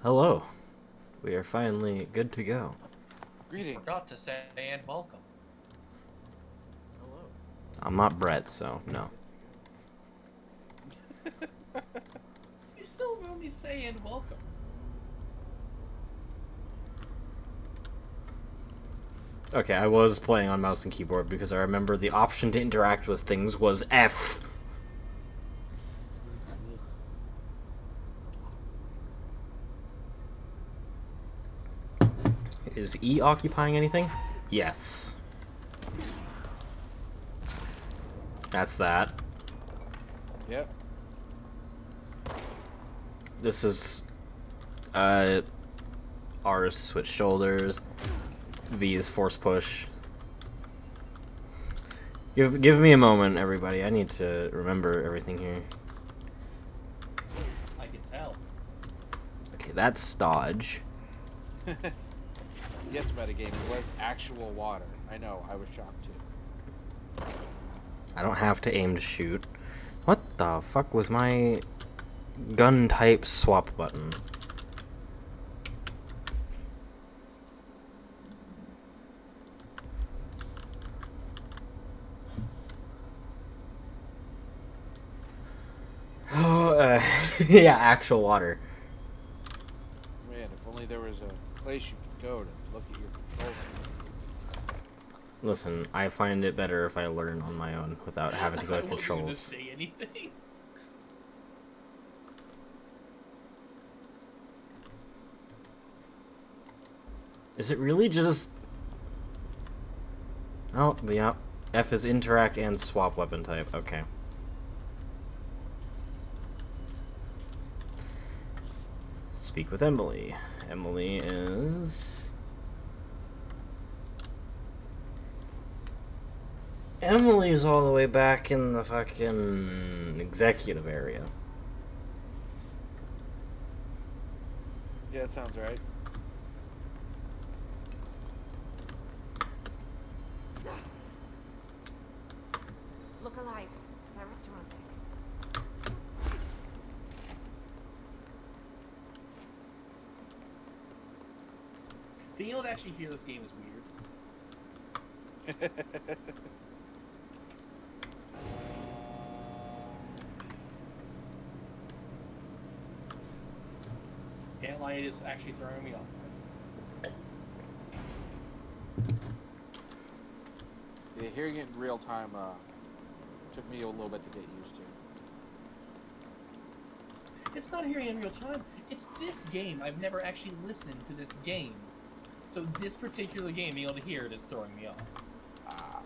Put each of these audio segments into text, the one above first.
Hello. We are finally good to go. You Greetings. forgot to say and welcome. I'm not Brett, so no. You still only say and welcome. Okay, I was playing on mouse and keyboard because I remember the option to interact with things was F. Is E occupying anything? Yes. That's that. Yep. This is R is to switch shoulders. V is force push. Give me a moment, everybody. I need to remember everything here. I can tell. Okay, that's dodge. Yes, metagame. It was actual water. I know. I was shocked too. I don't have to aim to shoot. What the fuck was my gun type swap button? Oh, yeah, actual water. Man, if only there was a place you could go to look at your controls. Listen, I find it better if I learn on my own without having to go to I wasn't gonna controls. say anything. Is it really just... Oh, yeah. F is interact and swap weapon type. Okay. Speak with Emily. Emily is... Emily's all the way back in the fucking executive area. Yeah, that sounds right. Look alive. Director on deck. Being able to actually hear this game is weird. Can't lie, it is actually throwing me off. Yeah, hearing it in real time took me a little bit to get used to. It's not hearing in real time. It's this game. I've never actually listened to this game. So this particular game, being able to hear it is throwing me off. Ah.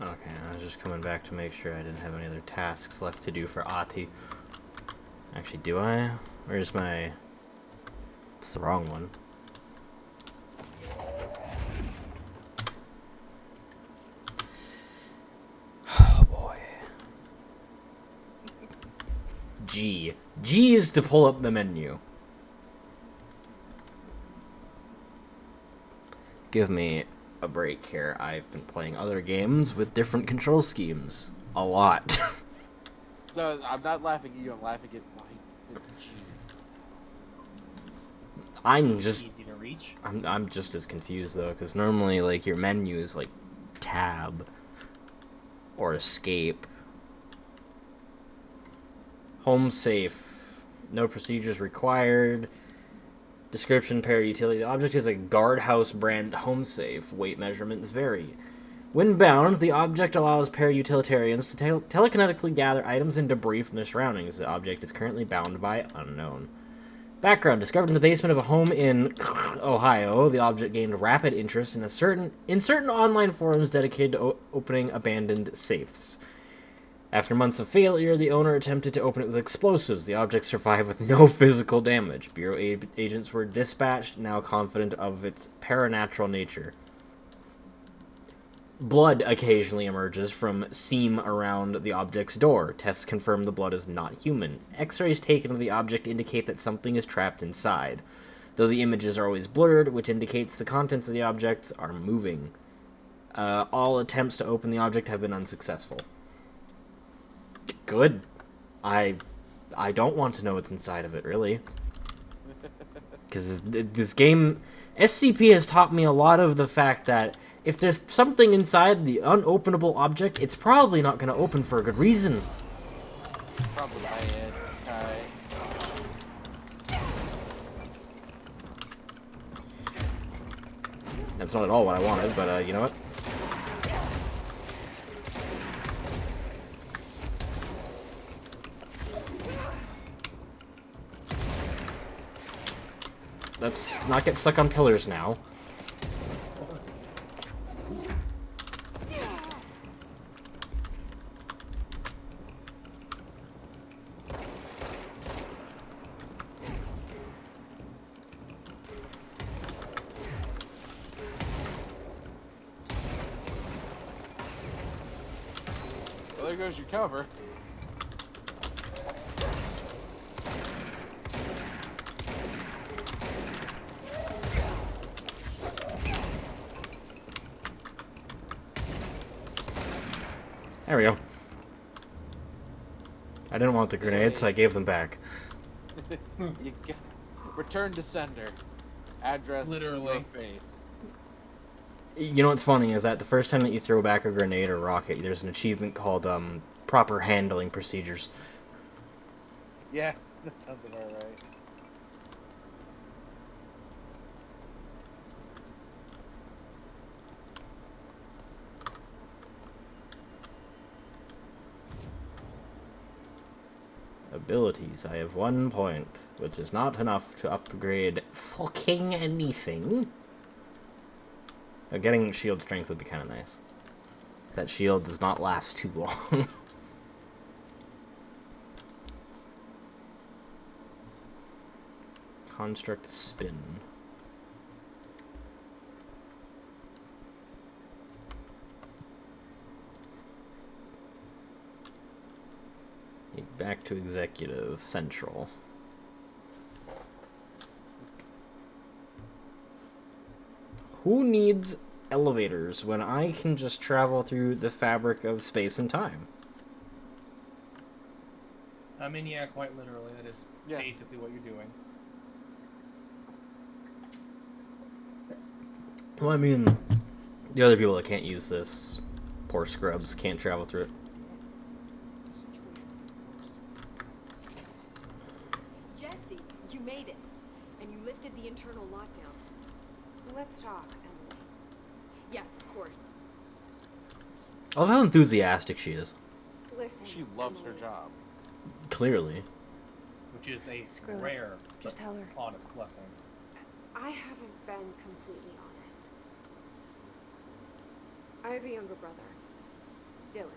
Okay, I was just coming back to make sure I didn't have any other tasks left to do for Ati. Actually, do I? Where's my... It's the wrong one. Oh boy. G. G is to pull up the menu. Give me a break here. I've been playing other games with different control schemes. A lot. No, I'm not laughing at you. I'm laughing at my the G. I'm just... Easy to reach. I'm just as confused though, because normally like your menu is like tab or escape. Home safe. No procedures required. Description pair utility. The object is a guardhouse brand home safe. Weight measurements vary. When bound, the object allows para-utilitarians to telekinetically gather items and debris from their surroundings. The object is currently bound by unknown. Background: discovered in the basement of a home in Ohio, the object gained rapid interest in certain online forums dedicated to opening abandoned safes. After months of failure, the owner attempted to open it with explosives. The object survived with no physical damage. Bureau agents were dispatched, now confident of its paranatural nature. Blood occasionally emerges from seam around the object's door. Tests confirm the blood is not human. X-rays taken of the object indicate that something is trapped inside, though the images are always blurred, which indicates the contents of the object are moving. All attempts to open the object have been unsuccessful. Good. I don't want to know what's inside of it, really. Because this game... SCP has taught me a lot of the fact that if there's something inside the unopenable object, it's probably not going to open for a good reason. Probably my head. That's not at all what I wanted, but you know what? Let's not get stuck on pillars now. Well, there goes your cover. There we go. I didn't want the grenades, so I gave them back. You get, return to sender. Address. Literally. Your face. You know what's funny is that the first time that you throw back a grenade or rocket, there's an achievement called proper handling procedures. Yeah, that sounds about right. Abilities. I have 1 point, which is not enough to upgrade fucking anything. Getting shield strength would be kind of nice. That shield does not last too long. Construct spin. Back to executive central. Who needs elevators when I can just travel through the fabric of space and time? I mean, yeah, quite literally. That is basically what you're doing. Well, I mean, the other people that can't use this, poor scrubs, can't travel through it. Jesse, you made it. And you lifted the internal lockdown. Let's talk, Emily. Yes, of course. I love how enthusiastic she is. Listen, She loves her Emily. job. Clearly. Which is a Screw it. rare, Just but tell her. honest blessing. I haven't been completely honest. I have a younger brother, Dylan.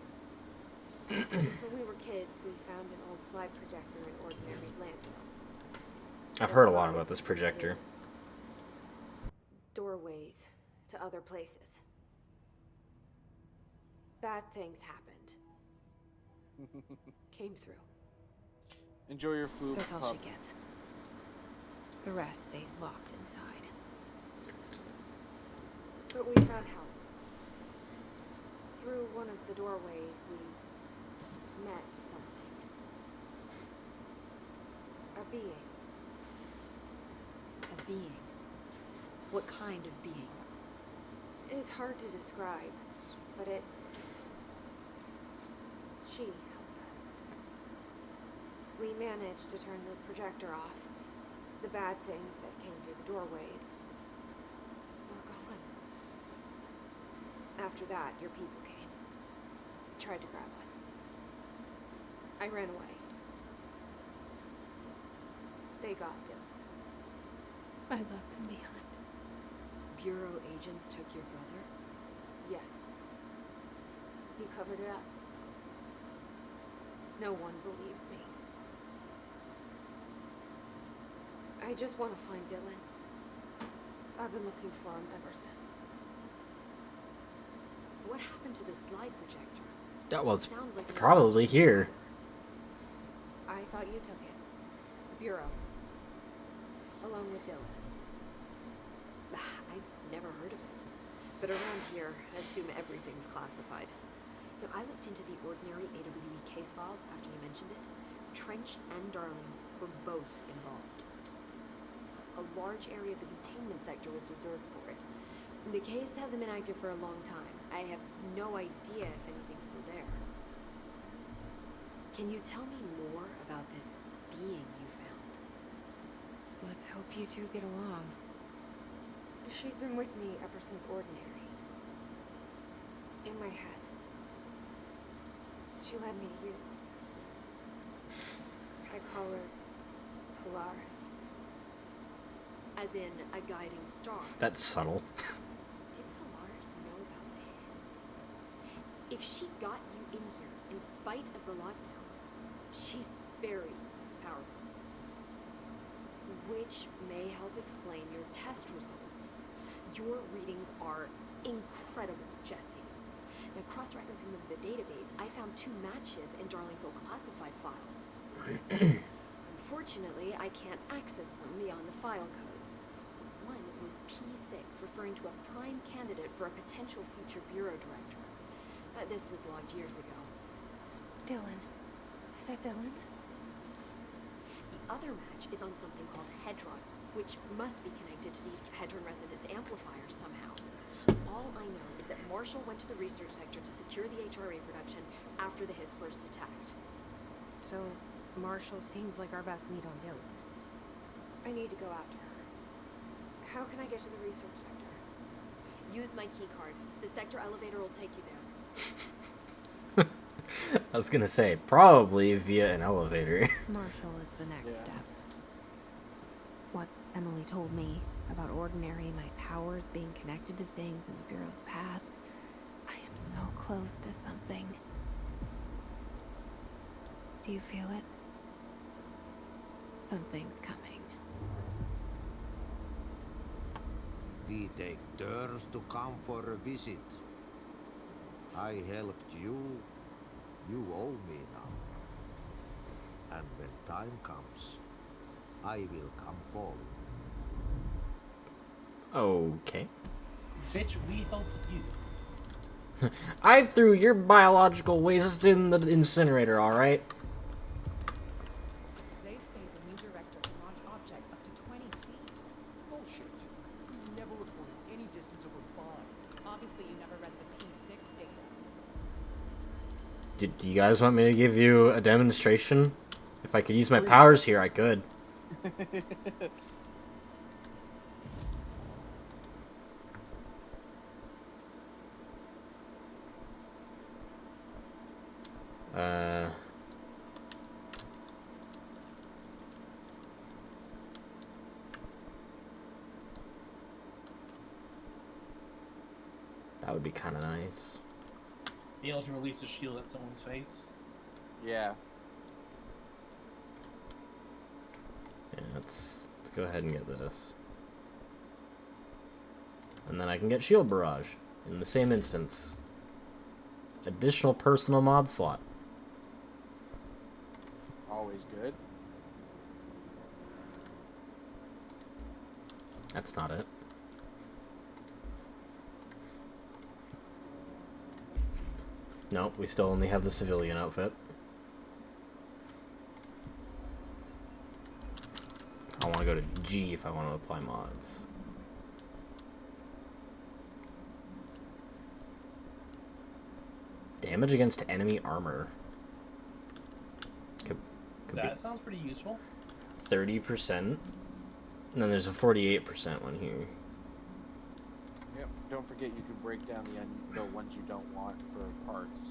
When we were kids, we found an old slide projector in Ordinary's landfill. I've heard a lot about this projector. Doorways to other places. Bad things happened. Came through. Enjoy your food. That's all pup. she gets. The rest stays locked inside. But we found help. Through one of the doorways, we met something. A being. A being? What kind of being? It's hard to describe, but she helped us. We managed to turn the projector off. The bad things that came through the doorways were gone. After that, your people came. Tried to grab us. I ran away. They got Dylan. I left him behind. Bureau agents took your brother? Yes. He covered it up. No one believed me. I just want to find Dylan. I've been looking for him ever since. What happened to the slide projector? That was Sounds like probably here. I thought you took it. The Bureau. Along with Dylan. I've never heard of it. but around here, I assume everything's classified. Now, I looked into the ordinary AWE case files after you mentioned it. Trench and Darling were both involved. A large area of the containment sector was reserved for it. The case hasn't been active for a long time. I have no idea if anything's still there. Can you tell me more about this being you found? Let's hope you two get along. She's been with me ever since Ordinary. In my head. She led me to you. I call her Polaris. As in a guiding star. That's subtle. Did Polaris know about this? If she got you in here in spite of the lockdown, she's very powerful. Which may help explain your test results. Your readings are incredible, Jesse. Now, cross-referencing them with the database, I found 2 matches in Darling's old classified files. Unfortunately, I can't access them beyond the file codes. But one was P6, referring to a prime candidate for a potential future bureau director. This was logged years ago. Dylan. Is that Dylan? The other match is on something called Hedron, which must be connected to these Hedron resonance amplifiers somehow. All I know is that Marshall went to the research sector to secure the HRA production after the Hiss first attacked. So, Marshall seems like our best lead on Dylan. I need to go after her. How can I get to the research sector? Use my key card. The sector elevator will take you there. I was gonna say, probably via an elevator. Marshall is the next Yeah. step. What Emily told me about Ordinary, my powers being connected to things in the Bureau's past. I am so close to something. Do you feel it? Something's coming. We take turns to come for a visit. I helped you. You owe me now. And when time comes, I will come calling. Okay. Bitch, we helped you. I threw your biological waste in the incinerator, alright? They say the new director can launch objects up to 20 feet. Bullshit. You never recorded any distance over 5. Obviously, you never read the P6 data. Do you guys want me to give you a demonstration? If I could use my powers here, I could. That would be kind of nice. Being able to release a shield at someone's face. Yeah. Yeah, let's go ahead and get this. And then I can get Shield Barrage in the same instance. Additional personal mod slot. Always good. That's not it. Nope, we still only have the civilian outfit. I want to go to G if I want to apply mods. Damage against enemy armor. Could That sounds pretty useful. 30%. And then there's a 48% one here. Yep. Don't forget you can break down the ones you don't want for parts.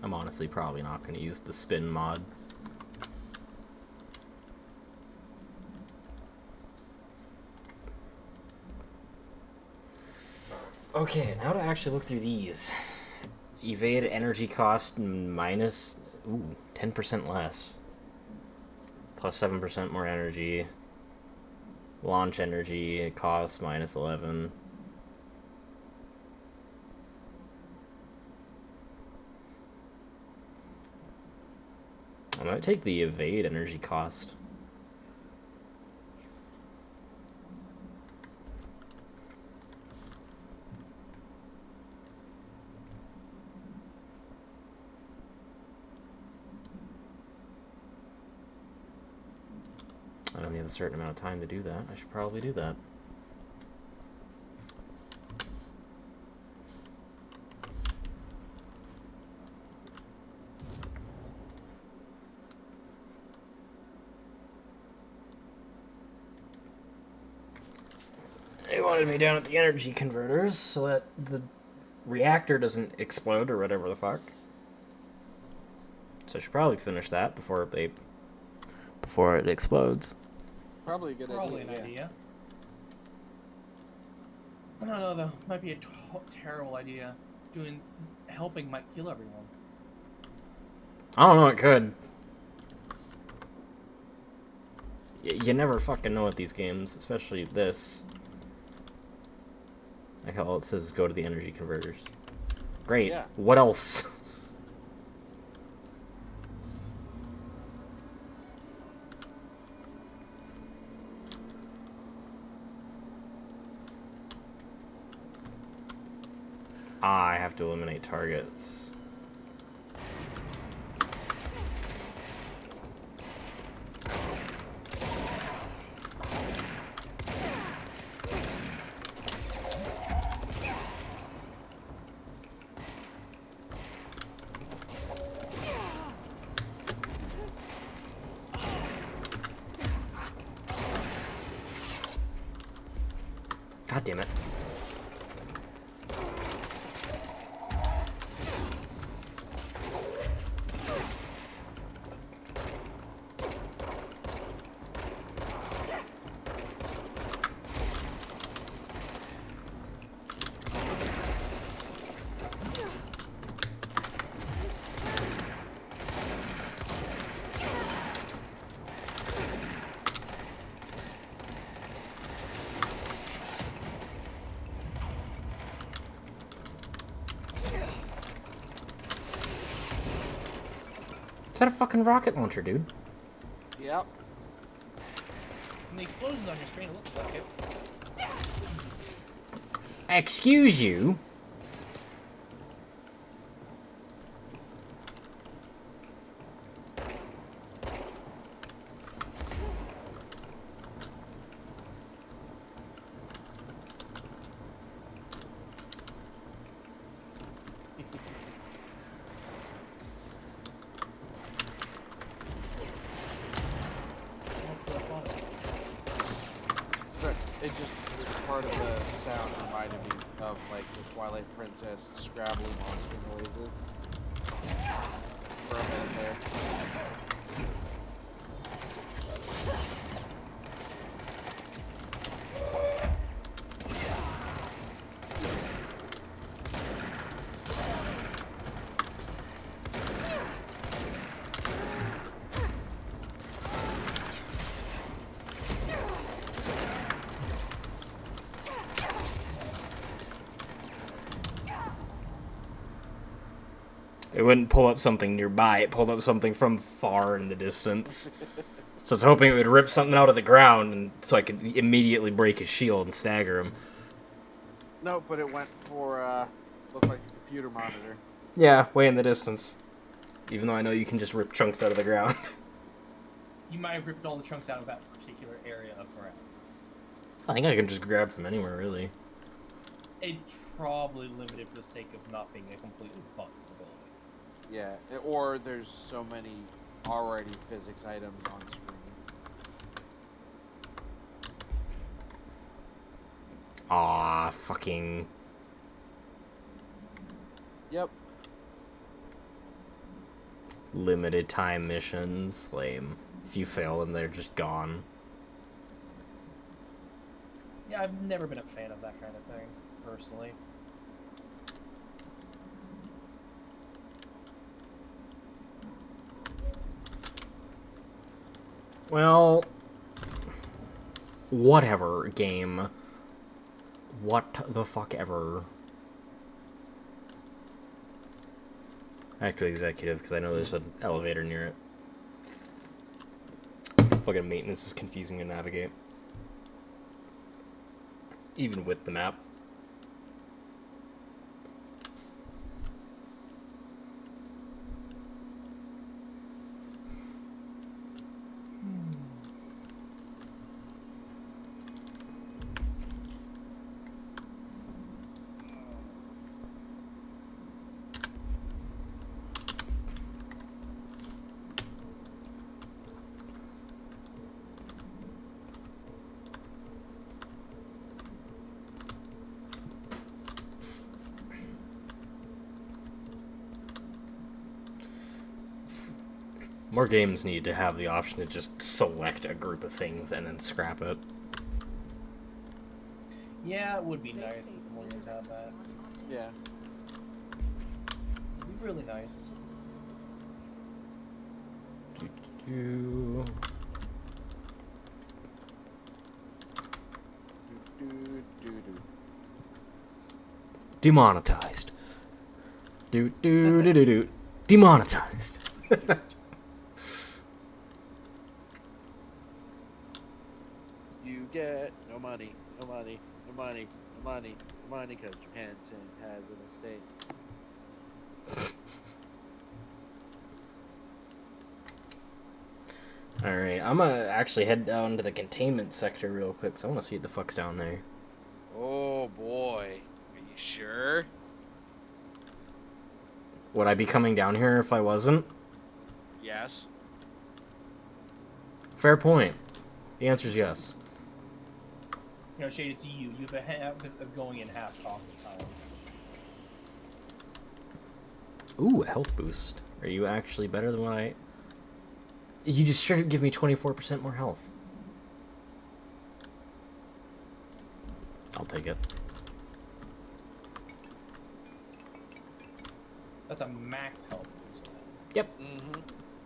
I'm honestly probably not going to use the spin mod. Okay, now to actually look through these. Evade energy cost minus 10% less. Plus 7% more energy. Launch energy, it costs -11. I might take the evade energy cost. I only have a certain amount of time to do that. I should probably do that. They wanted me down at the energy converters so that the reactor doesn't explode or whatever the fuck. So I should probably finish that before it explodes. Probably a good Probably idea. an idea. I don't know though. Might be a terrible idea. Helping might kill everyone. I don't know, it could. You never fucking know with these games, especially this. Like how all it says is go to the energy converters. Great. Yeah. What else? I have to eliminate targets. God damn it. Is that a fucking rocket launcher, dude? Yep. And the explosions on your screen, it looks like it. Excuse you? What's so funny? But it just, this part of the sound reminded me of like the Twilight Princess scrabbly monster noises. For a minute there. It wouldn't pull up something nearby, it pulled up something from far in the distance. So I was hoping it would rip something out of the ground, and so I could immediately break his shield and stagger him. No, but it went for, looked like the computer monitor. Yeah, way in the distance. Even though I know you can just rip chunks out of the ground. You might have ripped all the chunks out of that particular area of ground. I think I can just grab from anywhere, really. It's probably limited for the sake of not being a completely bust ability. Yeah, or there's so many already physics items on screen. Aw, fucking... Yep. Limited time missions. Lame. If you fail them, they're just gone. Yeah, I've never been a fan of that kind of thing, personally. Well... Whatever, game. What the fuck ever. Actually, executive, because I know there's an elevator near it. Fucking maintenance is confusing to navigate. Even with the map. More games need to have the option to just select a group of things and then scrap it. Yeah, it would be nice if more games had that. Yeah. It'd be really nice. Do, do, do. Demonetized. Demonetized. You get no money, no money, no money, no money, no money, because Johansson has an estate. Alright, I'm gonna actually head down to the containment sector real quick, because I want to see what the fuck's down there. Oh boy, are you sure? Would I be coming down here if I wasn't? Yes. Fair point. The answer is yes. You know, Shade, it's you. You have a habit of going in half talking times. Ooh, a health boost. Are you actually better than what I... You just straight up give me 24% more health. I'll take it. That's a max health boost. Yep. Mm-hmm.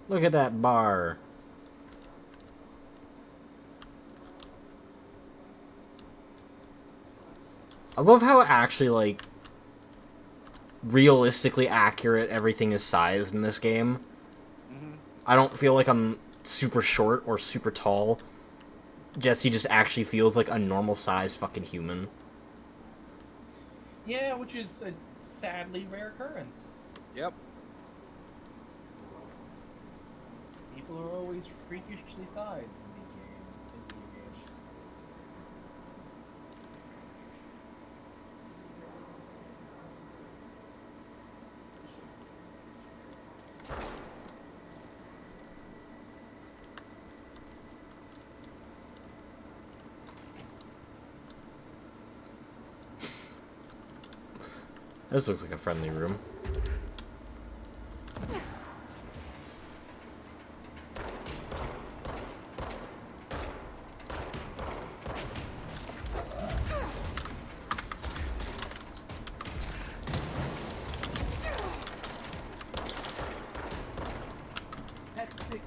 Look at that bar. I love how actually, like, realistically accurate everything is sized in this game. Mm-hmm. I don't feel like I'm super short or super tall. Jesse just actually feels like a normal-sized fucking human. Yeah, which is a sadly rare occurrence. Yep. People are always freakishly sized in these games. In video games. This looks like a friendly room. Hectic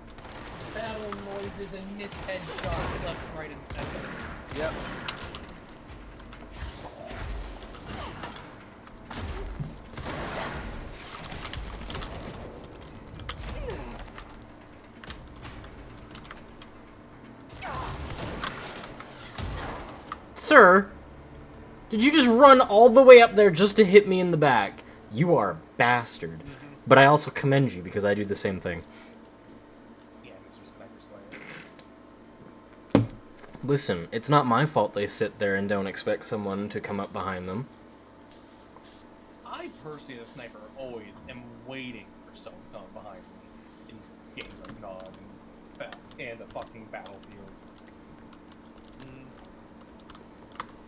battle noises and missed headshots left, right, and center. Yep. Sir, did you just run all the way up there just to hit me in the back? You are a bastard. But I also commend you because I do the same thing. Yeah, Mr. Sniper Slayer. Listen, it's not my fault they sit there and don't expect someone to come up behind them. I personally, as a sniper, always am waiting for someone to come behind me in games like COD and the fucking Battlefield.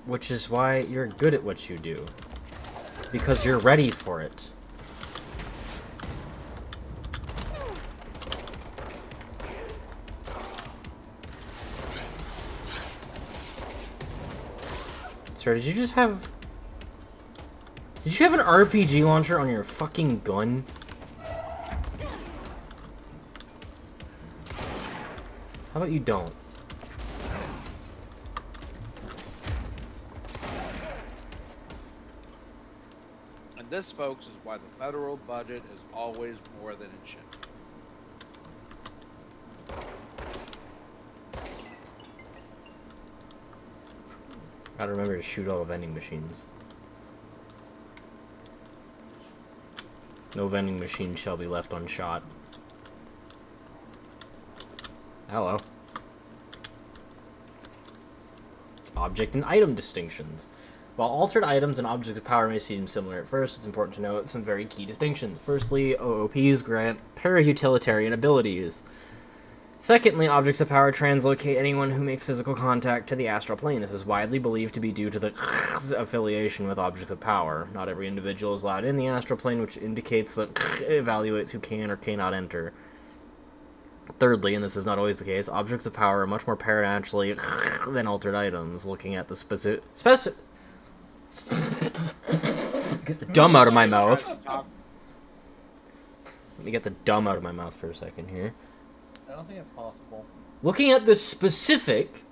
Which is why you're good at what you do. Because you're ready for it. Sir, did you just have... Did you have an RPG launcher on your fucking gun? How about you don't? this, folks, is why the federal budget is always more than it should be. Gotta remember to shoot all the vending machines. No vending machine shall be left unshot. Hello. Object and item distinctions. While altered items and objects of power may seem similar at first, it's important to note some very key distinctions. Firstly, OOPs grant para-utilitarian abilities. Secondly, objects of power translocate anyone who makes physical contact to the astral plane. This is widely believed to be due to the affiliation with objects of power. Not every individual is allowed in the astral plane, which indicates that it evaluates who can or cannot enter. Thirdly, and this is not always the case, objects of power are much more paranaturally than altered items. Looking at the specific... Get the dumb out of my mouth. Let me get the dumb out of my mouth for a second here. I don't think it's possible. Looking at the specific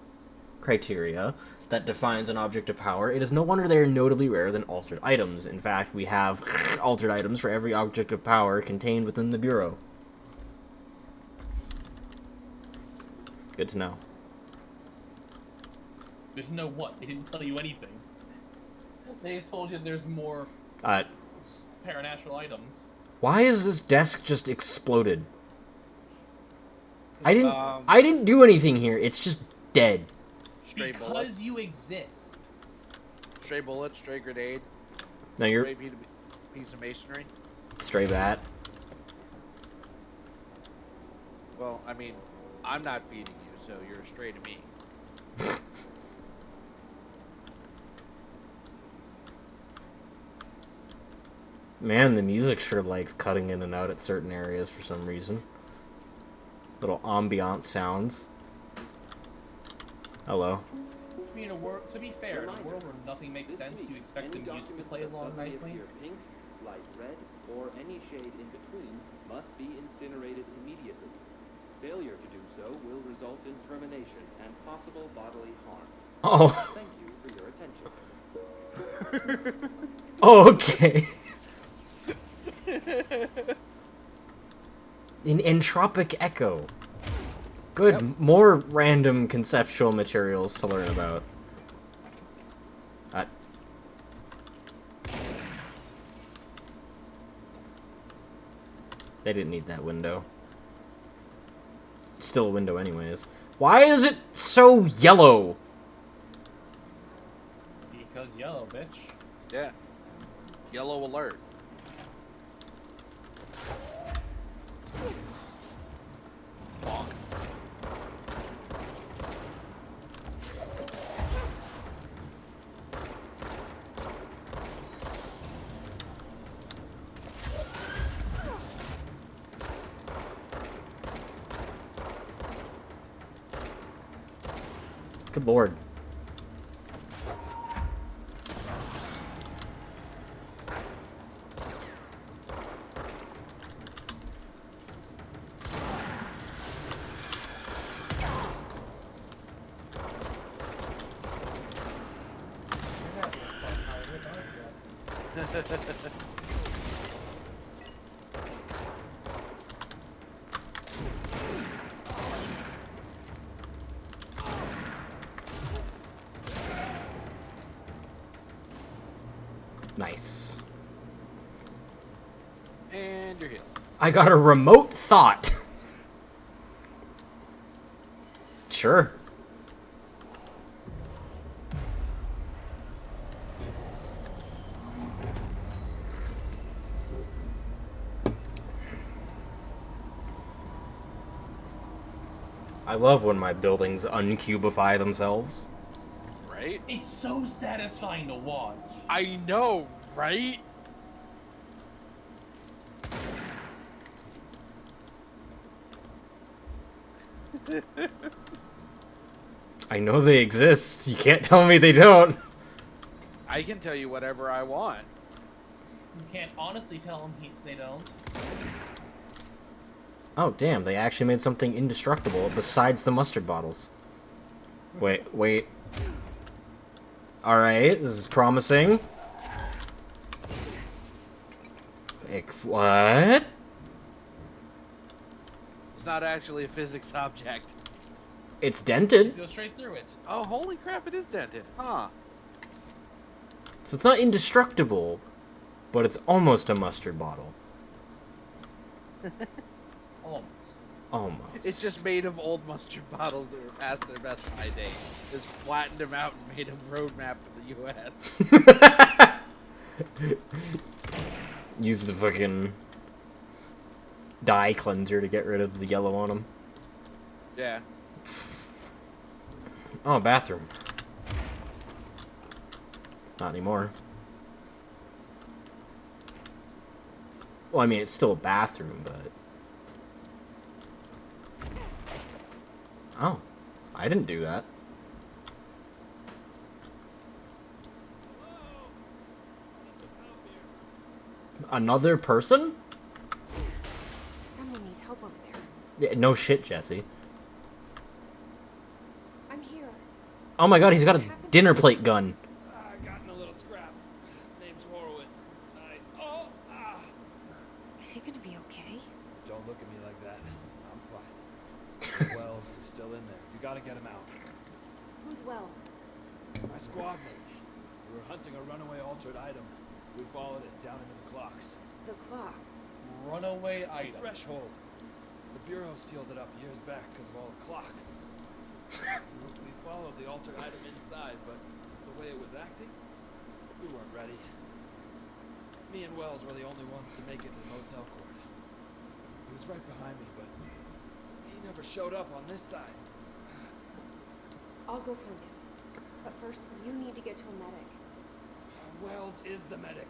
criteria that defines an object of power, it is no wonder they are notably rarer than altered items. In fact, we have altered items for every object of power contained within the Bureau. Good to know. There's no what? They didn't tell you anything. They just told you there's more paranatural items. Why is this desk just exploded? I didn't do anything here. It's just dead. Stray Because bullet. you exist. Stray bullet, stray grenade. No, you're Stray piece of masonry. stray bat. Well, I mean, I'm not feeding you, so you're a stray to me. Man, the music sure likes cutting in and out at certain areas for some reason. Little ambient sounds. Hello. To be fair, in a world where nothing makes sense, do you expect the music to play along nicely? Pink, light red, or any shade in between must be incinerated immediately. Failure to do so will result in termination and possible bodily harm. Oh. Thank you for your attention. Oh, okay. An entropic echo. Good. Yep. More random conceptual materials to learn about. They didn't need that window. It's still a window anyways. Why is it so yellow? Because yellow, bitch. Yeah. Yellow alert. Bonk. Good lord. Nice. And you're healed. I got a remote thought. Sure. I love when my buildings uncubify themselves. Right? It's so satisfying to watch. I know, right? I know they exist. You can't tell me they don't. I can tell you whatever I want. You can't honestly tell them they don't. Oh, damn. They actually made something indestructible besides the mustard bottles. Wait. Alright, this is promising. What? It's not actually a physics object. It's dented, Go straight through it. Oh, holy crap, it is dented. Huh. so it's not indestructible, but it's almost a mustard bottle. Almost. Almost. It's just made of old mustard bottles that were past their best by date. Just flattened them out and made a roadmap for the U.S. Use the fucking dye cleanser to get rid of the yellow on them. Yeah. Oh, bathroom. Not anymore. Well, I mean, it's still a bathroom, but... Oh. I didn't do that. Another person? Someone needs help over there. Yeah, no shit, Jesse. I'm here. Oh my god, he's got a dinner plate gun. I got in a little scrap. Name's Horowitz. Is he gonna be okay? Don't look at me like that. I'm fine. Wells is still in there. You gotta get him out. Who's Wells? My squad mate. We were hunting a runaway altered item. We followed it down into the clocks. The clocks. Runaway The item. threshold. The Bureau sealed it up years back because of all the clocks. We followed the altered item inside, but the way it was acting, we weren't ready. Me and Wells were the only ones to make it to the motel court. He was right behind me, but he never showed up on this side. I'll go find him. But first, you need to get to a medic. Wells is the medic.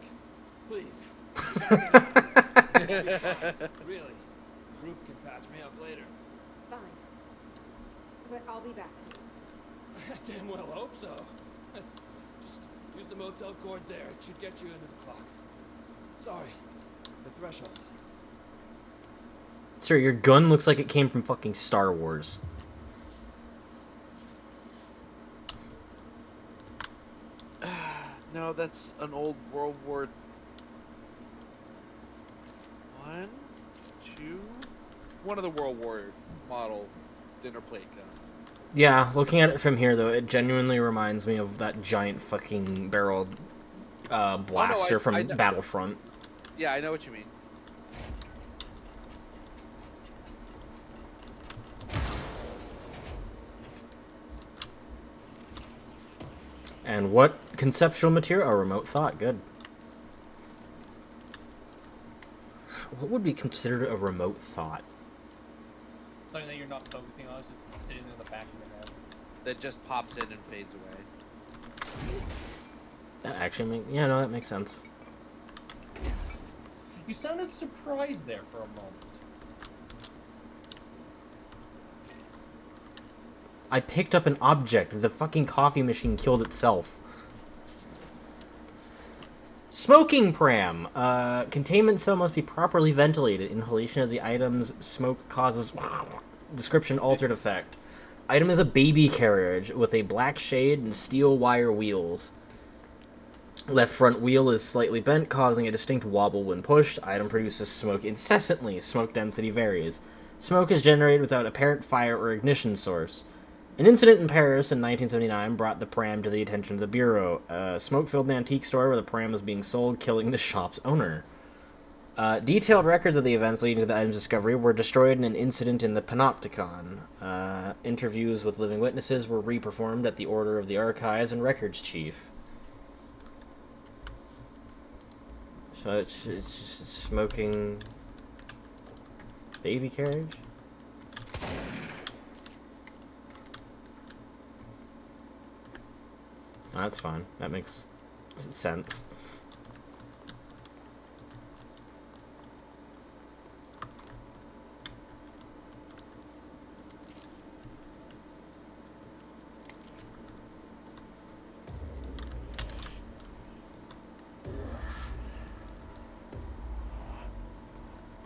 Please. You gotta get him. Really. Group can patch me up later. Fine. But I'll be back for you. I damn well hope so. Just use the motel cord there. It should get you into the clocks. Sorry. The threshold. Sir, your gun looks like it came from fucking Star Wars. No, that's an old World War I, II? One of the World War model dinner plate guns. Yeah, looking at it from here, though, it genuinely reminds me of that giant fucking barrel blaster from Battlefront. Yeah, I know what you mean. And what conceptual material? Oh, remote thought. Good. What would be considered a remote thought? Something that you're not focusing on, it's just sitting in the back of your head. That just pops in and fades away. That actually yeah, no, that makes sense. You sounded surprised there for a moment. I picked up an object. The fucking coffee machine killed itself. Smoking pram. Containment cell must be properly ventilated. Inhalation of the item's smoke causes description altered effect. Item is a baby carriage with a black shade and steel wire wheels. Left front wheel is slightly bent, causing a distinct wobble when pushed. Item produces smoke incessantly. Smoke density varies. Smoke is generated without apparent fire or ignition source. An incident in Paris in 1979 brought the pram to the attention of the Bureau. A smoke-filled antique store where the pram was being sold, killing the shop's owner. Detailed records of the events leading to the item's discovery were destroyed in an incident in the Panopticon. Interviews with living witnesses were re-performed at the order of the Archives and Records Chief. So it's just a smoking baby carriage? Oh, that's fine. That makes sense.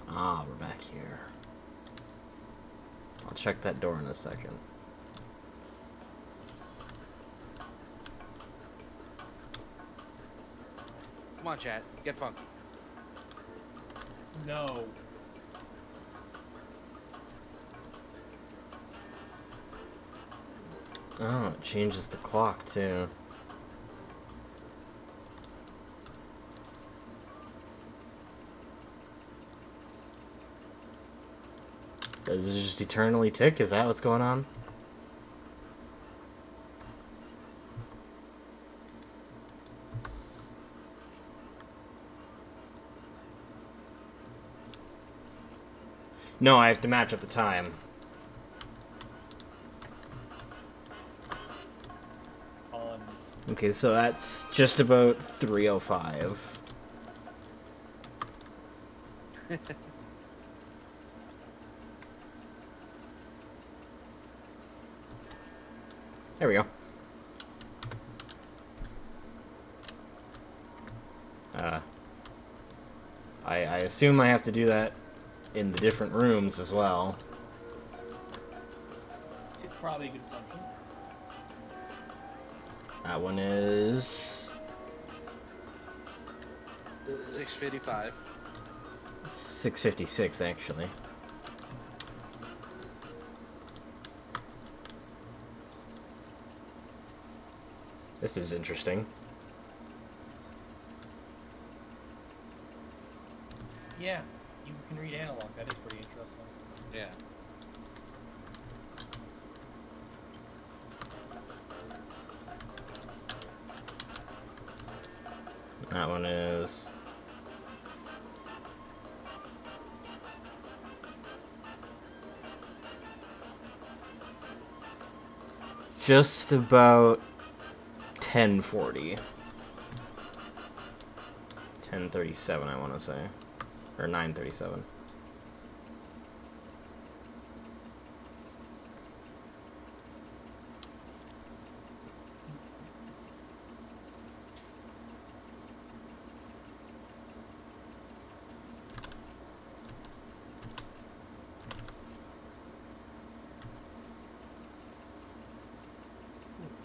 Ah, we're back here. I'll check that door in a second. Come on, chat. Get funky. No. Oh, it changes the clock too. Does it just eternally tick? Is that what's going on? No, I have to match up the time. Fun. Okay, so that's just about 3:05. There we go. I assume I have to do that in the different rooms as well. It's probably a good assumption. That one is 6:55. 6:56 actually. This is interesting. Yeah, you can read analog. That is pretty interesting. Yeah. That one is just about 10:40. 10:37, I want to say. Or 9:37.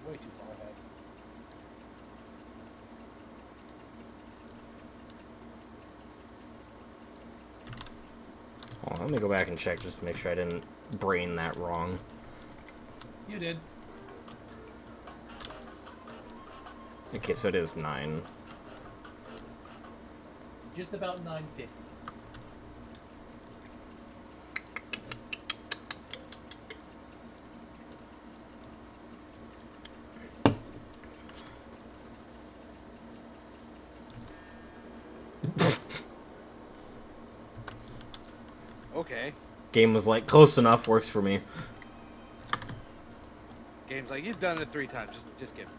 Way too far ahead. Hold on, let me go back and check just to make sure I didn't brain that wrong. You did. Okay, so it is 9. Just about 9:50. Okay. Game was like, close enough, works for me. Game's like, you've done it 3 times. Just give it.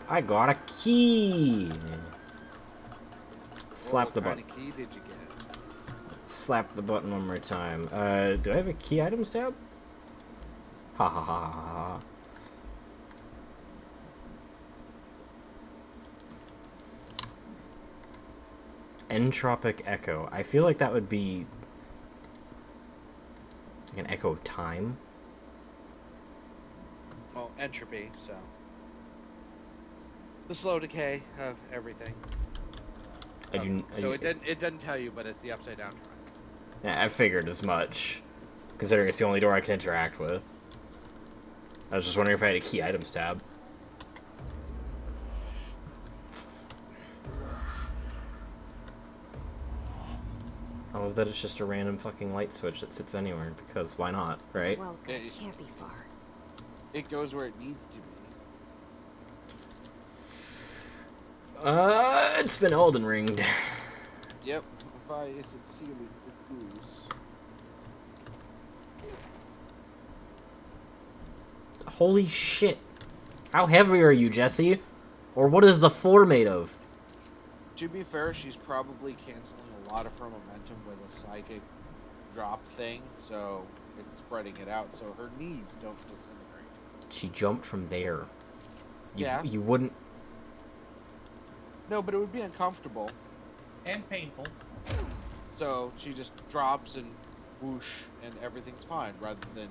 I got a key! Slap the What button. kind of key did you get? Slap the button one more time. Do I have a key items tab? Ha ha ha ha ha. Entropic echo. I feel like that would be like an echo of time. Well, entropy, so. The slow decay of everything. So it doesn't tell you, but it's the upside down time. Yeah, I figured as much, considering it's the only door I can interact with. I was just wondering if I had a key items tab. I love that it's just a random fucking light switch that sits anywhere, because why not, right? This well's can't be far. It goes where it needs to be. It's been Elden Ringed. Yep. Why is it sealing the goose? Holy shit. How heavy are you, Jesse? Or what is the floor made of? To be fair, she's probably canceling a lot of her momentum with a psychic drop thing, so it's spreading it out so her knees don't disintegrate. She jumped from there. Yeah. You wouldn't... No, but it would be uncomfortable. And painful. So she just drops and whoosh and everything's fine, rather than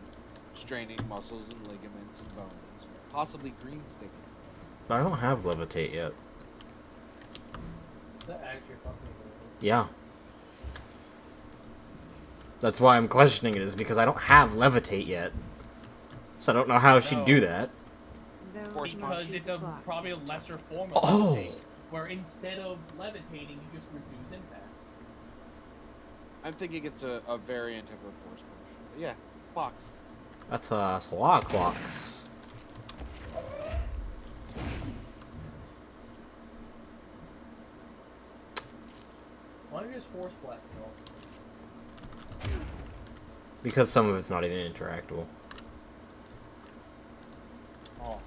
straining muscles and ligaments and bones. Possibly green sticking. I don't have levitate yet. Is that actually fucking good? Yeah. That's why I'm questioning it, is because I don't have levitate yet. So I don't know how she'd do that. Those must Because be it's the clocks. probably a lesser form of Oh. levitate, where instead of levitating, you just reduce impact. I'm thinking it's a variant of a force push. Yeah, clocks. That's a lot of clocks. Why don't you just force blast it all? Because some of it's not even interactable. Oh.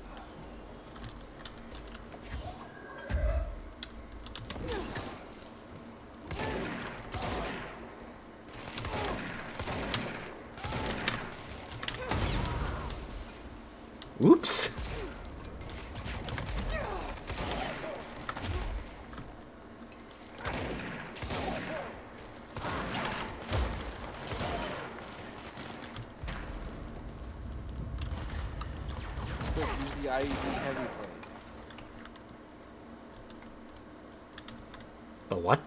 Oops. Quick, use the IED heavy plate. The what?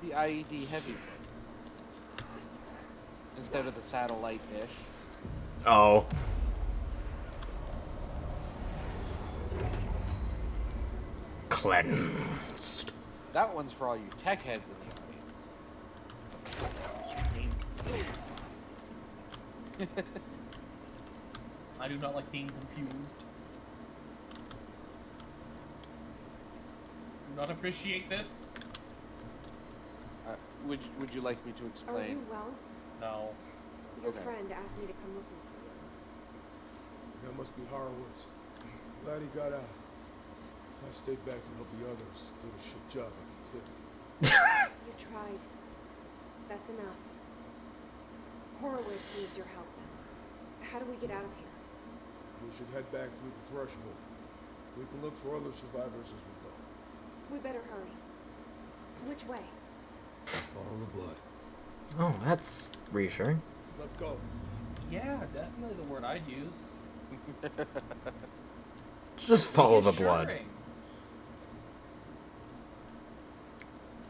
The IED heavy plate. Instead of the satellite dish. Oh. Cleansed. That one's for all you tech heads in the audience. I do not like being confused. Do not appreciate this. Would you like me to Are explain? you Wells? No. Your Okay. friend asked me to come looking for you. That must be Horowitz. Glad he got out. I stayed back to help the others. Did a shit job at the clip. You tried. That's enough. Horowitz needs your help now. How do we get out of here? We should head back through the threshold. We can look for other survivors as we go. We better hurry. Which way? Just follow the blood. Oh, that's reassuring. Let's go. Yeah, definitely the word I'd use. Just follow the blood. Reassuring.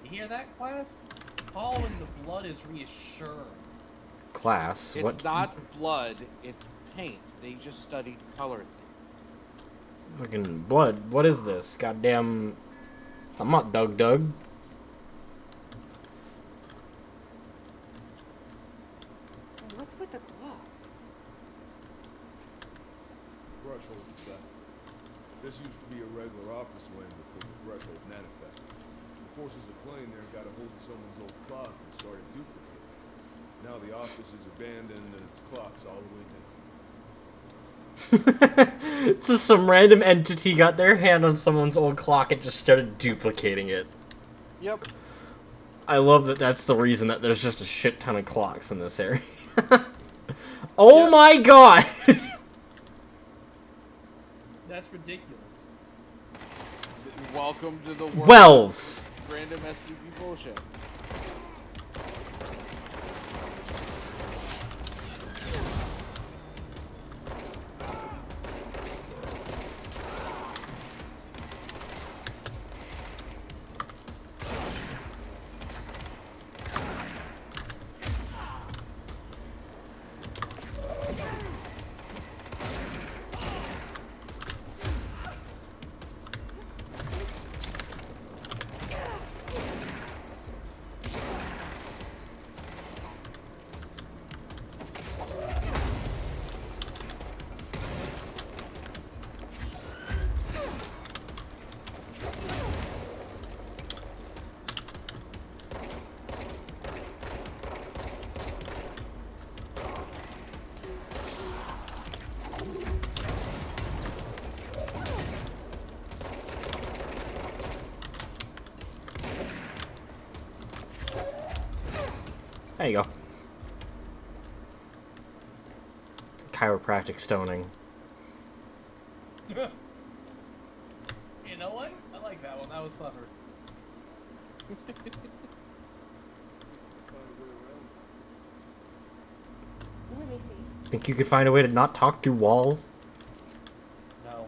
You hear that, class? Following the blood is reassuring. Class, It's what? not blood, it's paint. They just studied color. Fucking blood. What is this? Goddamn. I'm not Doug. What's with the clocks? Threshold effect. This used to be a regular office wing before the threshold manifested. The forces of plane there got a hold of someone's old clock and started duplicating it. Now the office is abandoned and its clock's all the way down. It's just some random entity got their hand on someone's old clock and just started duplicating it. Yep. I love that that's the reason that there's just a shit ton of clocks in this area. Oh Yep. my god! That's ridiculous. Welcome to the world. Wells! of random SCP bullshit. There you go. Chiropractic stoning. You know what? I like that one. That was clever. Let me see. Think you could find a way to not talk through walls? No.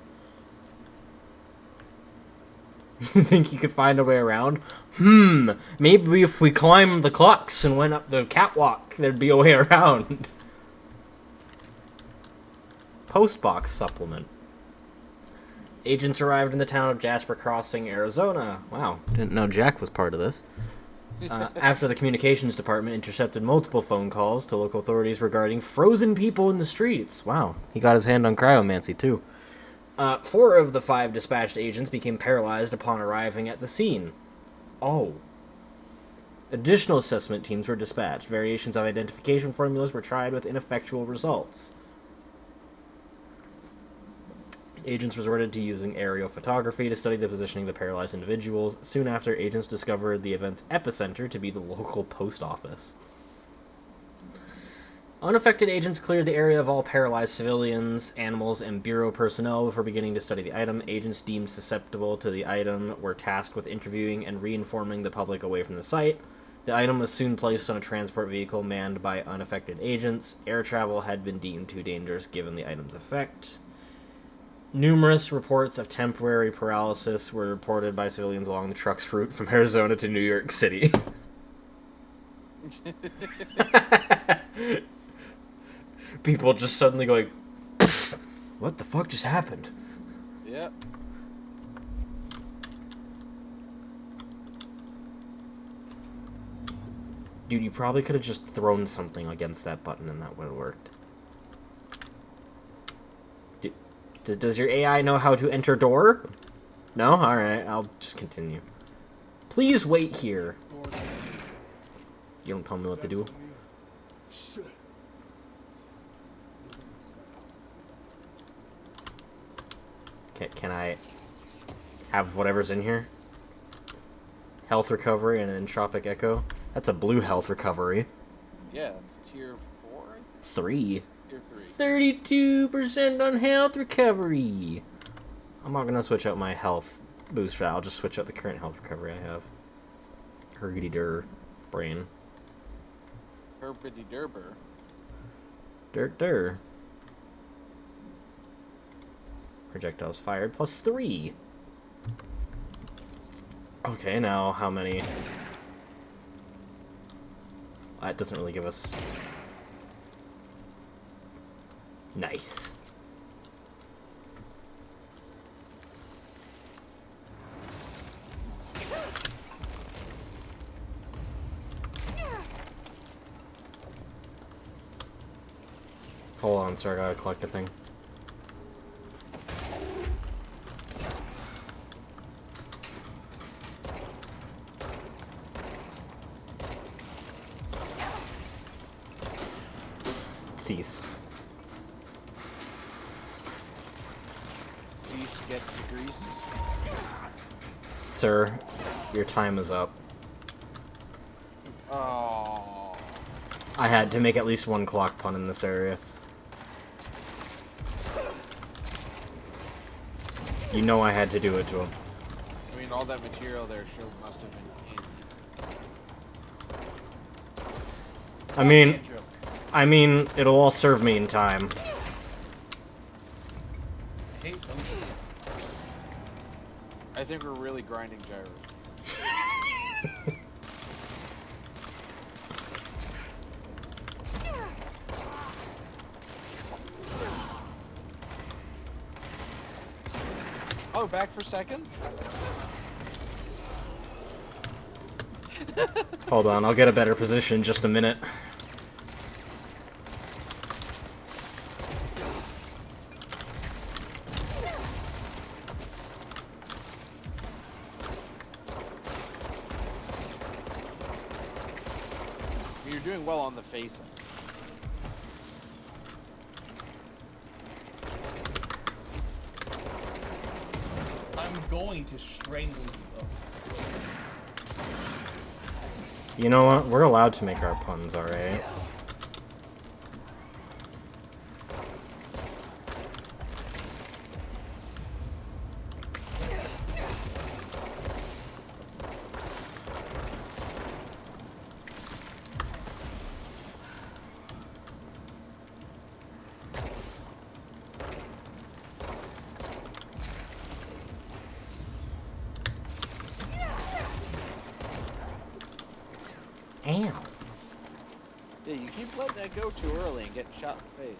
You think you could find a way around? Maybe if we climbed the clocks and went up the catwalk, there'd be a way around. Postbox supplement. Agents arrived in the town of Jasper Crossing, Arizona. Wow, didn't know Jack was part of this. After the communications department intercepted multiple phone calls to local authorities regarding frozen people in the streets. Wow, he got his hand on cryomancy, too. 4 of the 5 dispatched agents became paralyzed upon arriving at the scene. Oh. Additional assessment teams were dispatched. Variations of identification formulas were tried with ineffectual results. Agents resorted to using aerial photography to study the positioning of the paralyzed individuals. Soon after, agents discovered the event's epicenter to be the local post office. Unaffected agents cleared the area of all paralyzed civilians, animals, and Bureau personnel before beginning to study the item. Agents deemed susceptible to the item were tasked with interviewing and reinforming the public away from the site. The item was soon placed on a transport vehicle manned by unaffected agents. Air travel had been deemed too dangerous given the item's effect. Numerous reports of temporary paralysis were reported by civilians along the truck's route from Arizona to New York City. People just suddenly going, what the fuck just happened? Yep. Dude, you probably could have just thrown something against that button and that would have worked. Does your AI know how to enter door? No? Alright, I'll just continue. Please wait here. You don't tell me what to do. Can I have whatever's in here? Health recovery and entropic echo. That's a blue health recovery. Yeah, it's tier 4? 3. Tier 32% on health recovery. I'm not gonna switch out my health booster. I'll just switch out the current health recovery I have. Hergity-dur brain. 3. Herbity Durber. Dur. Projectiles fired plus 3. Okay, now how many? That doesn't really give us... Nice. Hold on, sir, I gotta collect a thing. Cease. Cease, get to grease. Sir, your time is up. Oh. I had to make at least one clock pun in this area. You know I had to do it to him. I mean, all that material there must have been in. I mean, it'll all serve me in time. I think we're really grinding gyro. Oh, back for seconds? Hold on, I'll get a better position in just a minute. You're doing well on the face. I'm going to strangle you. You know what? We're allowed to make our puns, alright? Damn. Yeah, you keep letting that go too early and getting shot in the face.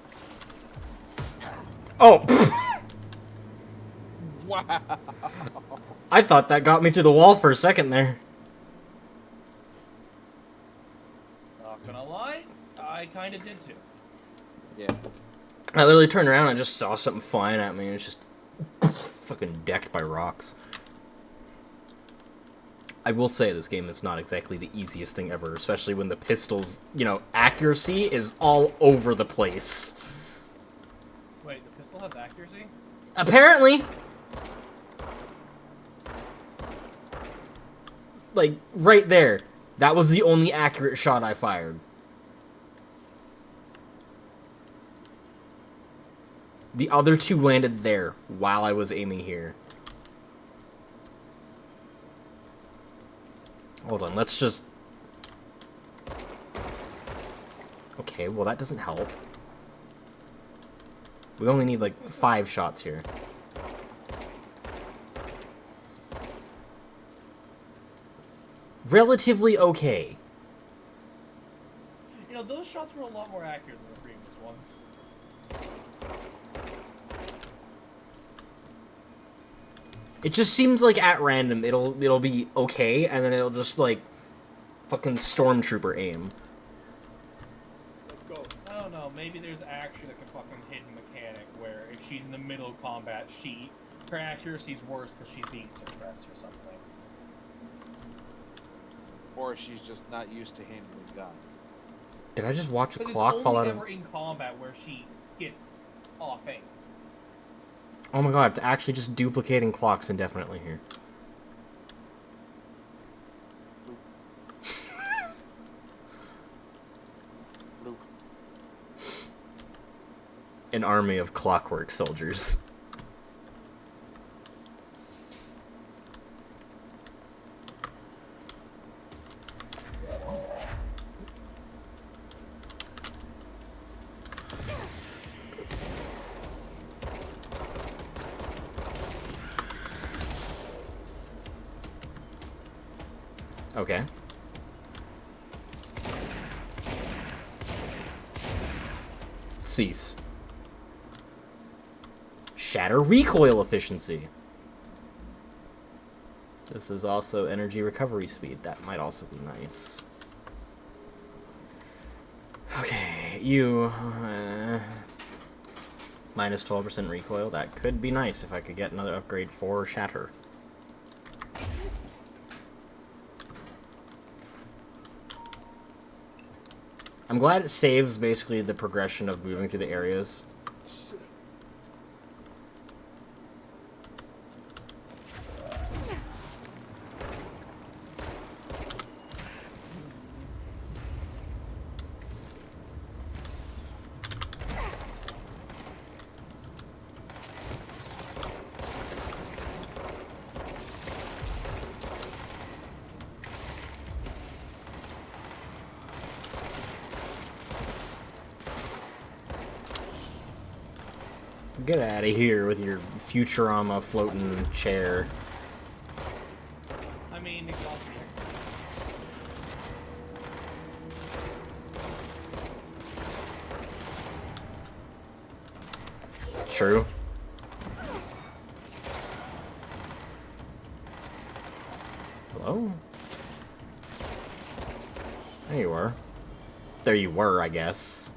Oh! Wow. I thought that got me through the wall for a second there. Not gonna lie, I kinda did too. Yeah. I literally turned around and I just saw something flying at me and it's just fucking decked by rocks. I will say this game is not exactly the easiest thing ever, especially when the pistol's, you know, accuracy is all over the place. Wait, the pistol has accuracy? Apparently! Like, right there. That was the only accurate shot I fired. The other two landed there while I was aiming here. Hold on, let's just... Okay, well that doesn't help. We only need like 5 shots here. Relatively okay. You know, those shots were a lot more accurate than the previous ones. It just seems like at random it'll be okay, and then it'll just like fucking stormtrooper aim. Let's go. I don't know, maybe there's actually like a fucking hidden mechanic where if she's in the middle of combat, her accuracy's worse because she's being suppressed or something. Or she's just not used to handling guns. Did I just watch a But clock it's fall only out of... ever in combat where she gets off aim. Oh my god, it's actually just duplicating clocks indefinitely here. Luke. An army of clockwork soldiers. Okay. Cease. Shatter recoil efficiency. This is also energy recovery speed. That might also be nice. Okay, you... minus 12% recoil. That could be nice if I could get another upgrade for Shatter. I'm glad it saves basically the progression of moving through the areas. Get out of here with your Futurama floating chair. I mean, exhaustion. True. Hello? There you are. There you were, I guess.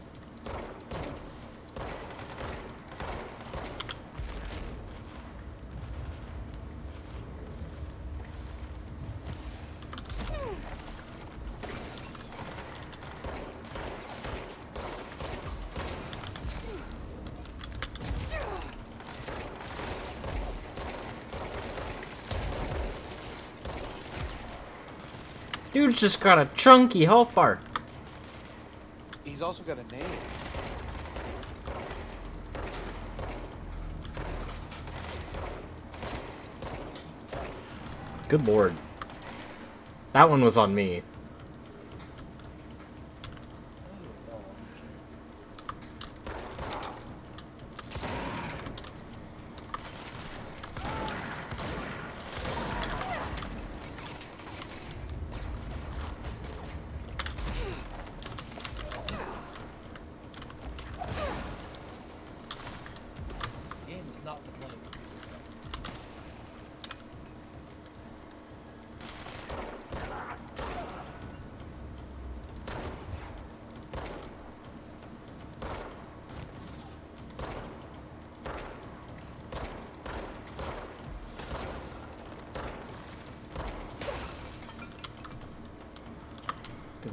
Dude's just got a chunky health bar. He's also got a name. Good lord. That one was on me.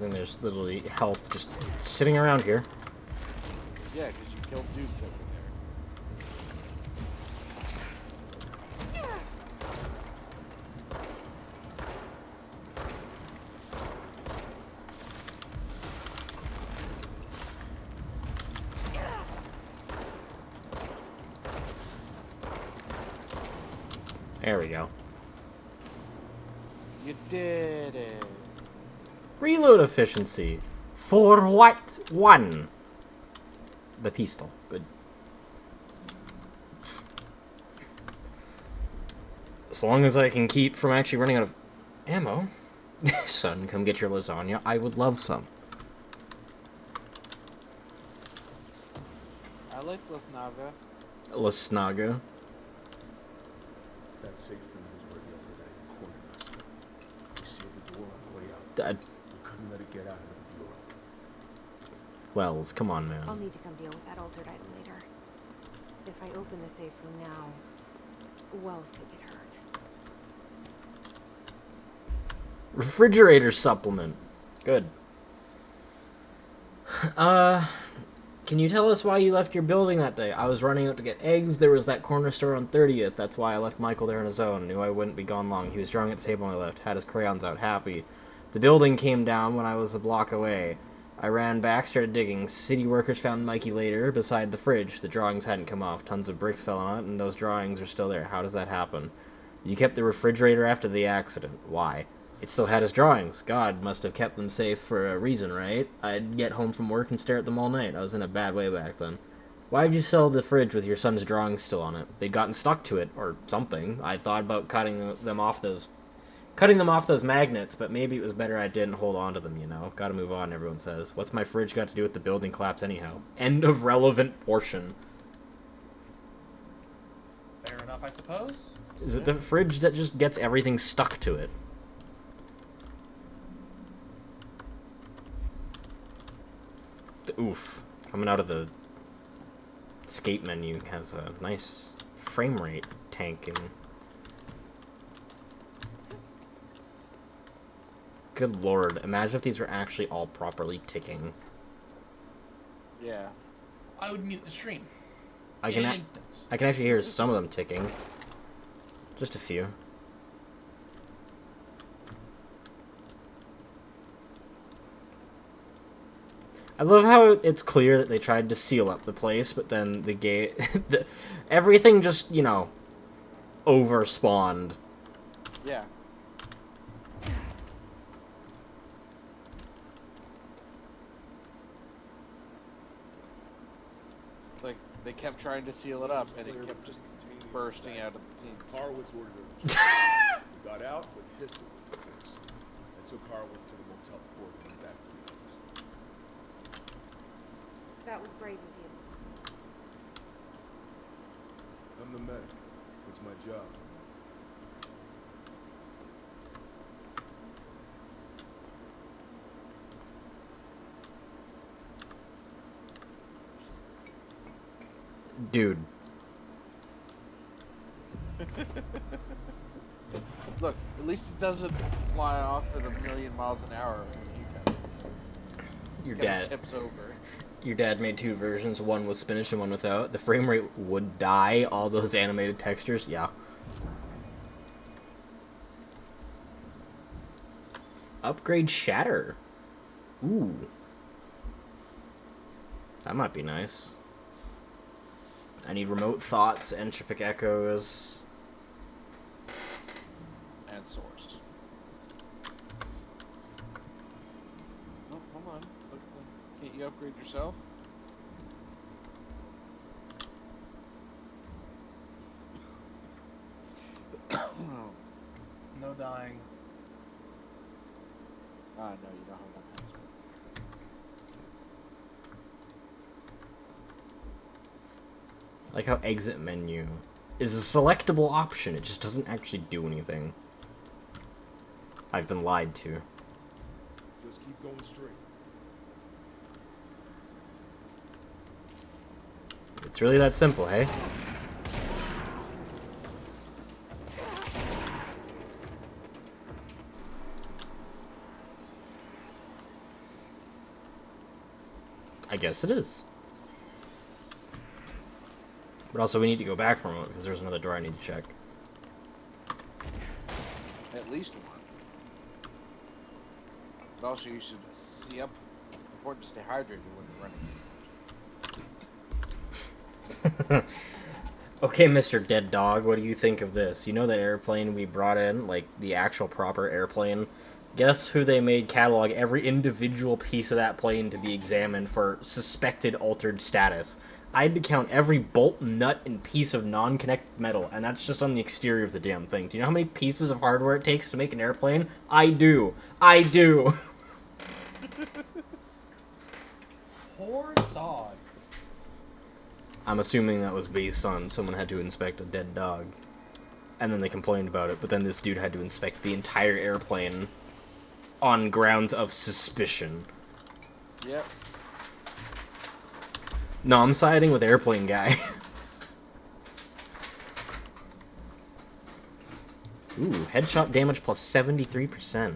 think there's literally health just sitting around here. Yeah, because you killed dudes over There we go. there. You did it. Reload efficiency. For what one? The pistol. Good. As long as I can keep from actually running out of ammo. Son, come get your lasagna. I would love some. I like Lasnaga. Lasnaga. That safe room is where the other night cornered us. We sealed the door on the way out. Dad. We couldn't let it get out into the bureau. Wells, come on, man. I'll need to come deal with that altered item later. If I open the safe room now, Wells could get hurt. Refrigerator supplement. Good. Can you tell us why you left your building that day? I was running out to get eggs. There was that corner store on 30th. That's why I left Michael there on his own. Knew I wouldn't be gone long. He was drawing at the table when I left. Had his crayons out. Happy. The building came down when I was a block away. I ran back, started digging. City workers found Mikey later beside the fridge. The drawings hadn't come off. Tons of bricks fell on it, and those drawings are still there. How does that happen? You kept the refrigerator after the accident. Why? It still had his drawings. God must have kept them safe for a reason, right? I'd get home from work and stare at them all night. I was in a bad way back then. Why'd you sell the fridge with your son's drawings still on it? They'd gotten stuck to it, or something. I thought about cutting them off those magnets, but maybe it was better I didn't hold on to them, you know? Gotta move on, everyone says. What's my fridge got to do with the building collapse anyhow? End of relevant portion. Fair enough, I suppose. Is it the fridge that just gets everything stuck to it? Oof. Coming out of the escape menu has a nice frame rate tanking. Good lord, imagine if these were actually all properly ticking. Yeah. I would mute the stream. I in can an instant. I can actually hear some of them ticking. Just a few. I love how it's clear that they tried to seal up the place, but then the gate... everything just, you know, over-spawned. Yeah. Like, they kept trying to seal it up, and it kept just bursting out of the scene. Horowitz ordered her. We got out, but this would be the force. I took Horowitz to the motel court and went back for the others. That was brave of you. I'm the medic. It's my job. Dude. Look, at least it doesn't fly off at 1,000,000 miles an hour. Your Kinda dad tips over. Your dad made two versions, one with spinach and one without. The frame rate would die, all those animated textures, yeah. Upgrade Shatter. Ooh. That might be nice. I need remote thoughts, entropic echoes. And source. Oh, hold on. Can't you upgrade yourself? No dying. Ah, no, you don't have enough hands. Like how exit menu is a selectable option, it just doesn't actually do anything. I've been lied to. Just keep going straight. It's really that simple, hey? I guess it is. But also, we need to go back from it, because there's another door I need to check. At least one. But also, you should see up. Important to stay hydrated when you're running. Okay, Mr. Dead Dog, what do you think of this? You know that airplane we brought in, like the actual proper airplane? Guess who they made catalog every individual piece of that plane to be examined for suspected altered status. I had to count every bolt, nut, and piece of non-connected metal, and that's just on the exterior of the damn thing. Do you know how many pieces of hardware it takes to make an airplane? I do. I do. Poor sod. I'm assuming that was based on someone had to inspect a dead dog. And then they complained about it, but then this dude had to inspect the entire airplane on grounds of suspicion. Yep. No, I'm siding with airplane guy. Ooh, headshot damage plus 73%.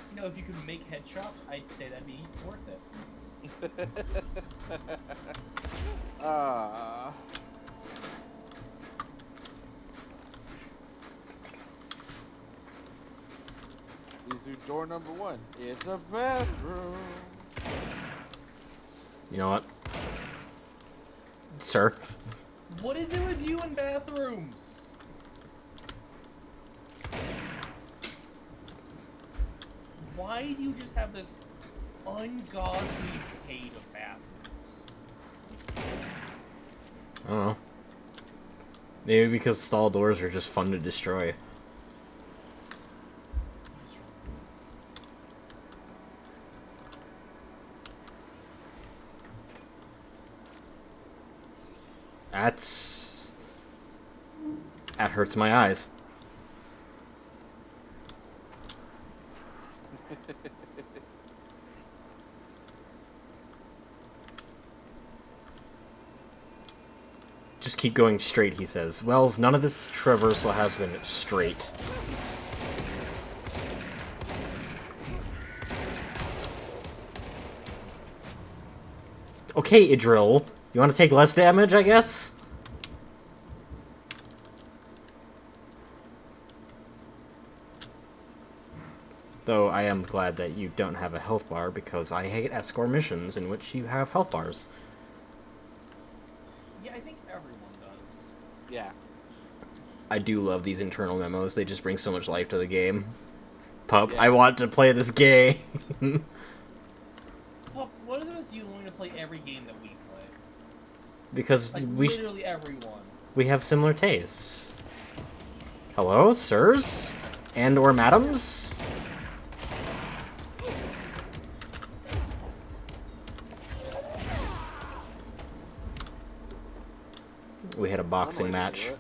You know, if you could make headshots, I'd say that'd be worth it. You through door number 1. It's a bedroom. You know what? Sir? What is it with you in bathrooms? Why do you just have this ungodly hate of bathrooms? I don't know. Maybe because stall doors are just fun to destroy. That hurts my eyes. Just keep going straight, he says. Wells, none of this traversal has been straight. Okay, Idril. You want to take less damage, I guess? Though I am glad that you don't have a health bar, because I hate escort missions in which you have health bars. Yeah, I think everyone does. Yeah. I do love these internal memos. They just bring so much life to the game. Pup, Yeah. I want to play this game. Pup, what is it with you wanting to play every game that we play? Because Like, we literally everyone. we have similar tastes. Hello, sirs? And or madams? We had a boxing One way to match. do it.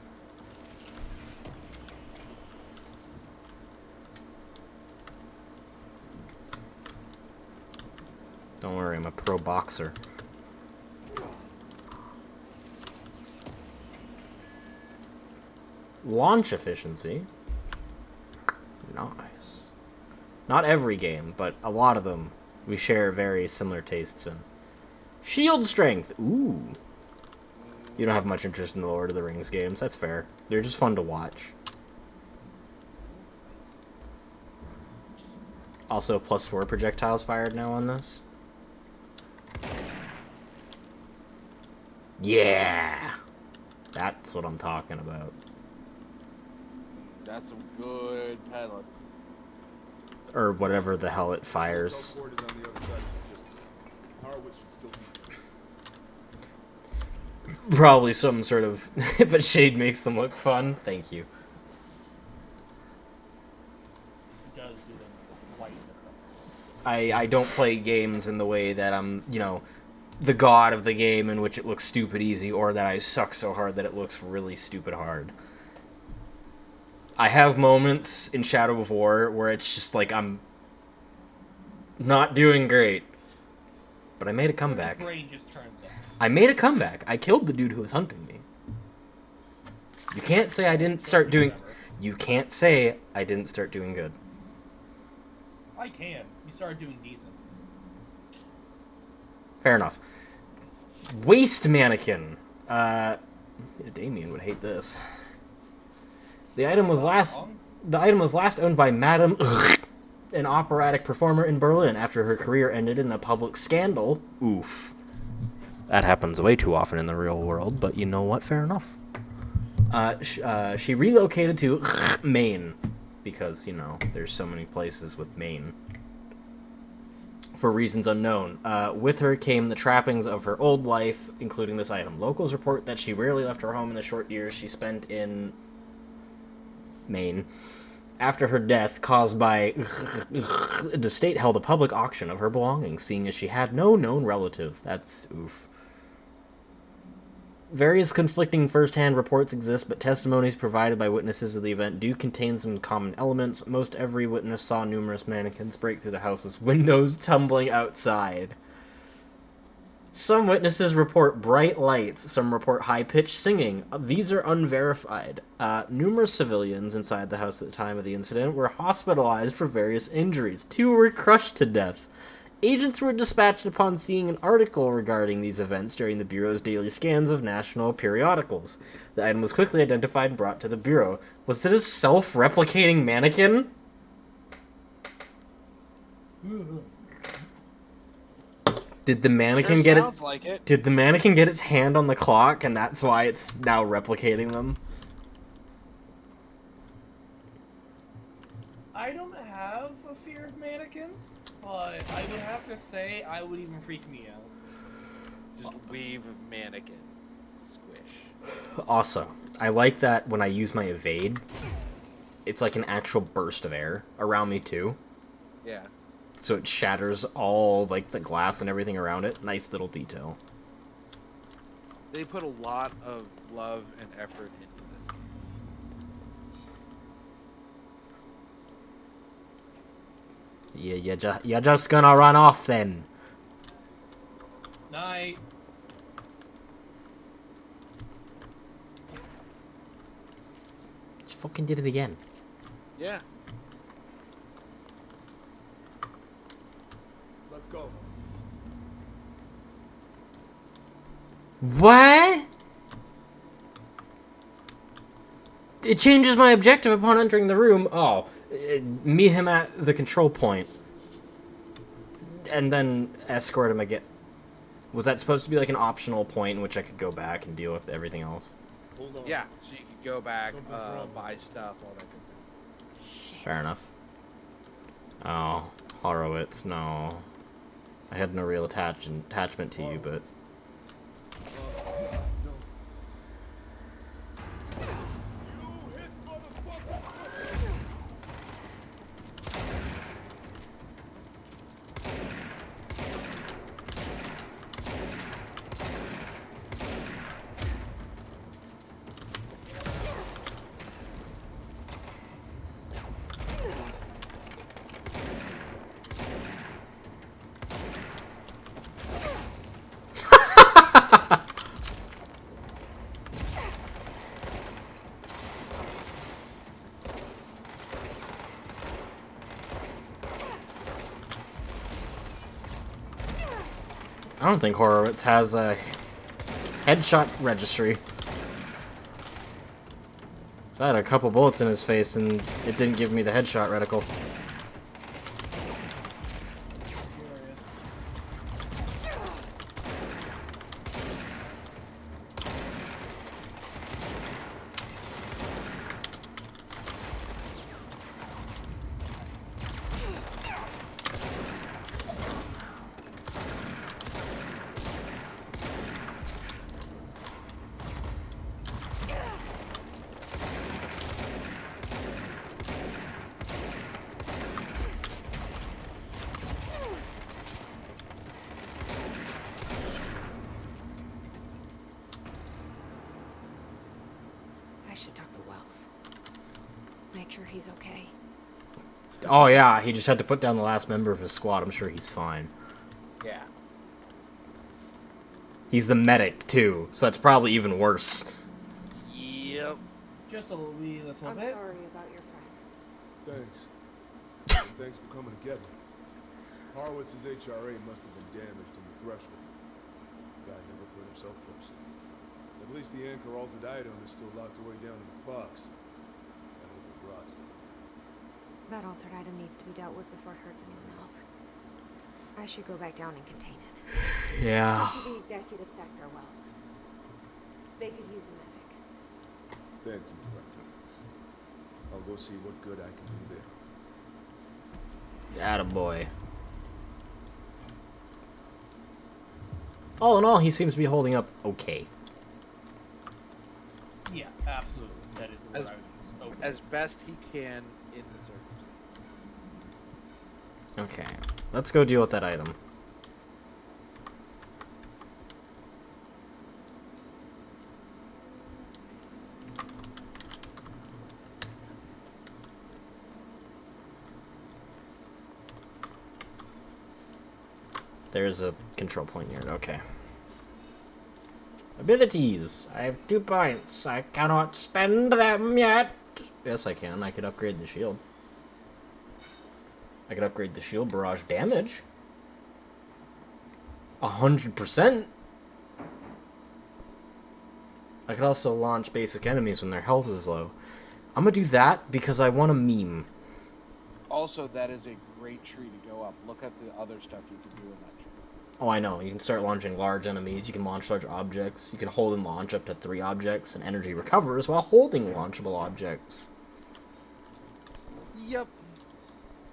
Don't worry, I'm a pro boxer. Launch efficiency. Nice. Not every game, but a lot of them we share very similar tastes in. Shield strength. Ooh. You don't have much interest in the Lord of the Rings games. That's fair. They're just fun to watch. Also, +4 projectiles fired now on this. Yeah! That's what I'm talking about. That's some good pellets. Or whatever the hell it fires. Hotel port is on the other side of the distance. Harwood should still be. Probably some sort of... but shade makes them look fun. Thank you. He does do them quite different. I don't play games in the way that I'm, you know, the god of the game in which it looks stupid easy, or that I suck so hard that it looks really stupid hard. I have moments in Shadow of War where it's just like I'm not doing great. but I made a His comeback. brain just turns off. I made a comeback. I killed the dude who was hunting me. You can't say I didn't start doing... You can't say I didn't start doing good. I can. You started doing decent. Fair enough. Waste mannequin. Damien would hate this. The item was last owned by Madame an operatic performer in Berlin after her career ended in a public scandal. Oof. That happens way too often in the real world, but you know what? Fair enough. She relocated to Maine because, you know, there's so many places with Maine. For reasons unknown. With her came the trappings of her old life, including this item. Locals report that she rarely left her home in the short years she spent in Maine. After her death, caused by the state held a public auction of her belongings, seeing as she had no known relatives. That's oof. Various conflicting first-hand reports exist, but testimonies provided by witnesses of the event do contain some common elements. Most every witness saw numerous mannequins break through the house's windows, tumbling outside. Some witnesses report bright lights, some report high-pitched singing. These are unverified. Numerous civilians inside the house at the time of the incident were hospitalized for various injuries. 2 were crushed to death. Agents were dispatched upon seeing an article regarding these events during the Bureau's daily scans of national periodicals. The item was quickly identified and brought to the Bureau. Was it a self-replicating mannequin? Did the mannequin get sounds like it. Did the mannequin get its hand on the clock and that's why it's now replicating them? I don't have a fear of mannequins, but I would have to say I would even freak me out. Just wave of mannequin. Squish. Also, I like that when I use my evade, it's like an actual burst of air around me too. Yeah. So it shatters all like the glass and everything around it. Nice little detail. They put a lot of love and effort into this. Yeah, you're just gonna run off then. Night. Just fucking did it again. Yeah. Let's go. What? It changes my objective upon entering the room. Oh, meet him at the control point. And then escort him again. Was that supposed to be like an optional point in which I could go back and deal with everything else? Hold on. Yeah, so you could go back, Something's wrong. buy stuff, all that good Shit. Fair enough. Oh, Horowitz, no. I had no real attachment to you, but... No. You hiss, motherfucker! I don't think Horowitz has a headshot registry. So I had a couple bullets in his face and it didn't give me the headshot reticle. I should talk to Wells. Make sure he's okay. Oh yeah, he just had to put down the last member of his squad. I'm sure he's fine. Yeah. He's the medic, too, so that's probably even worse. Yep. Just a little bit. I'm sorry about your friend. Thanks. And thanks for coming to get me. Horowitz's HRA must have been damaged in the threshold. The guy never put himself first. At least the anchor altered item is still locked away down in the clocks. I hope it rots down there. That altered item needs to be dealt with before it hurts anyone else. I should go back down and contain it. Yeah. To the executive sector, Wells. They could use a medic. Thank you, Director. I'll go see what good I can do there. Attaboy. All in all, he seems to be holding up okay. Yeah, absolutely. That is the word I would use. Okay. As best he can in the circumstances. Okay. Let's go deal with that item. There's a control point here. Okay. Abilities. I have 2 points. I cannot spend them yet. Yes, I can. I could upgrade the shield. I could upgrade the shield barrage damage. 100%. I could also launch basic enemies when their health is low. I'm gonna do that because I want a meme. Also, that is a great tree to go up. Look at the other stuff you can do in that tree. Oh, I know. You can start launching large enemies. You can launch large objects. You can hold and launch up to 3 objects, and energy recovers while holding launchable objects. Yep.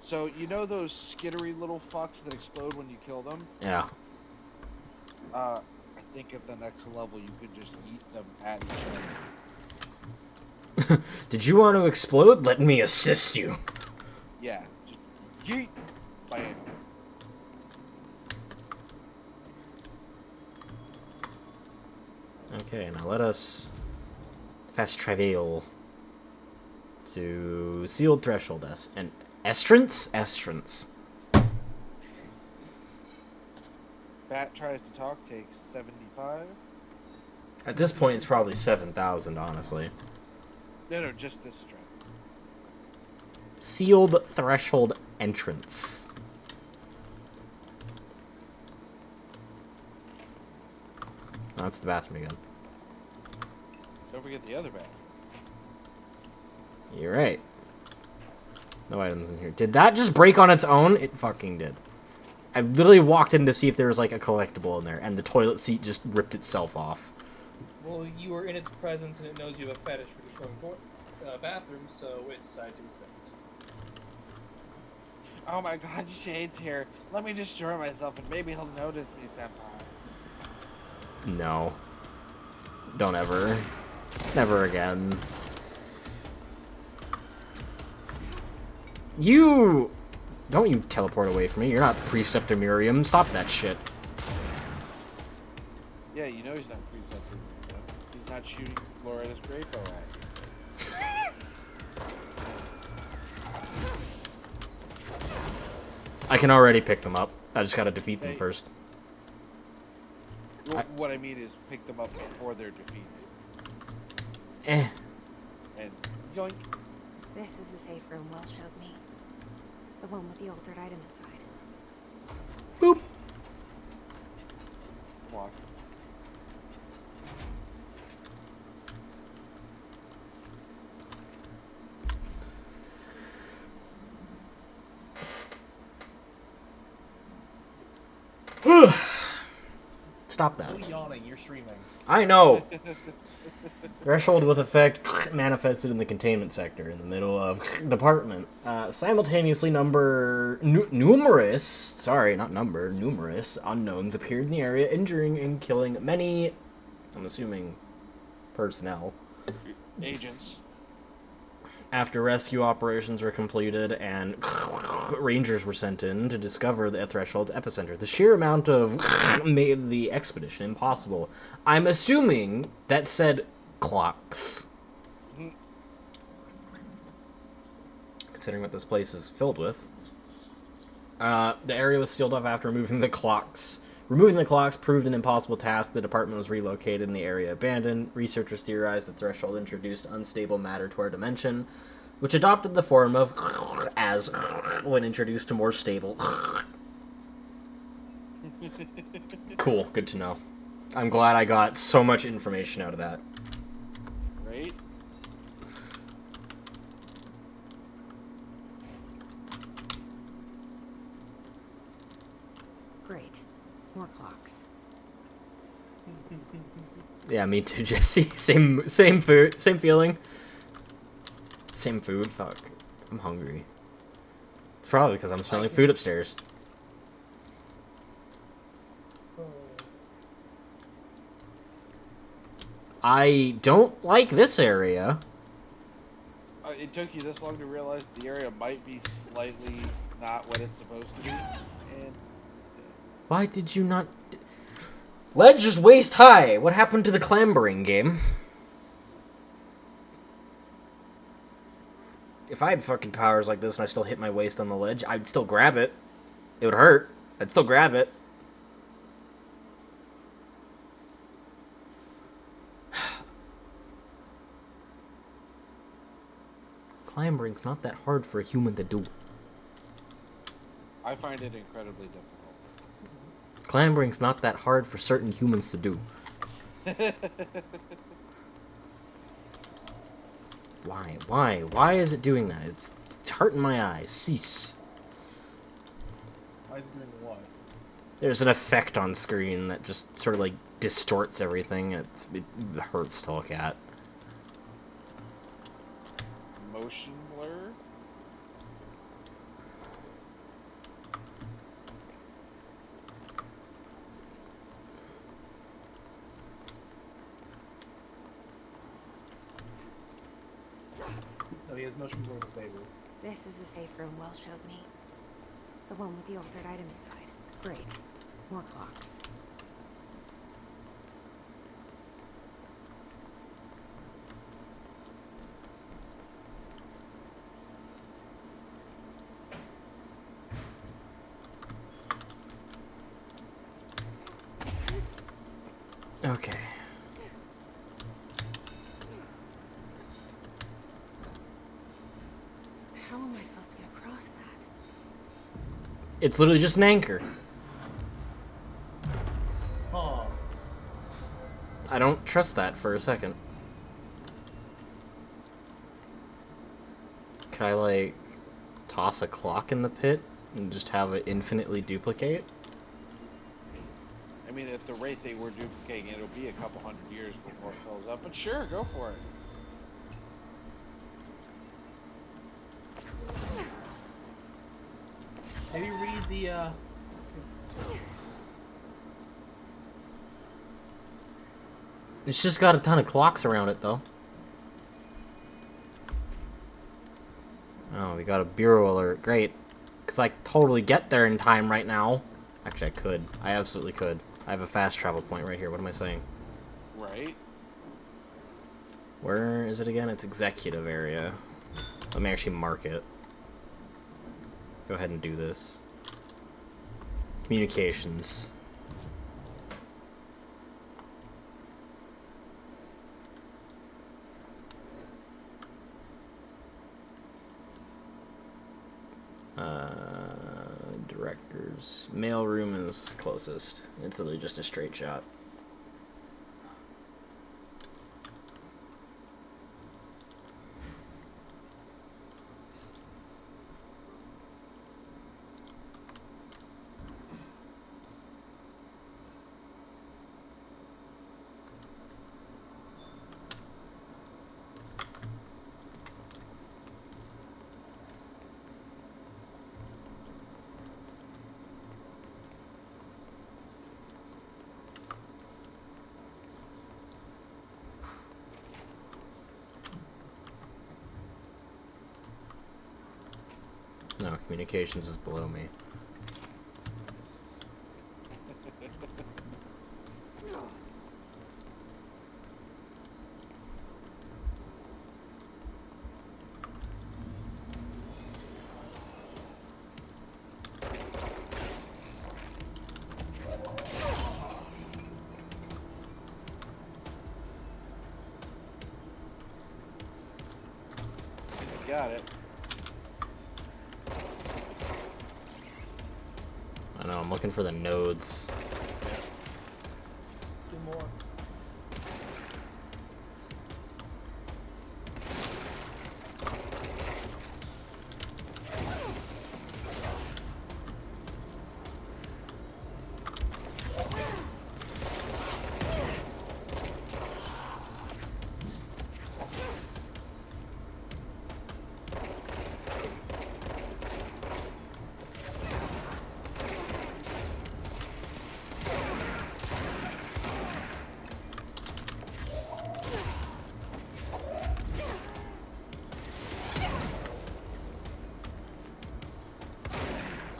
So, you know those skittery little fucks that explode when you kill them? Yeah. I think at the next level you could just eat them at each other. Did you want to explode? Let me assist you. Yeah. Just yeet. Bam. Okay, now let us fast travel to sealed threshold and Estrance? Estrance. Bat tries to talk, takes 75. At this point, it's probably 7,000, honestly. No, just this strength. Sealed threshold entrance. Oh, that's the bathroom again. Don't forget the other bat. You're right. No items in here. Did that just break on its own? It fucking did. I literally walked in to see if there was like a collectible in there, and the toilet seat just ripped itself off. Well, you were in its presence, and it knows you have a fetish for destroying bathrooms, so it decided to assist. Oh my god, Shade's here. Let me destroy myself, and maybe he'll notice me, Senpai. No. Don't ever. Never again. You... Don't you teleport away from me. You're not Preceptor Miriam. Stop that shit. Yeah, you know he's not Preceptor. You know? He's not shooting Loretta's Draco at I can already pick them up. I just gotta defeat them first. you. What I mean is pick them up before they're defeated. Eh. And yoink. This is the safe room Wells showed me. The one with the altered item inside. Boop. Walk. Stop that. Don't yawning, you're streaming. I know. Threshold with effect manifested in the containment sector in the middle of department. Simultaneously, numerous unknowns appeared in the area, injuring and killing many, I'm assuming, personnel. Agents. After rescue operations were completed and rangers were sent in to discover the threshold's epicenter, the sheer amount of made the expedition impossible. I'm assuming that said clocks. Considering what this place is filled with. The area was sealed off after removing the clocks Removing the clocks proved an impossible task. The department was relocated and the area abandoned. Researchers theorized the threshold introduced unstable matter to our dimension, which adopted the form of as when introduced to more stable. Cool, good to know. I'm glad I got so much information out of that. Right? Great. More clocks. Yeah, me too, Jesse. Same food, same feeling. Same food. Fuck, I'm hungry. It's probably because I'm smelling food upstairs. I don't like this area. It took you this long to realize the area might be slightly not what it's supposed to be, and Why did you not... Ledge is waist high. What happened to the clambering game? If I had fucking powers like this and I still hit my waist on the ledge, I'd still grab it. It would hurt. I'd still grab it. Clambering's not that hard for a human to do. I find it incredibly difficult. Clambering's not that hard for certain humans to do. Why? Why? Why is it doing that? It's hurting my eyes. Cease. Why is it doing what? There's an effect on screen that just sort of like distorts everything. It hurts to look at. Motion blur? No, he has motion blur disabled. This is the safe room Will showed me. The one with the altered item inside. Great. More clocks. Okay. How am I supposed to get across that? It's literally just an anchor. Huh. I don't trust that for a second. Can I, like, toss a clock in the pit and just have it infinitely duplicate? I mean, at the rate they were duplicating, it'll be a couple hundred years before it fills up. But sure, go for it. Maybe read the, It's just got a ton of clocks around it, though. Oh, we got a bureau alert. Great. Because I totally get there in time right now. Actually, I could. I absolutely could. I have a fast travel point right here. What am I saying? Right? Where is it again? It's executive area. Let me actually mark it. Go ahead and do this. Communications. Directors. Mail room is closest. It's literally just a straight shot. No, communications is below me. got it. I know, I'm looking for the nodes. Two more.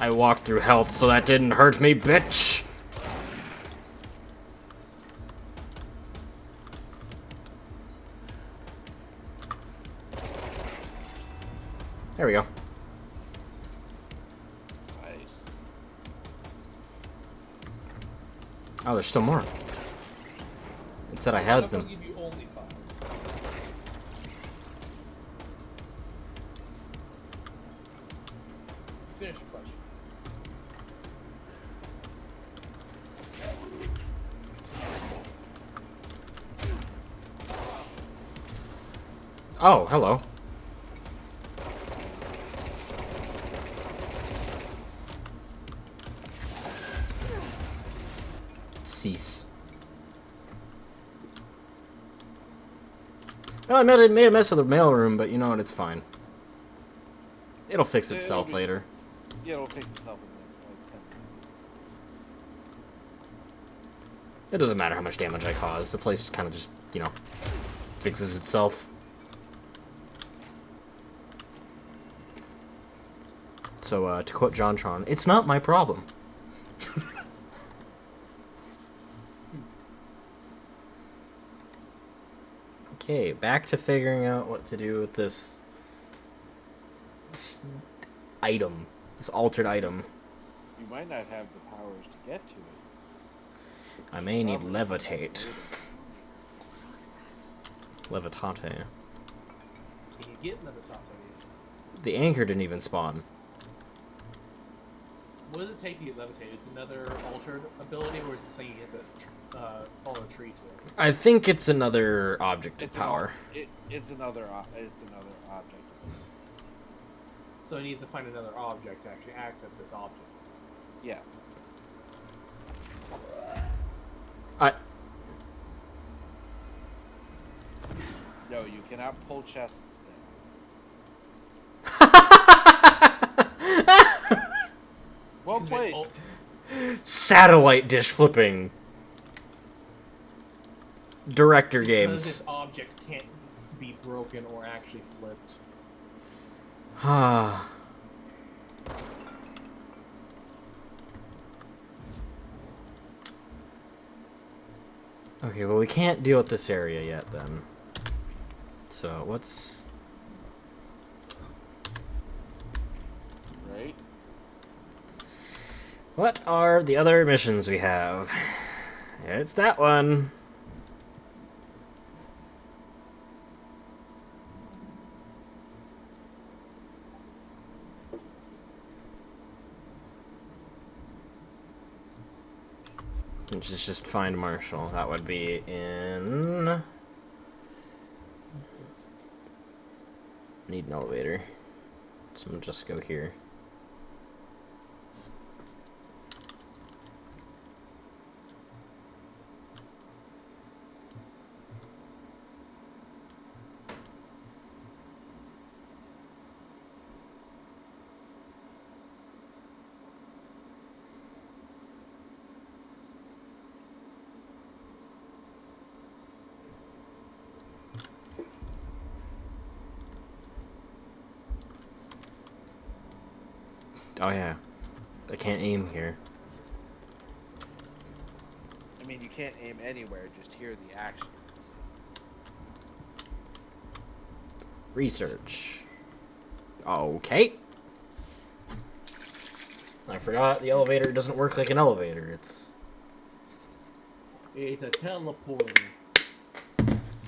I walked through health, so that didn't hurt me, bitch! There we go. Nice. Oh, there's still more. It said I I'll had them. give you only 5. Finish the question. Oh, hello. Cease. Well, I made a mess of the mailroom, but you know what? It's fine. It'll fix itself later. Yeah, it'll fix itself in the next like 10 minutes. It doesn't matter how much damage I cause. The place kind of just, you know, fixes itself. So, to quote JonTron, it's not my problem. Okay, back to figuring out what to do with this item, this altered item. You might not have the powers to get to it. I may need levitate. Levitate. Can you get levitate? The anchor didn't even spawn. What does it take to get levitated? It's another altered ability, or is it saying you get to follow a tree to it? I think it's another object of power. It's another object. So it needs to find another object to actually access this object. Yes. No, you cannot pull chests down. Well placed. Satellite dish flipping. Director Because games. this object can't be broken or actually flipped. Ah. Okay, well we can't deal with this area yet then. So what's... Right? What are the other missions we have? It's that one. Which is just find Marshall. That would be in... Need an elevator. So I'm just go here. Oh yeah, I can't aim here. I mean, you can't aim anywhere, just hear the action. Research. Okay. I forgot the elevator doesn't work like an elevator. It's a teleporter.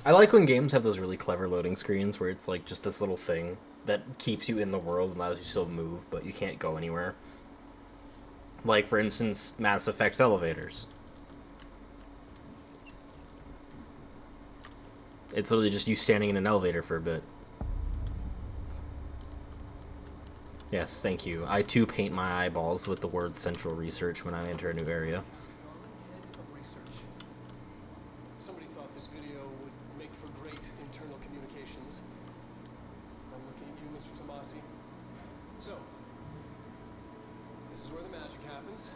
I like when games have those really clever loading screens where it's like just this little thing that keeps you in the world and allows you to still move, but you can't go anywhere. Like, for instance, Mass Effect's elevators. It's literally just you standing in an elevator for a bit. Yes, thank you. I too paint my eyeballs with the word Central Research when I enter a new area. Head of research. Somebody thought this video would make for great internal communications. I'm looking at you, Mr. Tomasi. So, this is where the magic happens.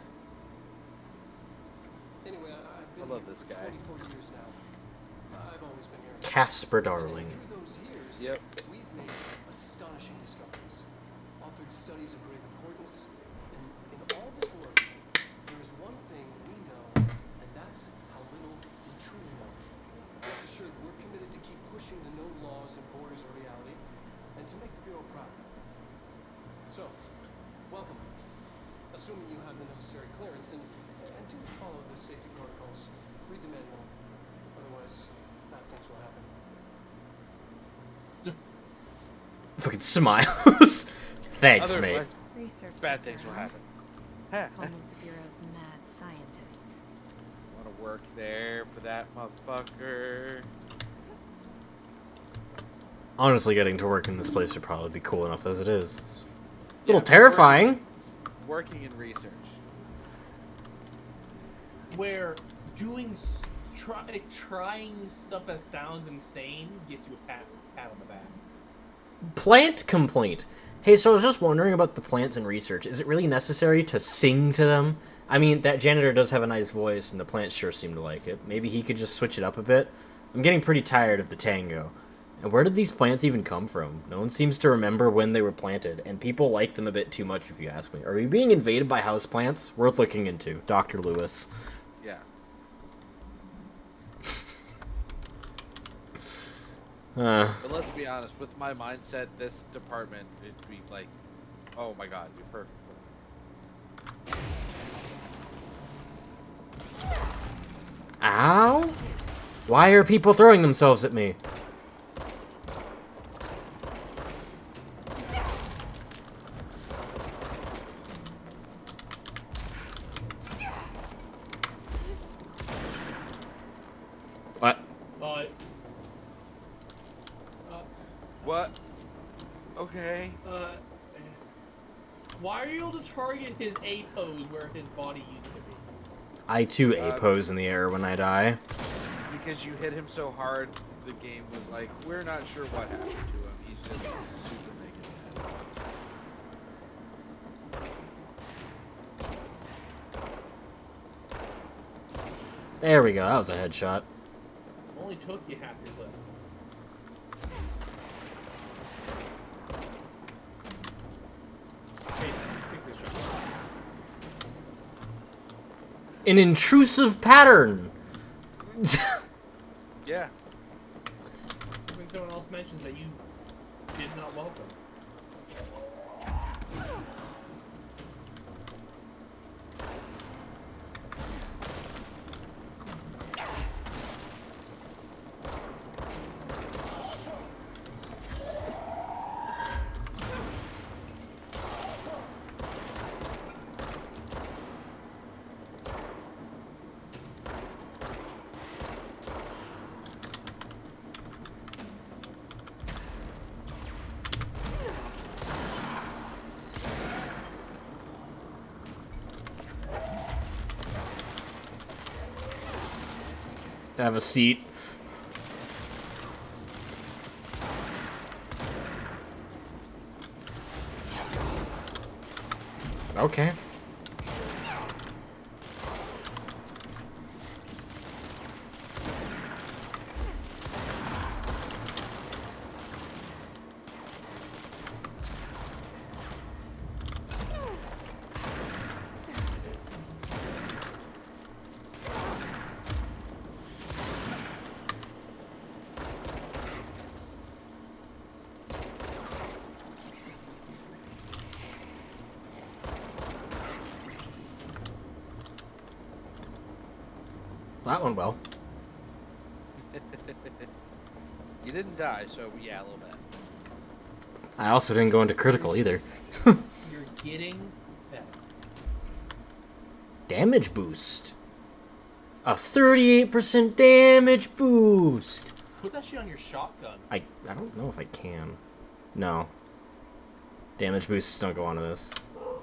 Anyway, I've been love here this for guy. 24 years now. I've always been here. Casper Darling. Through those years, Yep. we've made astonishing discoveries, authored studies of great importance, and in all this work, there is one thing we know, and that's how little we truly know. Rest assured, we're committed to keep pushing the known laws and borders of reality, and to make the Bureau proud. So, welcome. Assuming you have the necessary clearance, and do follow the safety protocols. Read the manual. Otherwise, bad things will happen. Fucking smiles. Thanks, mate. Otherwise, Research bad center, things will huh? happen. Heh. Home of the Bureau's mad scientists. Want to work there for that motherfucker? Honestly, getting to work in this place would probably be cool enough as it is. A Yeah, little terrifying. Working in research. Where doing trying stuff that sounds insane gets you a pat on the back. Plant complaint. Hey, so I was just wondering about the plants in research. Is it really necessary to sing to them? I mean, that janitor does have a nice voice, and the plants sure seem to like it. Maybe he could just switch it up a bit. I'm getting pretty tired of the tango. And where did these plants even come from? No one seems to remember when they were planted, and people like them a bit too much if you ask me. Are we being invaded by houseplants? Worth looking into. Dr. Lewis. Yeah. But let's be honest, with my mindset, this department, it'd be like, oh my god, it'd be perfect. Ow? Why are people throwing themselves at me? What? What? Okay. Why are you able to target his A pose where his body used to be? I too A-pose in the air when I die. Because you hit him so hard, the game was like, we're not sure what happened to him. He's just super naked. There we go, that was a headshot. Only took you half your clip. Hey, let's take this shot. An intrusive pattern! Yeah. When someone else mentions that you did not welcome. Have a seat. Okay. That went well. You didn't die, so yeah, a little bit. I also didn't go into critical either. You're getting better. Damage boost. A 38% damage boost. Put that shit on your shotgun. I don't know if I can. No. Damage boosts don't go onto this. Well,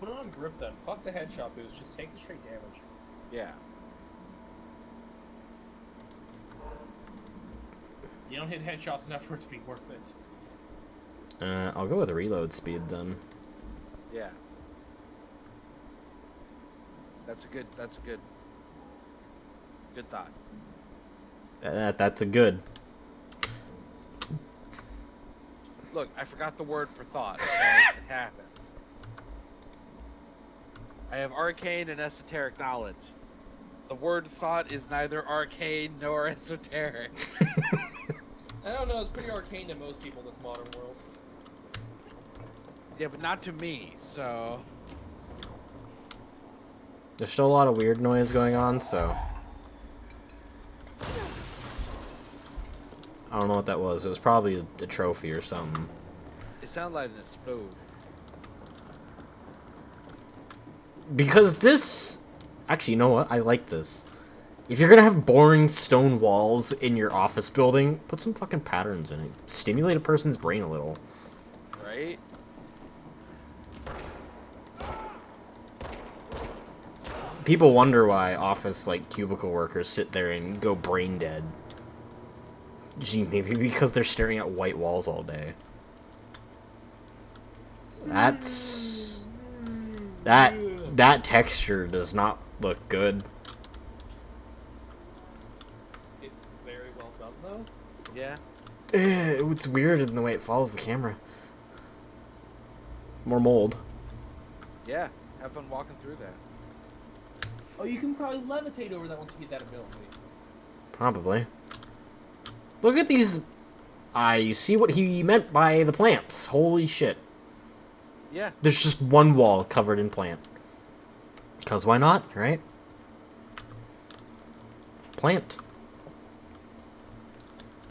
put it on grip then. Fuck the headshot boost. Just take the straight damage. Yeah. You don't hit headshots enough for it to be worth it. I'll go with reload speed then. Yeah. That's a good thought. That's a good. Look, I forgot the word for thought. It happens. I have arcane and esoteric knowledge. The word thought is neither arcane nor esoteric. I don't know, it's pretty arcane to most people in this modern world. Yeah, but not to me, so... There's still a lot of weird noise going on, so... I don't know what that was. It was probably a trophy or something. It sounded like an explode. Because this... Actually, you know what? I like this. If you're gonna have boring stone walls in your office building, put some fucking patterns in it. Stimulate a person's brain a little. Right? People wonder why office, like, cubicle workers sit there and go brain dead. Gee, maybe because they're staring at white walls all day. That's... That texture does not look good. It's very well done, though. Yeah. It's weird in the way it follows the camera. More mold. Yeah. Have fun walking through that. Oh, you can probably levitate over that once you get that ability. Probably. Look at these... I see what he meant by the plants. Holy shit. Yeah. There's just one wall covered in plant. Because why not, right? Plant.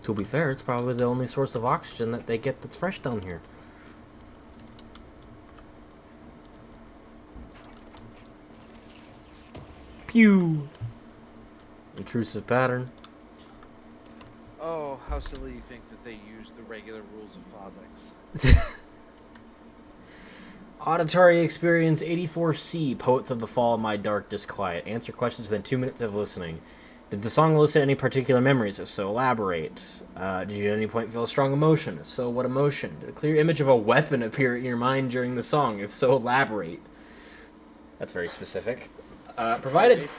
To be fair, it's probably the only source of oxygen that they get that's fresh down here. Pew! Intrusive pattern. Oh, how silly you think that they use the regular rules of physics. Auditory experience 84C, Poets of the Fall, My Dark Disquiet. Answer questions within 2 minutes of listening. Did the song elicit any particular memories? If so, elaborate. Did you at any point feel a strong emotion? If so, what emotion? Did a clear image of a weapon appear in your mind during the song? If so, elaborate. That's very specific. Provided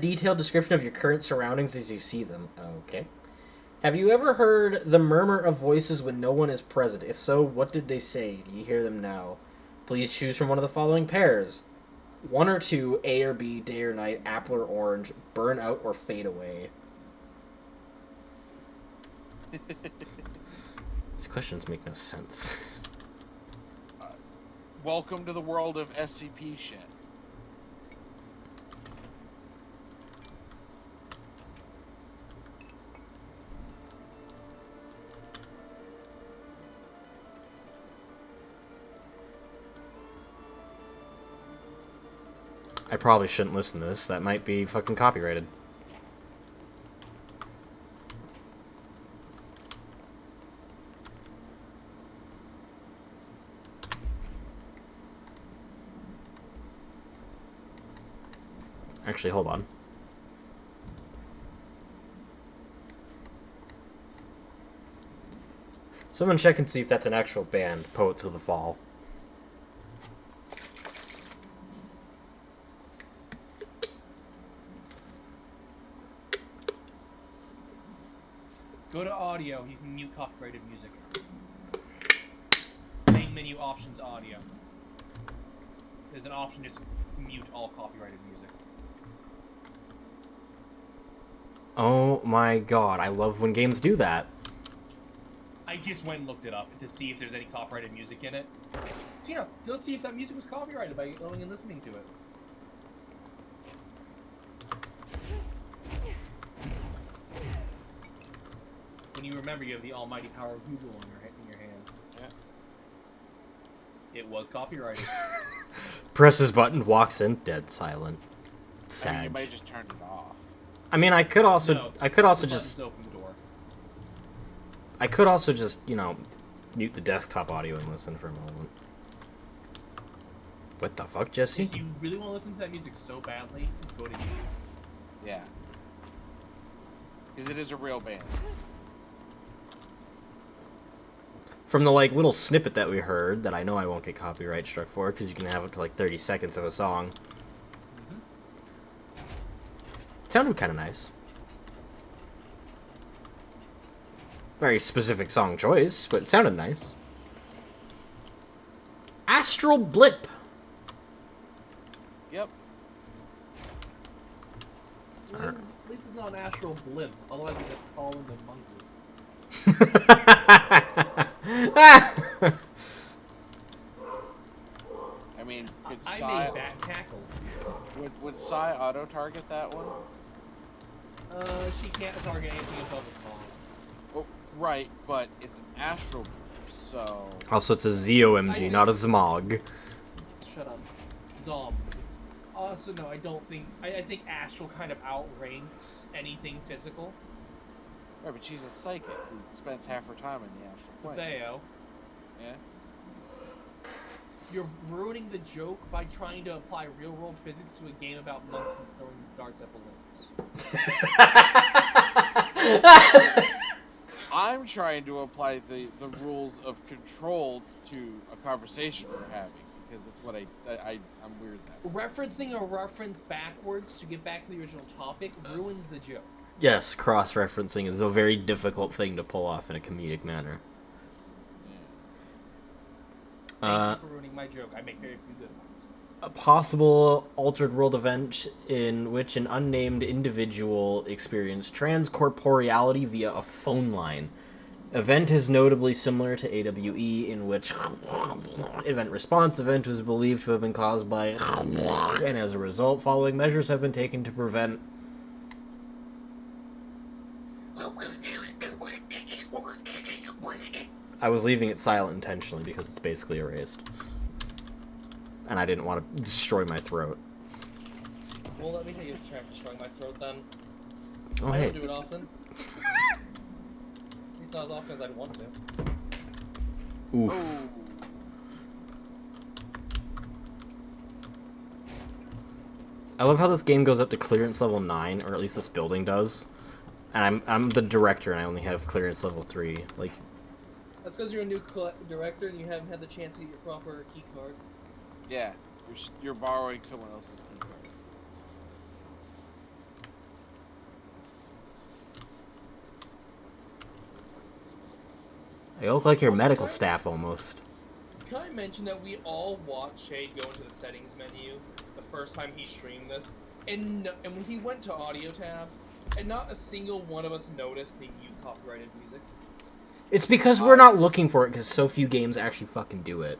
detailed description of your current surroundings as you see them. Okay. Have you ever heard the murmur of voices when no one is present? If so, what did they say? Do you hear them now? Please choose from one of the following pairs. 1 or 2, A or B, day or night, apple or orange, burn out or fade away. These questions make no sense. Welcome to the world of SCP shit. I probably shouldn't listen to this. That might be fucking copyrighted. Actually, hold on. Someone check and see if that's an actual band, Poets of the Fall. Go to audio, you can mute copyrighted music. Main menu options audio. There's an option to just mute all copyrighted music. Oh my god, I love when games do that. I just went and looked it up to see if there's any copyrighted music in it. So, you know, go see if that music was copyrighted by going and listening to it. When you remember you have the almighty power of Google in It was copyrighted. Presses button, walks in, dead silent. I Sad. mean, you might just turn it off. I mean, I could also No, I could also the just buttons open the door. I could also just, you know, mute the desktop audio and listen for a moment. What the fuck, Jesse? If you really want to listen to that music so badly, go to YouTube. Yeah. Because it is a real band. From the like little snippet that we heard, that I know I won't get copyright struck for, because you can have up to like 30 seconds of a song. It sounded kind of nice. Very specific song choice, but it sounded nice. Astral Blip. Yep. At least it's not an astral blimp. Otherwise, it's calling them monkeys. I mean, could I Psy... made back tackle. Would Psy auto-target that one? She can't target anything above a small. Oh, right, but it's an astral blip, so... Also, it's a ZOMG, not a Zmog. Shut up. Zom. Also, no, I don't think... I think astral kind of outranks anything physical. Right, but she's a psychic who spends half her time in the astral plane. Theo. Yeah? You're ruining the joke by trying to apply real-world physics to a game about monkeys throwing darts at balloons. I'm trying to apply the rules of control to a conversation we're having, because it's what I'm weird at. Referencing a reference backwards to get back to the original topic ruins the joke. Yes, cross-referencing is a very difficult thing to pull off in a comedic manner. Thank you for ruining my joke. I make very few good ones. A possible altered world event in which an unnamed individual experienced transcorporeality via a phone line. Event is notably similar to AWE, in which event response event was believed to have been caused by, and as a result, following measures have been taken to prevent. I was leaving it silent intentionally because it's basically erased. And I didn't want to destroy my throat. Well, let me tell you a trick destroying my throat then. Oh, I hey. don't do it often. At least not as often as I'd want to. Oof. Oh. I love how this game goes up to clearance level 9, or at least this building does. And I'm the director and I only have clearance level 3. Like, That's because you're a new director and you haven't had the chance to get your proper key card. Yeah, you're borrowing someone else's key card. you look like your medical staff almost. Can I mention that we all watched Shade go into the settings menu the first time he streamed this, and when he went to audio tab, and not a single one of us noticed the copyrighted music. It's because we're not looking for it, because so few games actually fucking do it.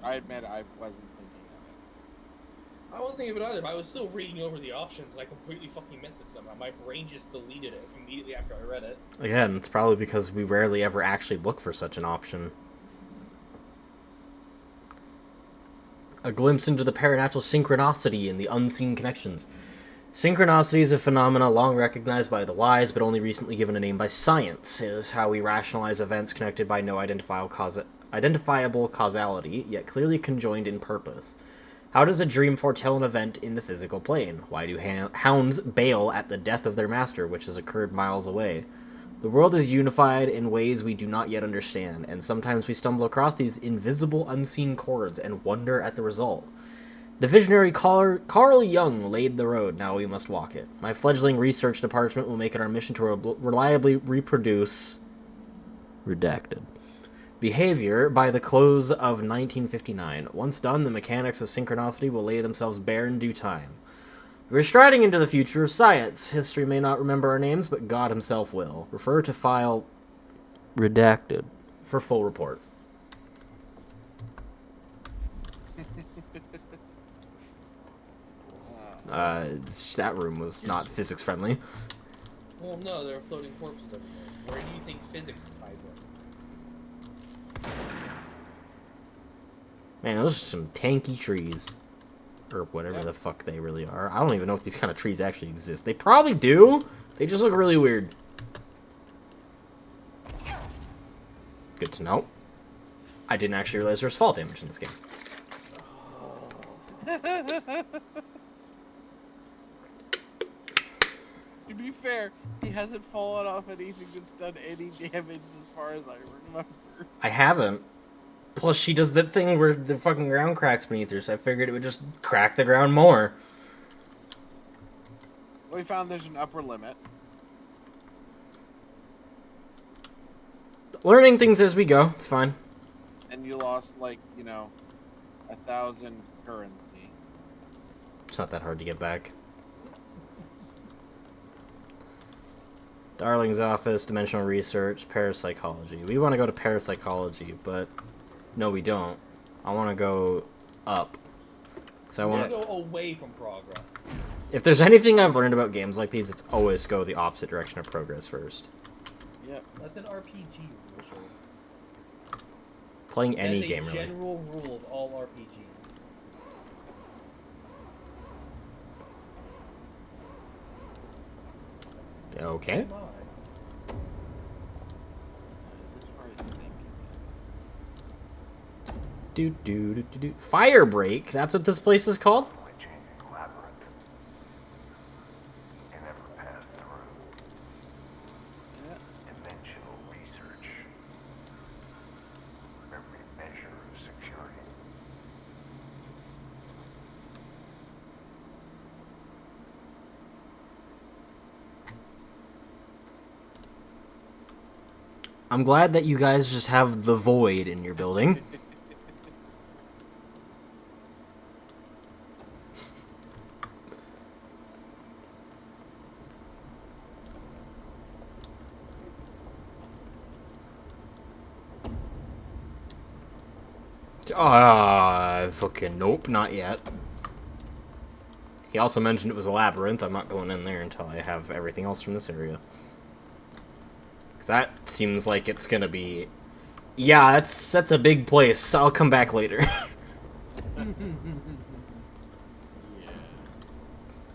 I admit I wasn't thinking of it. I wasn't thinking of it either, but I was still reading over the options, and I completely fucking missed it somehow. My brain just deleted it immediately after I read it. Again, it's probably because we rarely ever actually look for such an option. A glimpse into the paranatural synchronicity and the unseen connections. Synchronicity is a phenomena long recognized by the wise, but only recently given a name by science. It is how we rationalize events connected by no identifiable causality, yet clearly conjoined in purpose. How does a dream foretell an event in the physical plane? Why do hounds bail at the death of their master, which has occurred miles away? The world is unified in ways we do not yet understand, and sometimes we stumble across these invisible, unseen chords and wonder at the result. The visionary Carl Jung laid the road, now we must walk it. My fledgling research department will make it our mission to reliably reproduce redacted behavior by the close of 1959. Once done, the mechanics of synchronicity will lay themselves bare in due time. We're striding into the future of science. History may not remember our names, but God himself will. Refer to file redacted for full report. That room was not physics friendly. Well, no, there are floating corpses everywhere. Where do you think physics ties in? Man, those are some tanky trees. Or whatever Yep. the fuck they really are. I don't even know if these kind of trees actually exist. They probably do. They just look really weird. Good to know. I didn't actually realize there's fall damage in this game. To be fair, he hasn't fallen off anything that's done any damage as far as I remember. I haven't. Plus, she does that thing where the fucking ground cracks beneath her, so I figured it would just crack the ground more. We found there's an upper limit. Learning things as we go. It's fine. And you lost, like, 1,000 currency. It's not that hard to get back. Darling's office, dimensional research, parapsychology. We want to go to parapsychology, but no, we don't. I want to go up. So I want to go away from progress. If there's anything I've learned about games like these, it's always go the opposite direction of progress first. Yep. That's an RPG rule. Playing any That is game, a really. general rule of all RPGs. Okay. Oh Do. Fire break. That's what this place is called. Dimensional research. Every measure of security. I'm glad that you guys just have the void in your building. Fucking nope, not yet. He also mentioned it was a labyrinth. I'm not going in there until I have everything else from this area. Because that seems like it's gonna be... Yeah, that's a big place. I'll come back later.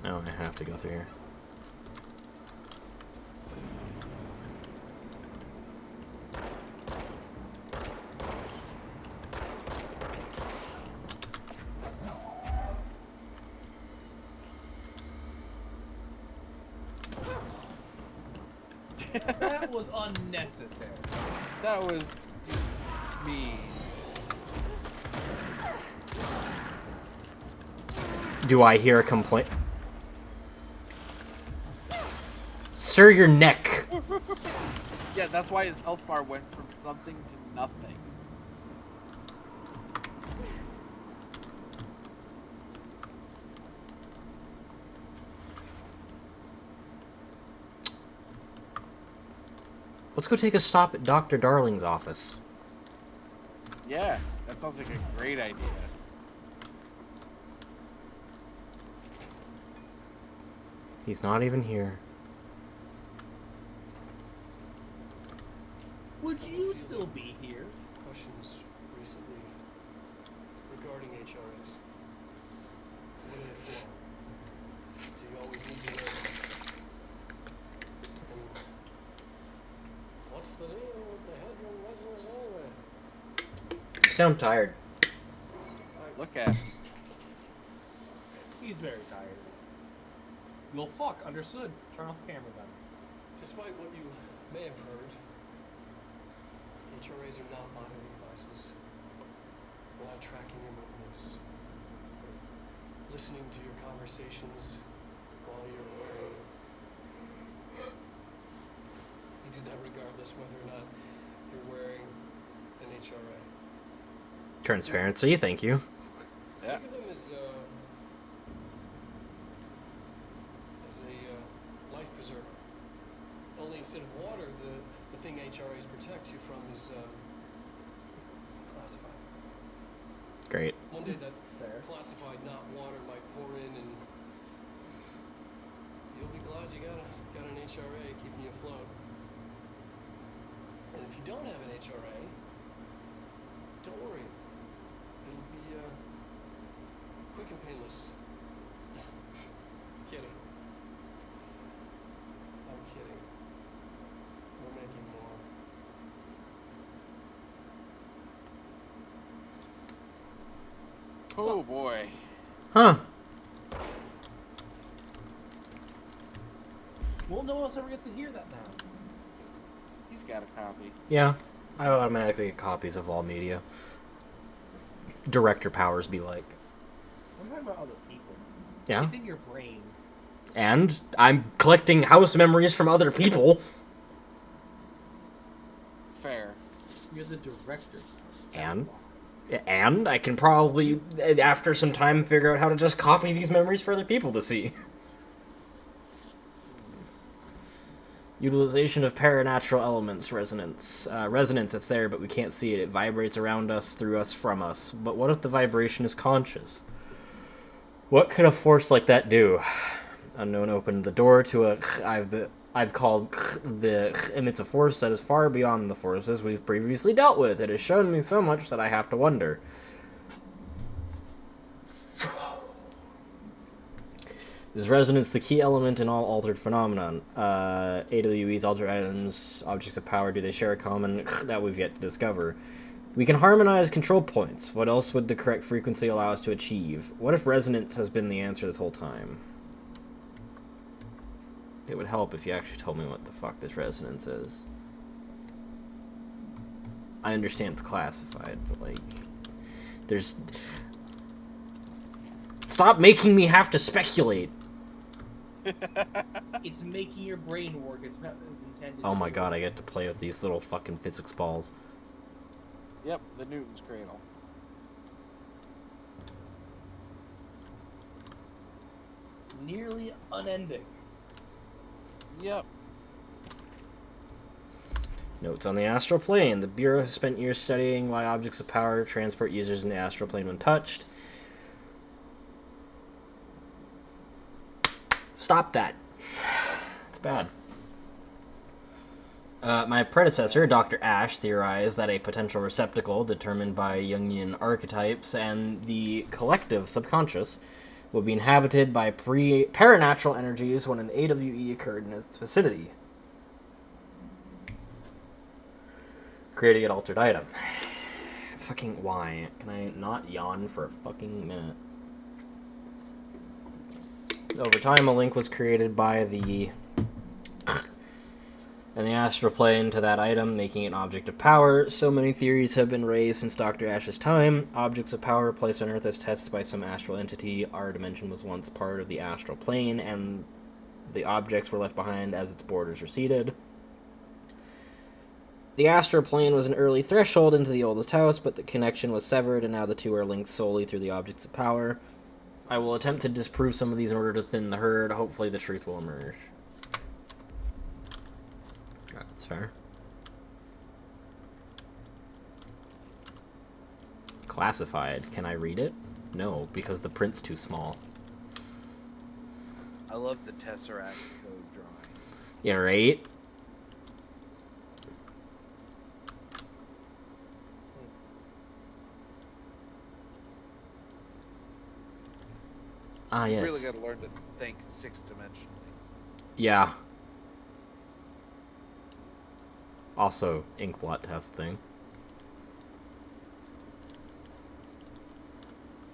Oh, I have to go through here. That was unnecessary. That was mean. Do I hear a complaint? Sir, your neck. Yeah, that's why his health bar went from something to nothing. Let's go take a stop at Dr. Darling's office. Yeah, that sounds like a great idea. He's not even here. Would you still be here? Questions recently regarding HRS. What are they for? Do you always need to know? And what's the deal with the headroom business anyway? You sound tired. Look at him. He's very tired. Well, fuck. Understood. Turn off the camera then. Despite what you may have heard, HRAs are not monitoring devices. They're not tracking your movements. They're listening to your conversations while you're wearing them. You do that regardless whether or not you're wearing an HRA. Transparency, thank you. Yeah. Think of them as a life preserver. Only instead of water, the thing HRAs protect you from is classified. Great. One day that classified, not water, might pour in, and you'll be glad you got an HRA keeping you afloat. And if you don't have an HRA, don't worry. It'll be can pay loose. Kidding. I'm kidding. We're making more. Oh boy. Huh. Well, no one else ever gets to hear that now. He's got a copy. Yeah. I automatically get copies of all media. Director powers be like. I'm talking about other people. Yeah. It's in your brain. And I'm collecting house memories from other people. Fair. You're the director. And I can probably, after some time, figure out how to just copy these memories for other people to see. Utilization of paranatural elements, resonance. Resonance, it's there, but we can't see it. It vibrates around us, through us, from us. But what if the vibration is conscious? What could a force like that do? Unknown opened the door to a I've called and it's a force that is far beyond the forces we've previously dealt with. It has shown me so much that I have to wonder. Is resonance the key element in all altered phenomenon? AWE's altered items, objects of power, do they share a common that we've yet to discover? We can harmonize control points. What else would the correct frequency allow us to achieve? What if resonance has been the answer this whole time? It would help if you actually told me what the fuck this resonance is. I understand it's classified, but like, there's... Stop making me have to speculate! It's making your brain work. It's intended. Oh my god, I get to play with these little fucking physics balls. Yep, the Newton's cradle. Nearly unending. Yep. Notes on the astral plane. The Bureau has spent years studying why objects of power transport users in the astral plane when touched. Stop that. It's bad. My predecessor, Dr. Ash, theorized that a potential receptacle determined by Jungian archetypes and the collective subconscious would be inhabited by paranatural energies when an AWE occurred in its vicinity, creating an altered item. Fucking why? Can I not yawn for a fucking minute? Over time, a link was created by the astral plane to that item, making it an object of power. So many theories have been raised since Dr. Ash's time. Objects of power placed on Earth as tests by some astral entity. Our dimension was once part of the astral plane, and the objects were left behind as its borders receded. The astral plane was an early threshold into the oldest house, but the connection was severed, and now the two are linked solely through the objects of power. I will attempt to disprove some of these in order to thin the herd. Hopefully the truth will emerge. That's fair. Classified. Can I read it? No, because the print's too small. I love the Tesseract code drawings. Yeah, right? Ah, yes. You really got to learn to think six-dimensionally. Yeah. Also, inkblot test thing.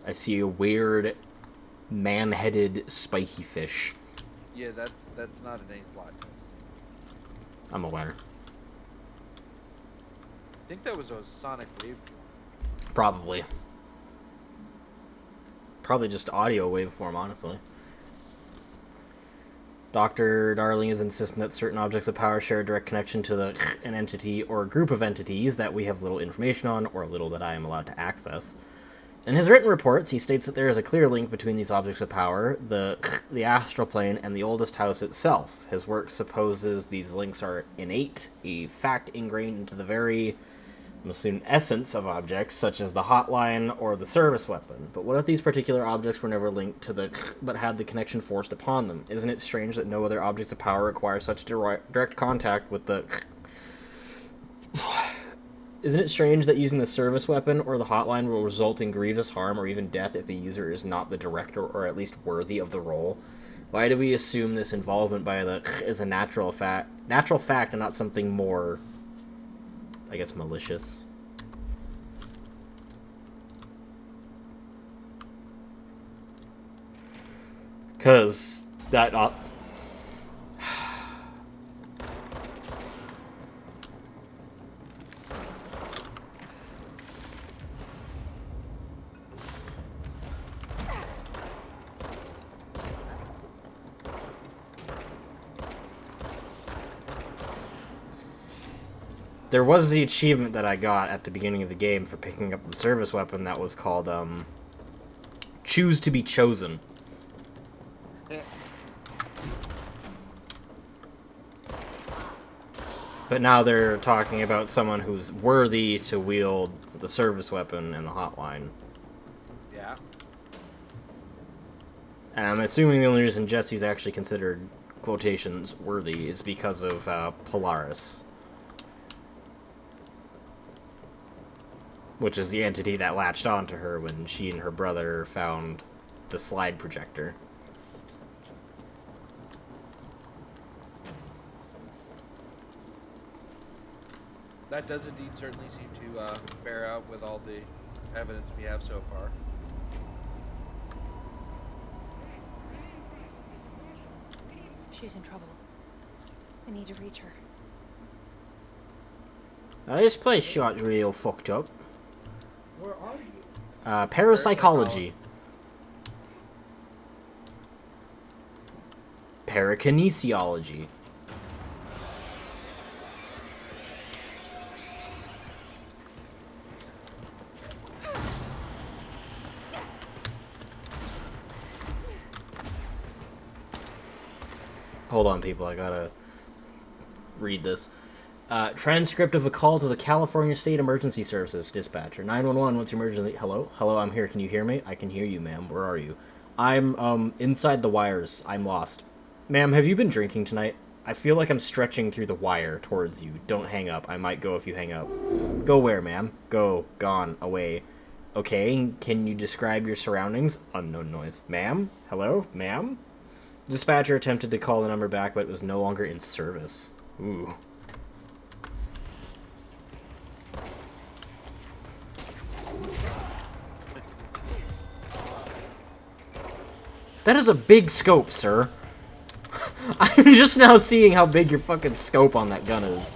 I see a weird, man-headed, spiky fish. Yeah, that's not an inkblot test. I'm aware. I think that was a sonic waveform. Probably. Probably just audio waveform, honestly. Dr. Darling is insisting that certain objects of power share a direct connection to an entity or a group of entities that we have little information on, or little that I am allowed to access. In his written reports, he states that there is a clear link between these objects of power, the astral plane, and the oldest house itself. His work supposes these links are innate, a fact ingrained into the very, I'm assuming, essence of objects, such as the hotline or the service weapon. But what if these particular objects were never linked to but had the connection forced upon them? Isn't it strange that no other objects of power require such direct contact with the Isn't it strange that using the service weapon or the hotline will result in grievous harm or even death if the user is not the director or at least worthy of the role? Why do we assume this involvement by the is a natural fact and not something more, I guess, malicious? Because that... There was the achievement that I got at the beginning of the game for picking up the service weapon that was called, Choose to be Chosen. But now they're talking about someone who's worthy to wield the service weapon and the hotline. Yeah. And I'm assuming the only reason Jesse's actually considered, quotations, worthy is because of, Polaris. Which is the entity that latched onto her when she and her brother found the slide projector. That does indeed certainly seem to bear out with all the evidence we have so far. She's in trouble. I need to reach her. This place shot's real fucked up. Where are you? Parapsychology. Parakinesiology. Hold on, people. I gotta read this. Transcript of a call to the California State Emergency Services dispatcher. 911, what's your emergency? Hello? Hello, I'm here. Can you hear me? I can hear you, ma'am. Where are you? I'm, inside the wires. I'm lost. Ma'am, have you been drinking tonight? I feel like I'm stretching through the wire towards you. Don't hang up. I might go if you hang up. Go where, ma'am? Go. Gone. Away. Okay, can you describe your surroundings? Unknown noise. Ma'am? Hello? Ma'am? Dispatcher attempted to call the number back, but it was no longer in service. Ooh. That is a big scope, sir. I'm just now seeing how big your fucking scope on that gun is.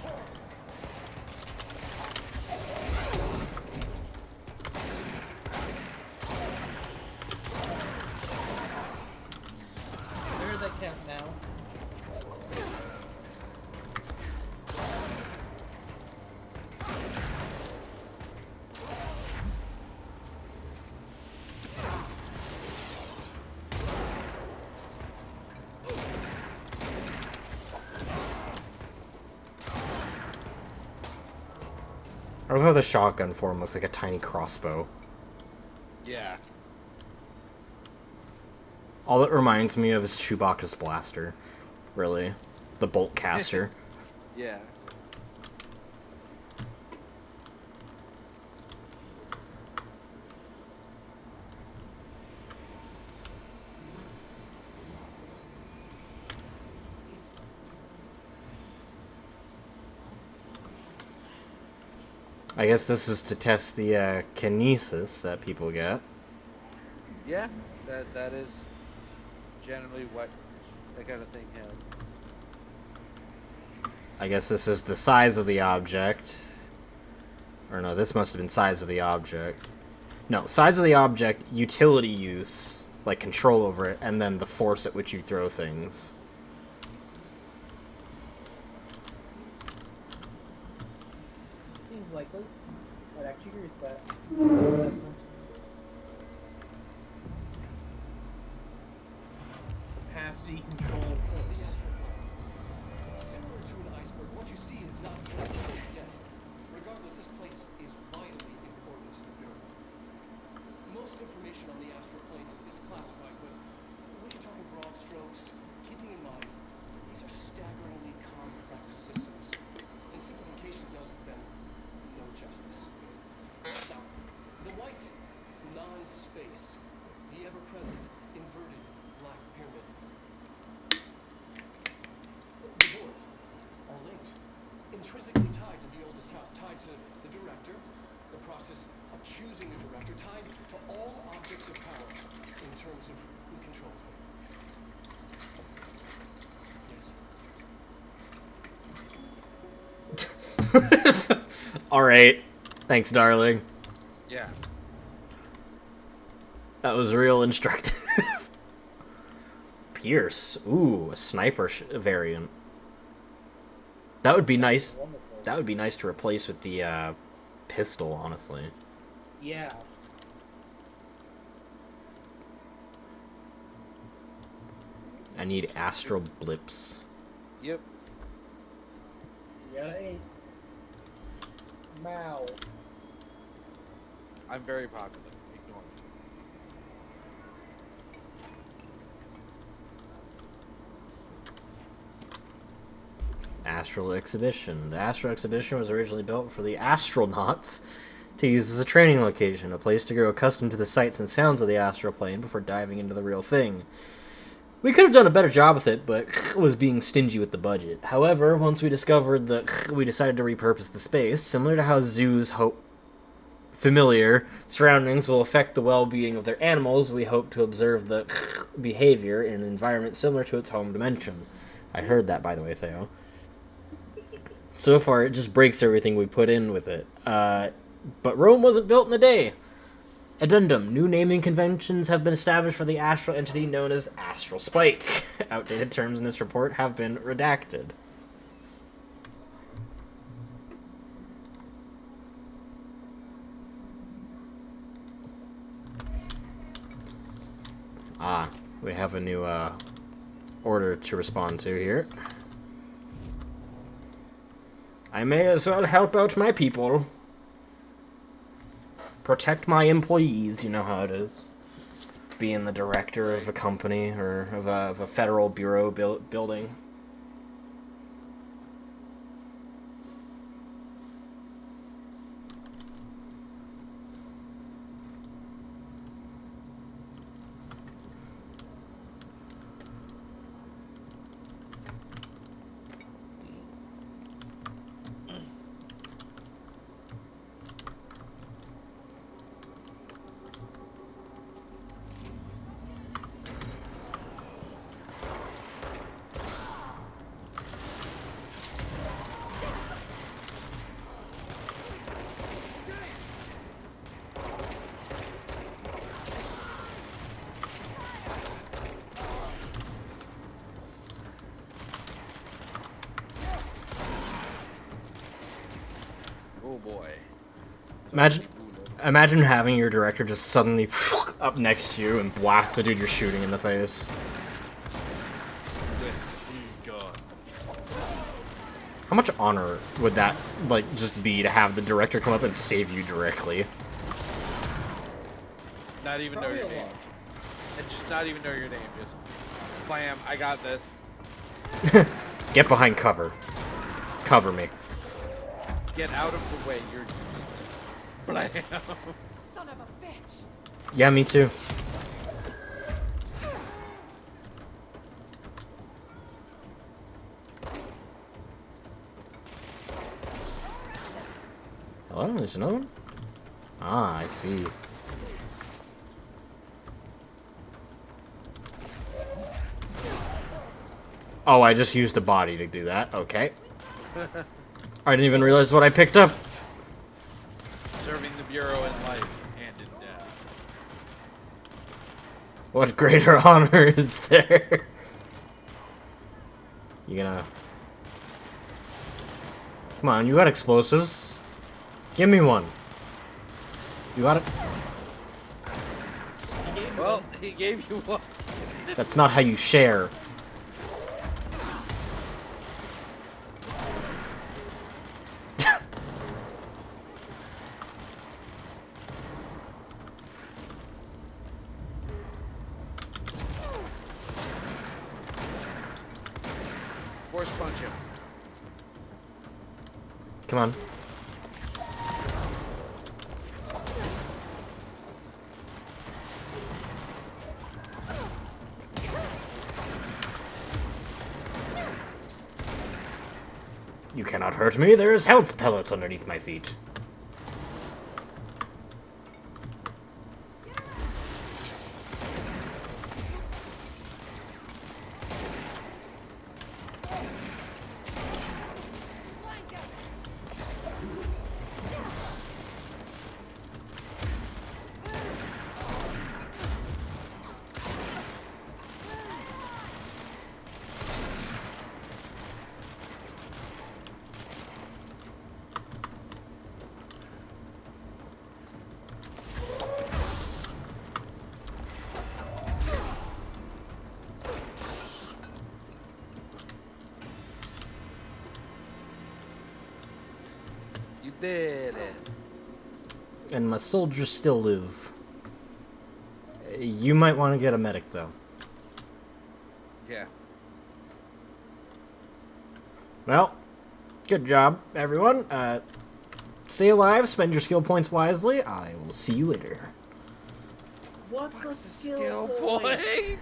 Where are they camped now? I love how the shotgun form looks like a tiny crossbow. Yeah. All it reminds me of is Chewbacca's blaster. Really. The bolt caster. Yeah. I guess this is to test the kinesis that people get. Yeah, that is generally what that kind of thing has. I guess this is the size of the object. Or no, this must have been size of the object. No, size of the object, utility use, like control over it, and then the force at which you throw things. Seems likely. I'd actually agree with that assessment. Capacity control. Similar to an iceberg, what you see is not what you see yet. Regardless, this place is vitally important to the Bureau. Most information on the astral plane is classified, but when you're talking broad strokes, keeping in mind, these are staggeringly complex systems, and simplification does them no justice. process of choosing a director tied to all objects of power in terms of who controls them. Yes. Alright. Thanks, darling. Yeah. That was real instructive. Pierce. Ooh, a sniper variant. That would be nice. That would be nice to replace with the pistol, honestly. Yeah. I need astral blips. Yep. You gotta eat. Mow. I'm very popular. Ignore me. Astral Exhibition. The Astral Exhibition was originally built for the astronauts to use as a training location, a place to grow accustomed to the sights and sounds of the astral plane before diving into the real thing. We could have done a better job with it, but was being stingy with the budget. However, once we discovered that, we decided to repurpose the space, similar to how zoos familiar surroundings will affect the well-being of their animals. We hope to observe the behavior in an environment similar to its home dimension. I heard that, by the way, Theo. So far, it just breaks everything we put in with it. But Rome wasn't built in a day. Addendum. New naming conventions have been established for the astral entity known as Astral Spike. Outdated terms in this report have been redacted. Ah, we have a new order to respond to here. I may as well help out my people. Protect my employees, you know how it is. Being the director of a company or of a federal bureau building. Oh boy. Imagine having your director just suddenly up next to you and blast the dude you're shooting in the face. How much honor would that, like, just be to have the director come up and save you directly? Not even know your name. And just not even know your name. Just, blam, I got this. Get behind cover. Cover me. Get out of the way, you're blam. Son of a bitch. Yeah, me too. Hello, there's another one? Ah, I see. Oh, I just used a body to do that. Okay. I didn't even realize what I picked up. Serving the Bureau in life and in death. What greater honor is there? You gonna... Come on, you got explosives. Give me one. You got it? Well, he gave you one. That's not how you share. Force punch him. Come on. You cannot hurt me. There is health pellets underneath my feet. You did it. And my soldiers still live. You might want to get a medic, though. Yeah. Well, good job, everyone. Stay alive, spend your skill points wisely. I will see you later. What's a skill point?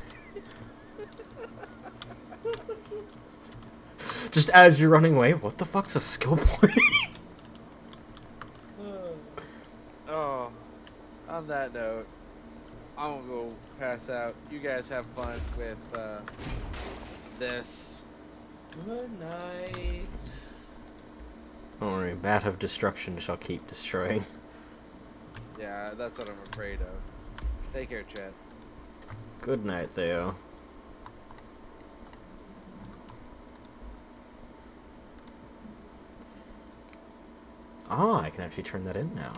Just as you're running away, what the fuck's a skill point? Oh, on that note, I'm gonna go pass out. You guys have fun with this. Good night. Don't worry, Bat of Destruction shall keep destroying. Yeah, that's what I'm afraid of. Take care, Chad. Good night, Theo. Ah, I can actually turn that in now.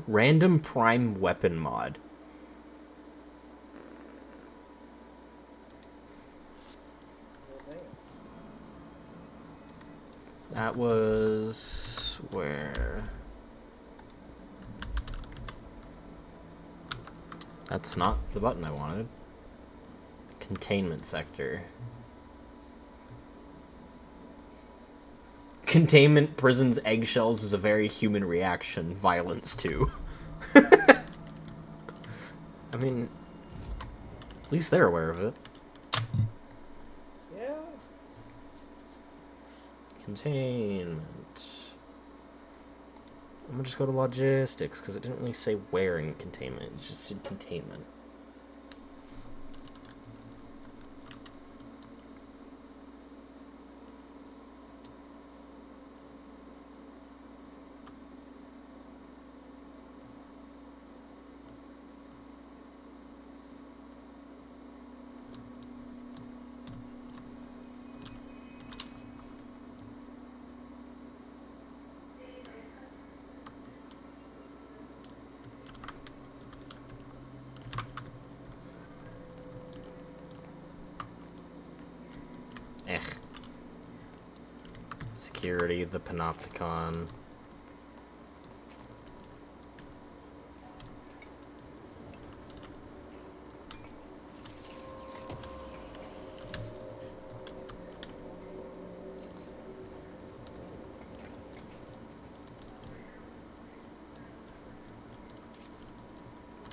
Random prime weapon mod. That was where? That's not the button I wanted. Containment sector. Containment prisons eggshells is a very human reaction. Violence too. I mean, at least they're aware of it. Yeah. Containment. I'm gonna just go to logistics because it didn't really say where in containment. It just said containment. Security, the Panopticon.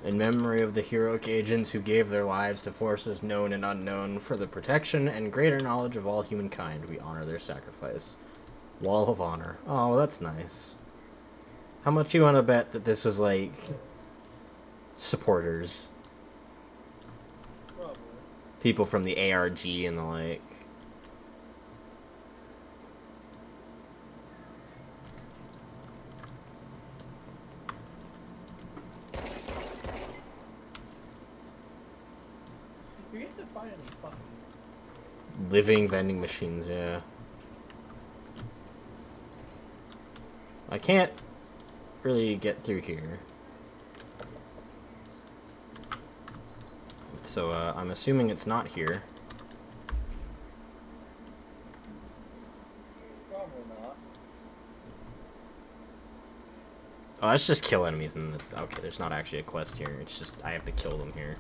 In memory of the heroic agents who gave their lives to forces known and unknown for the protection and greater knowledge of all humankind, we honor their sacrifice. Wall of Honor. Oh, that's nice. How much you want to bet that this is like supporters? Probably. People from the ARG and the like. You have to find any fucking Living vending machines, yeah. I can't really get through here. So, I'm assuming it's not here. Probably not. Oh, let's just kill enemies in the... Okay, there's not actually a quest here. It's just, I have to kill them here.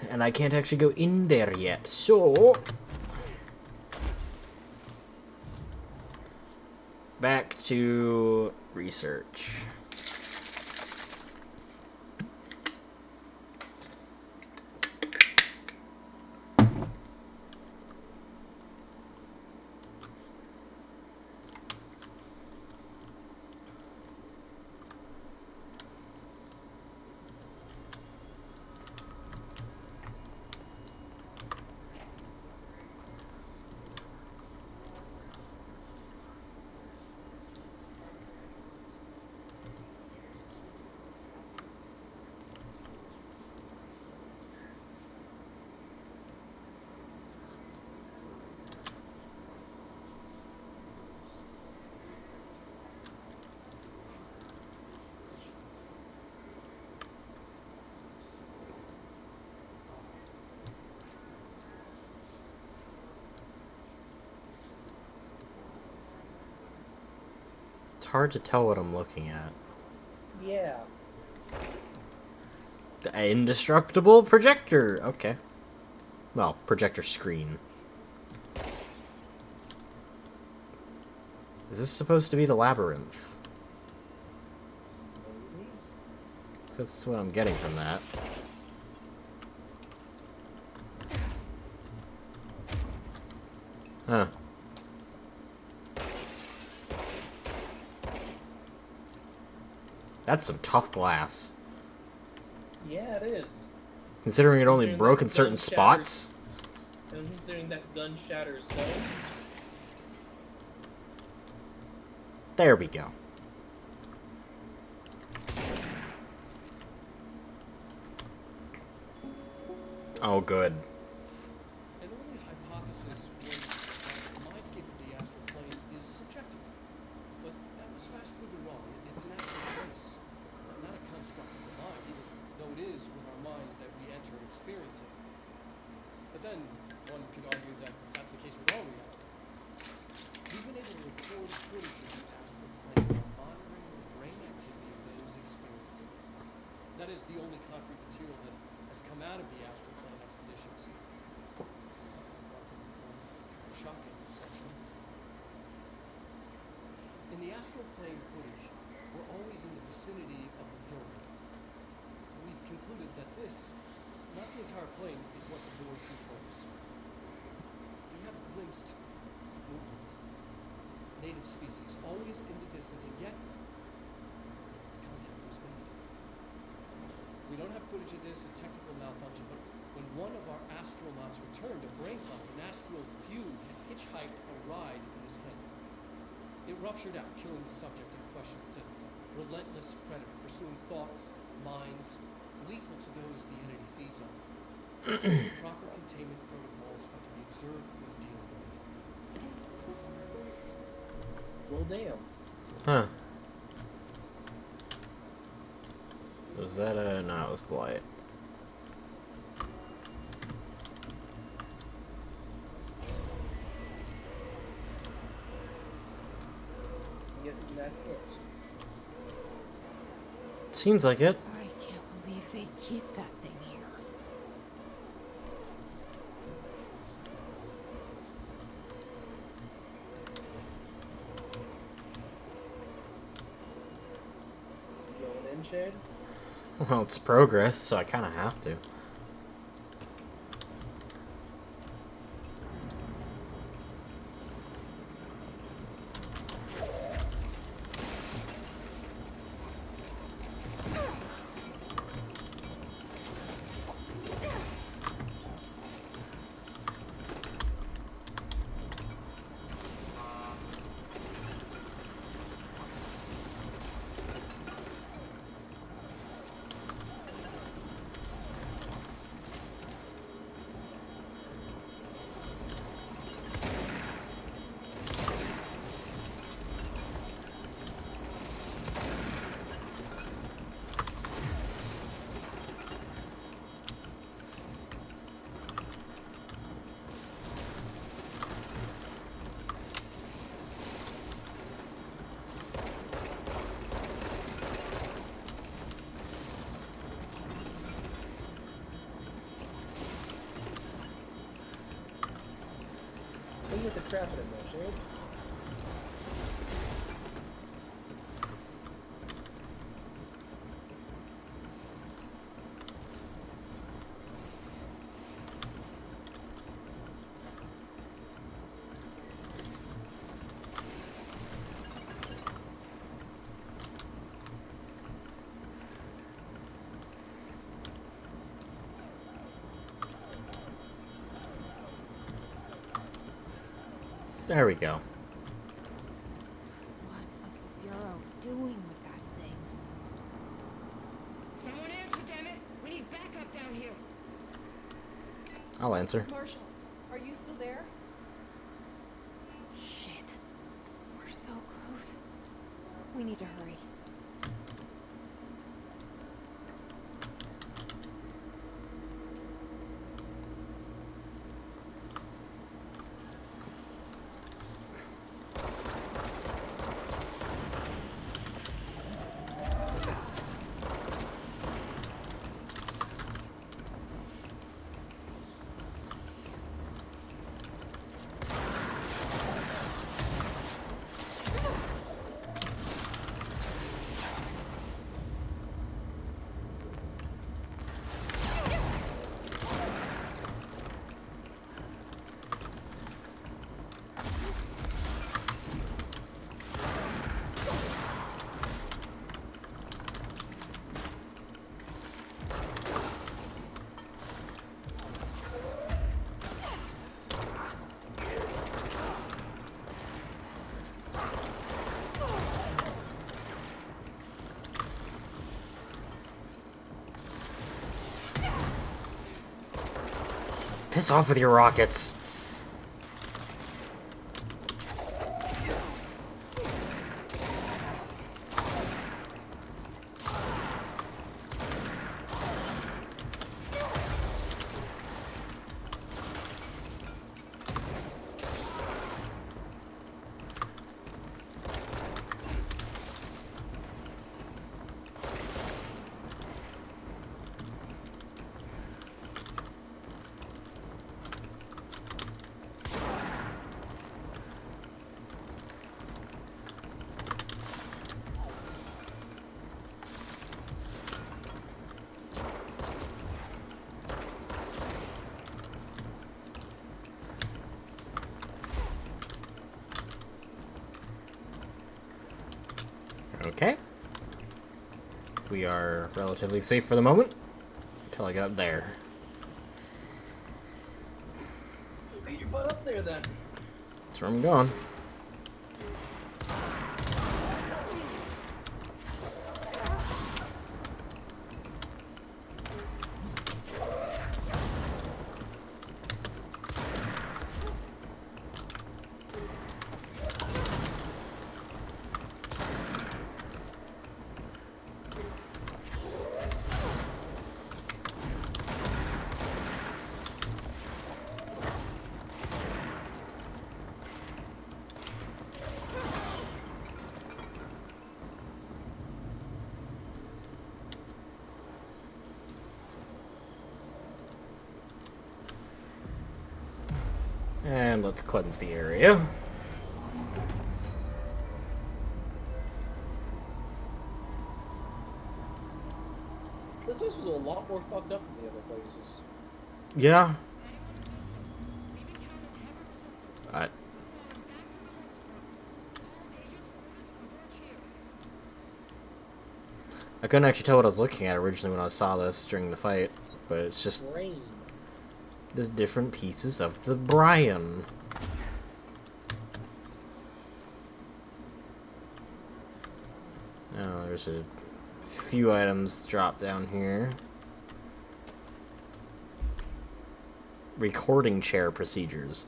And I can't actually go in there yet, so... Back to research. It's hard to tell what I'm looking at. Yeah. The indestructible projector. Okay. Well, projector screen. Is this supposed to be the labyrinth? That's what I'm getting from that. Huh. That's some tough glass. Yeah, it is. Considering it only Considering broke that in certain gun spots. And considering that gun shatters so. There we go. Oh, good. An early hypothesis was that my escape of the astral plane is subjective. But that was fast proven wrong. It's an actual place, not a construct of the mind, even though it is with our minds that we enter and experience it. But then, one could argue that that's the case with all reality. We've been able to record footage of the astral plane while monitoring the brain activity of those experiencing it. That is the only concrete material that has come out of the astral plane expeditions. Shocking, essentially. In the astral plane footage, we're always in the vicinity of the pyramid. We've concluded that this, not the entire plane, is what the board controls. We have glimpsed movement, native species, always in the distance, and yet contact was made. We don't have footage of this, a technical malfunction, but when one of our astronauts returned, a brain clot, an astral fugue, had hitchhiked a ride in his head. It ruptured out, killing the subject in question. It's a relentless predator, pursuing thoughts, minds, lethal to those the entity feeds on. Proper containment protocols are to be observed when dealing with it. Well, damn. Huh. Was that a... No, it was the light. I'm guessing that's it. Seems like it. I can't believe they keep that thing here. Going in, Shade? Well, it's progress, so I kind of have to. Clean with the trap in there, Shade. There we go. What was the Bureau doing with that thing? Someone answer, damn it! We need backup down here. I'll answer. Marshall, are you still there? Shit. We're so close. We need to hurry. Piss off with your rockets. Okay. We are relatively safe for the moment. Until I get up there. Get your butt up there then. That's where I'm going. And let's cleanse the area. This place was a lot more fucked up than the other places. Yeah. I couldn't actually tell what I was looking at originally when I saw this during the fight, but it's just there's different pieces of the Brian. Oh, there's a few items dropped down here. Recording chair procedures.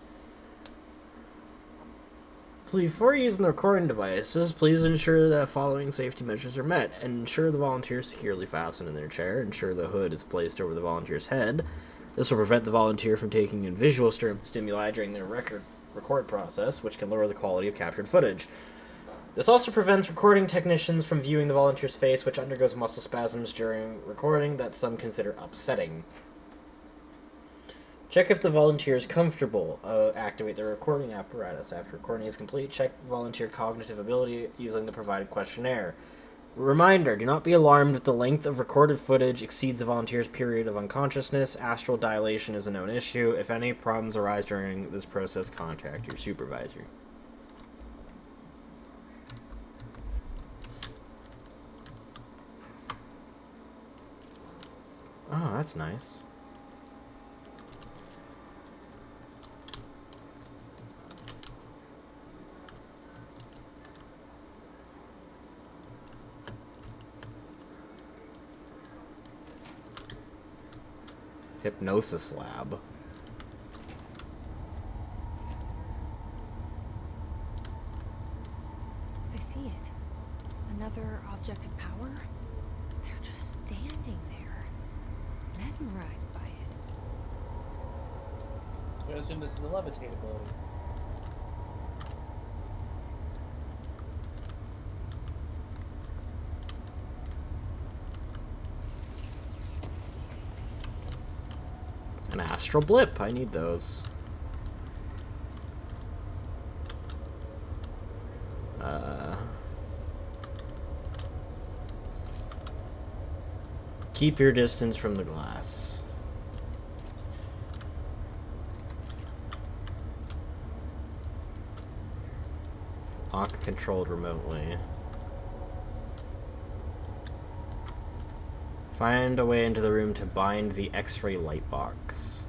Before using the recording devices, please ensure that following safety measures are met. Ensure the volunteer is securely fastened in their chair. Ensure the hood is placed over the volunteer's head. This will prevent the volunteer from taking in visual stimuli during their record process, which can lower the quality of captured footage. This also prevents recording technicians from viewing the volunteer's face, which undergoes muscle spasms during recording that some consider upsetting. Check if the volunteer is comfortable. Activate the recording apparatus. After recording is complete, check volunteer cognitive ability using the provided questionnaire. Reminder, do not be alarmed if the length of recorded footage exceeds the volunteer's period of unconsciousness. Astral dilation is a known issue. If any problems arise during this process, contact your supervisor. Oh, that's nice. Hypnosis lab. I see it. Another object of power? They're just standing there, mesmerized by it. I assume this is the levitate ability. An astral blip. I need those. Keep your distance from the glass. Lock controlled remotely. Find a way into the room to bind the X-ray light box.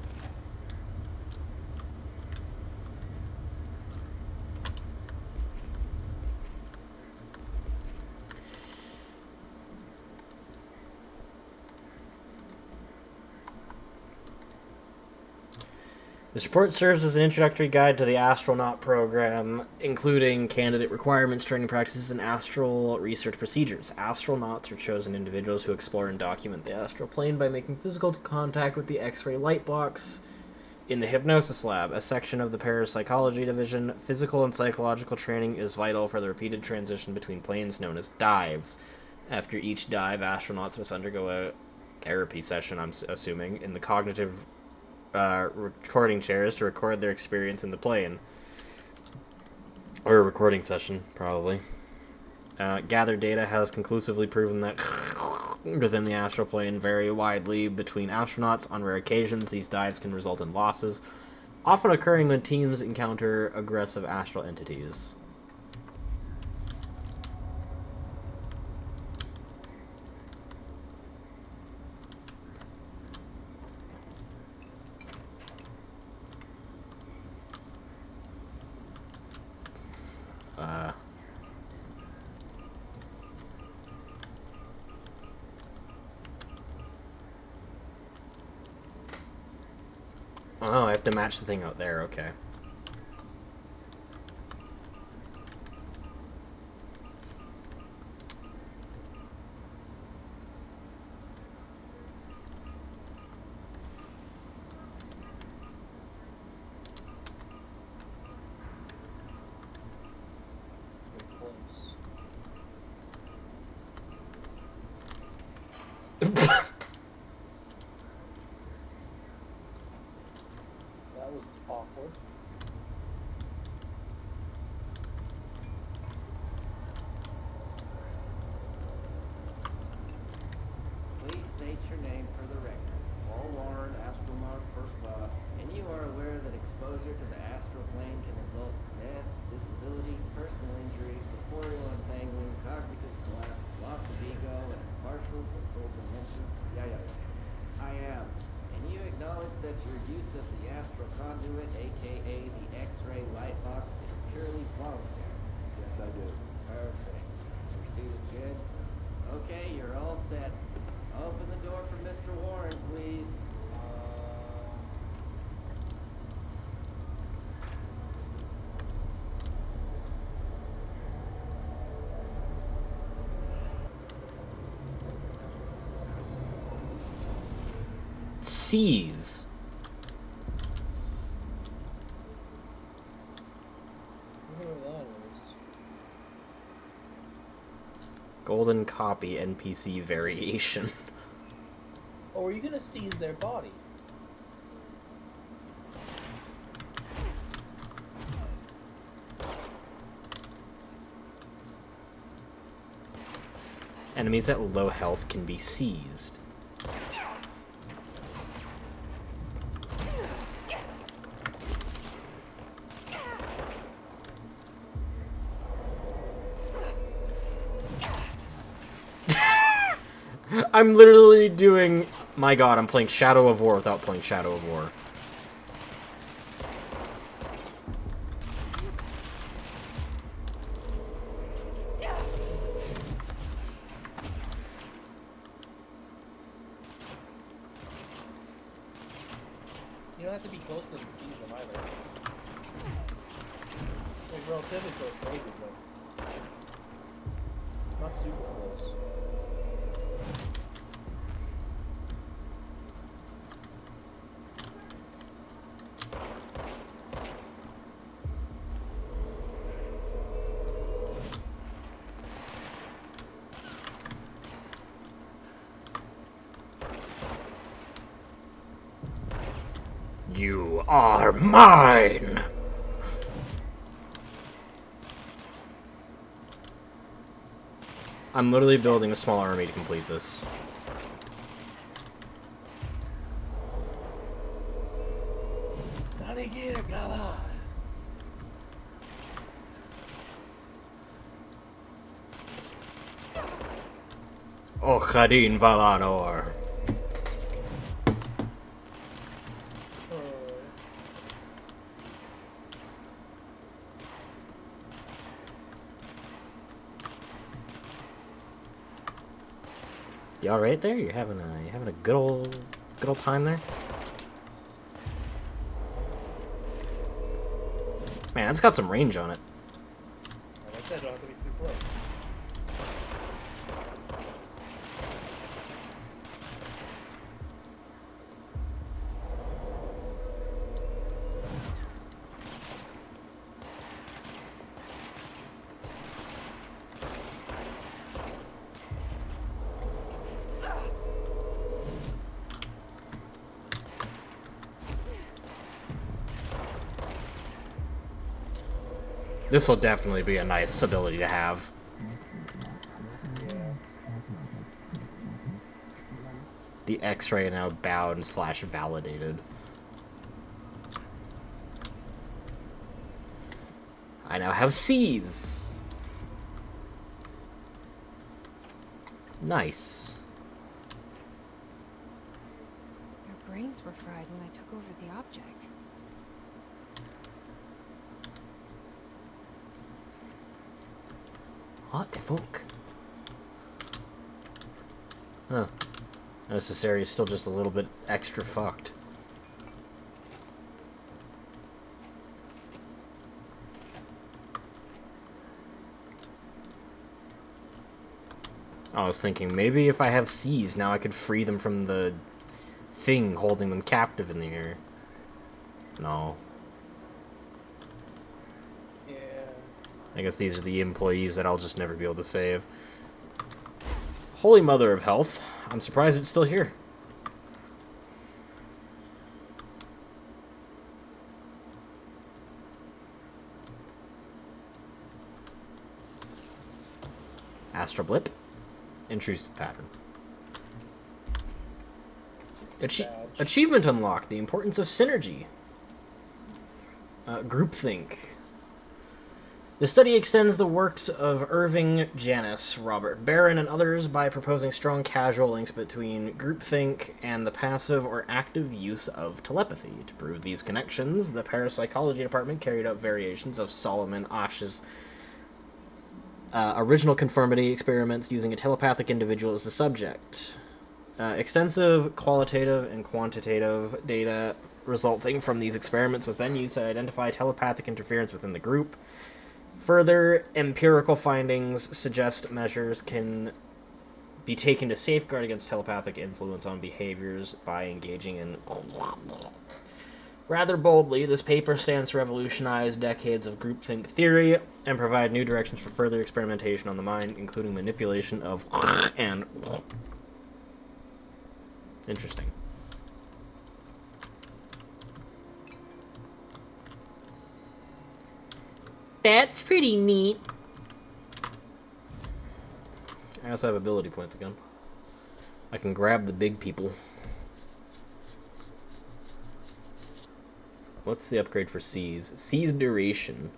This report serves as an introductory guide to the astronaut program, including candidate requirements, training practices, and astral research procedures. Astronauts are chosen individuals who explore and document the astral plane by making physical contact with the X-ray light box in the hypnosis lab, a section of the parapsychology division. Physical and psychological training is vital for the repeated transition between planes known as dives. After each dive, astronauts must undergo a therapy session, I'm assuming, in the cognitive recording chairs to record their experience in the plane. Or a recording session, probably. Gathered data has conclusively proven that within the astral plane vary widely between astronauts. On rare occasions, these dives can result in losses, often occurring when teams encounter aggressive astral entities. Oh, I have to match the thing out there, okay. That was awkward. Please state your name for the record. Paul Warren, astronaut, first class, and you are aware that exposure to the astral plane can result in death, disability, personal injury, corporeal untangling, cognitive collapse, loss of ego, and partial to full dementia? Yeah. I am. And you acknowledge that your use of the astral conduit, aka the X-ray light box, is purely voluntary? Yes, I do. Perfect. Receipt is good? Okay, you're all set. Open the door for Mr. Warren, please. Seize. Whatever that is. Golden copy NPC variation. Oh, are you gonna seize their body? Enemies at low health can be seized. I'm literally doing... My god, I'm playing Shadow of War without playing Shadow of War. You don't have to be close to them to seize them either. Like relatively close, maybe, but not super close. You are mine! I'm literally building a small army to complete this. Ochadin Valanor. You all right there? You having a good old time there? Man, it's got some range on it. Like I said, don't have to be too close. This will definitely be a nice ability to have. The X-ray now bound / validated. I now have C's. Nice. Your brains were fried when I took over the object. What the fuck? Huh. This area is still just a little bit extra fucked. I was thinking, maybe if I have C's, now I could free them from the thing holding them captive in the air. No. Yeah. I guess these are the employees that I'll just never be able to save. Holy Mother of Health. I'm surprised it's still here. Astral Blip. Intrusive pattern. Achievement unlocked. The importance of synergy. Groupthink. The study extends the works of Irving Janis, Robert Barron, and others by proposing strong causal links between groupthink and the passive or active use of telepathy. To prove these connections, the parapsychology department carried out variations of Solomon Asch's original conformity experiments using a telepathic individual as the subject. Extensive qualitative and quantitative data resulting from these experiments was then used to identify telepathic interference within the group. Further empirical findings suggest measures can be taken to safeguard against telepathic influence on behaviors by engaging in... Rather boldly, this paper stands to revolutionize decades of groupthink theory and provide new directions for further experimentation on the mind, including manipulation of and... Interesting. That's pretty neat. I also have ability points again. I can grab the big people. What's the upgrade for C's? C's duration.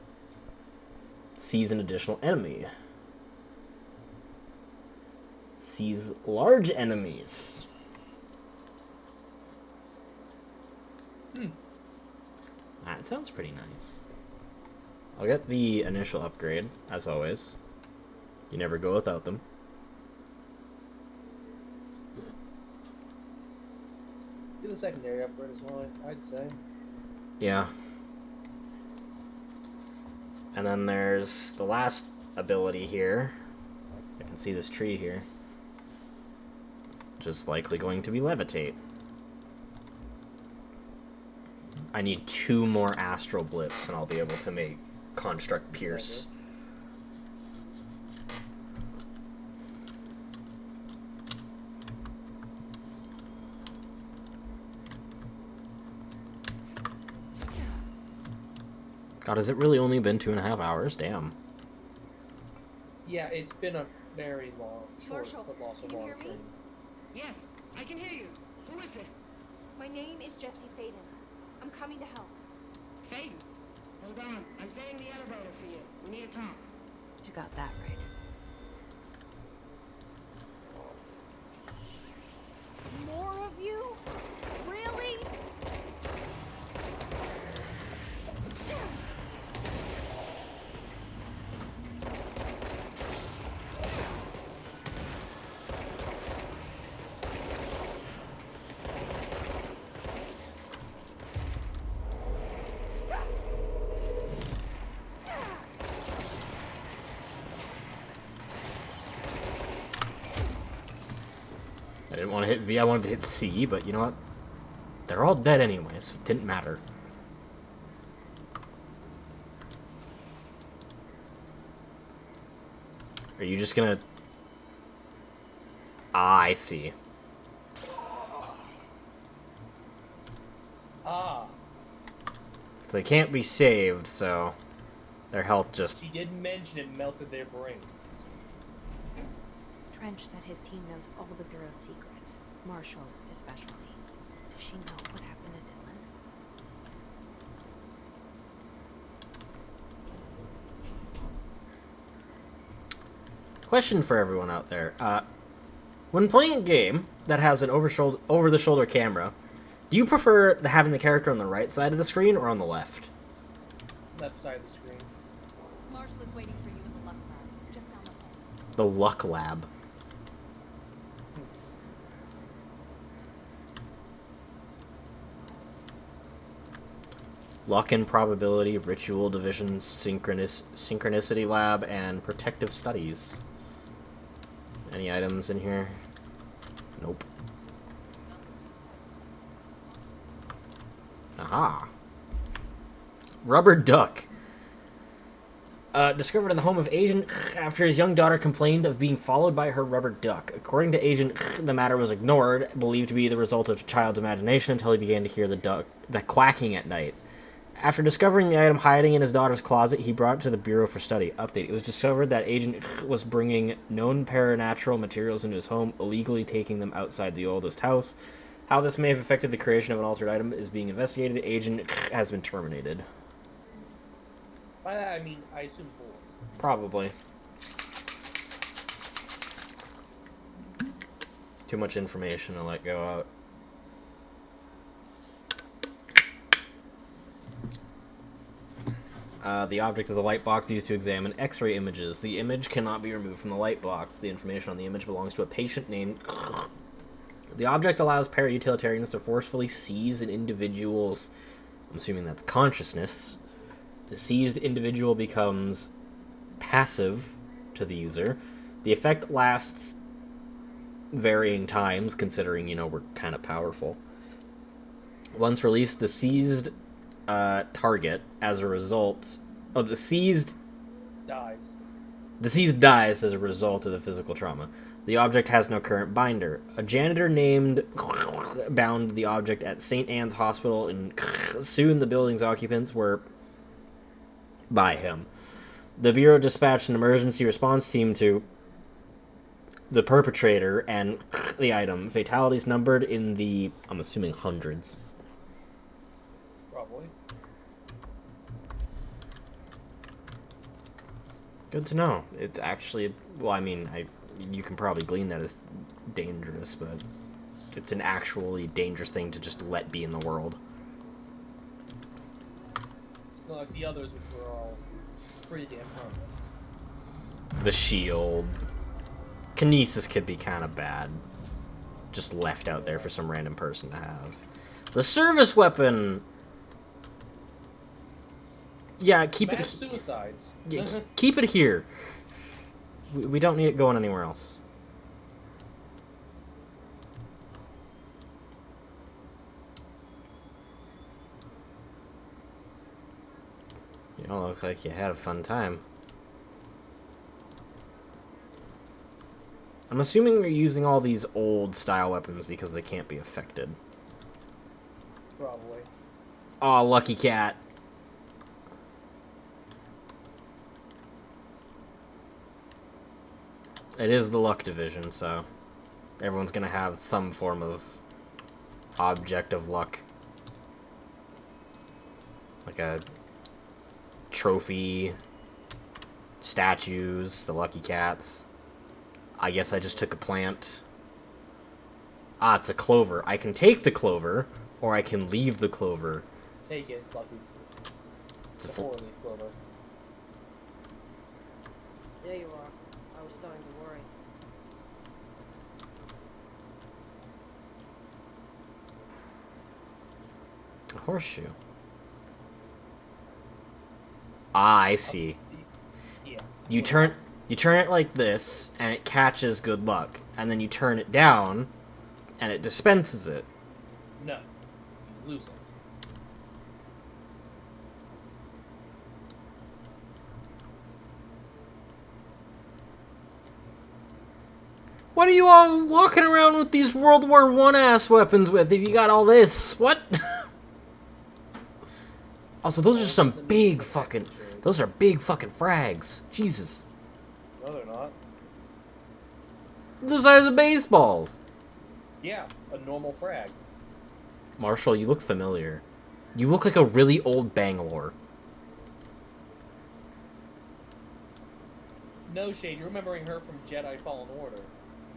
C's an additional enemy. C's large enemies. That sounds pretty nice. I'll get the initial upgrade, as always. You never go without them. Do the secondary upgrade as well, I'd say. Yeah. And then there's the last ability here. I can see this tree here. Which is likely going to be levitate. I need 2 more astral blips and I'll be able to make Construct Pierce. God, has it really only been 2.5 hours? Damn. Yeah, it's been a very long, Marshall, but also can you long hear me? stream. Yes, I can hear you. Who is this? My name is Jesse Faden. I'm coming to help. Faden. Hold on. I'm setting the elevator for you. We need to talk. You got that right. More of you? Really? didn't want to hit V, I wanted to hit C, but you know what? They're all dead anyways. It didn't matter. Are you just gonna... Ah, I see. Ah. They can't be saved, so their health just... She did mention it melted their brains. Trench said his team knows all the Bureau's secrets. Marshall, especially. Does she know what happened to Dylan? Question for everyone out there. When playing a game that has an over-the-shoulder camera, do you prefer having the character on the right side of the screen or on the left? Left side of the screen. Marshall is waiting for you in the luck lab, just down the hall. The luck lab. Luck and probability, ritual division, synchronicity lab, and protective studies. Any items in here? Nope. Aha. Rubber duck. Discovered in the home of Agent after his young daughter complained of being followed by her rubber duck. According to Agent, the matter was ignored, believed to be the result of the child's imagination until he began to hear the quacking at night. After discovering the item hiding in his daughter's closet, he brought it to the Bureau for study. Update. It was discovered that Agent was bringing known paranatural materials into his home, illegally taking them outside the oldest house. How this may have affected the creation of an altered item is being investigated. Agent has been terminated. By that, I mean, I assume bullets. Probably. Too much information to let go out. The object is a light box used to examine X-ray images. The image cannot be removed from the light box. The information on the image belongs to a patient named... The object allows para-utilitarians to forcefully seize an individual's... I'm assuming that's consciousness. The seized individual becomes passive to the user. The effect lasts varying times, considering, you know, we're kind of powerful. Once released, the seized target, as a result... Oh, the seized... Dies. The seized dies as a result of the physical trauma. The object has no current binder. A janitor named bound the object at St. Anne's Hospital, and soon the building's occupants were by him. The Bureau dispatched an emergency response team to the perpetrator and the item. Fatalities numbered in the, I'm assuming, hundreds. Probably. Good to know. It's actually, well, I mean, you can probably glean that as dangerous, but it's an actually dangerous thing to just let be in the world. It's not like the others, which were all pretty damn harmless. The shield. Kinesis could be kind of bad. Just left out there for some random person to have. The service weapon! Yeah, keep Mass it... suicides. Yeah, keep it here. We don't need it going anywhere else. You don't look like you had a fun time. I'm assuming you're using all these old style weapons because they can't be affected. Probably. Aw, lucky cat. It is the luck division, so everyone's gonna have some form of object of luck. Like a trophy, statues, the lucky cats. I guess I just took a plant. Ah, it's a clover. I can take the clover, or I can leave the clover. Take it, it's lucky. It's a four-leaf clover. There you are. I was starting to worry. A horseshoe. Ah, I see. Yeah. You turn it like this, and it catches good luck. And then you turn it down, And it dispenses it. No. You lose it. What are you all walking around with these World War I ass weapons with if you got all this? What? Also, those are some big fucking... Those are big fucking frags. Jesus. No, they're not. The size of baseballs. Yeah, a normal frag. Marshall, you look familiar. You look like a really old Bangalore. No shade, you're remembering her from Jedi Fallen Order.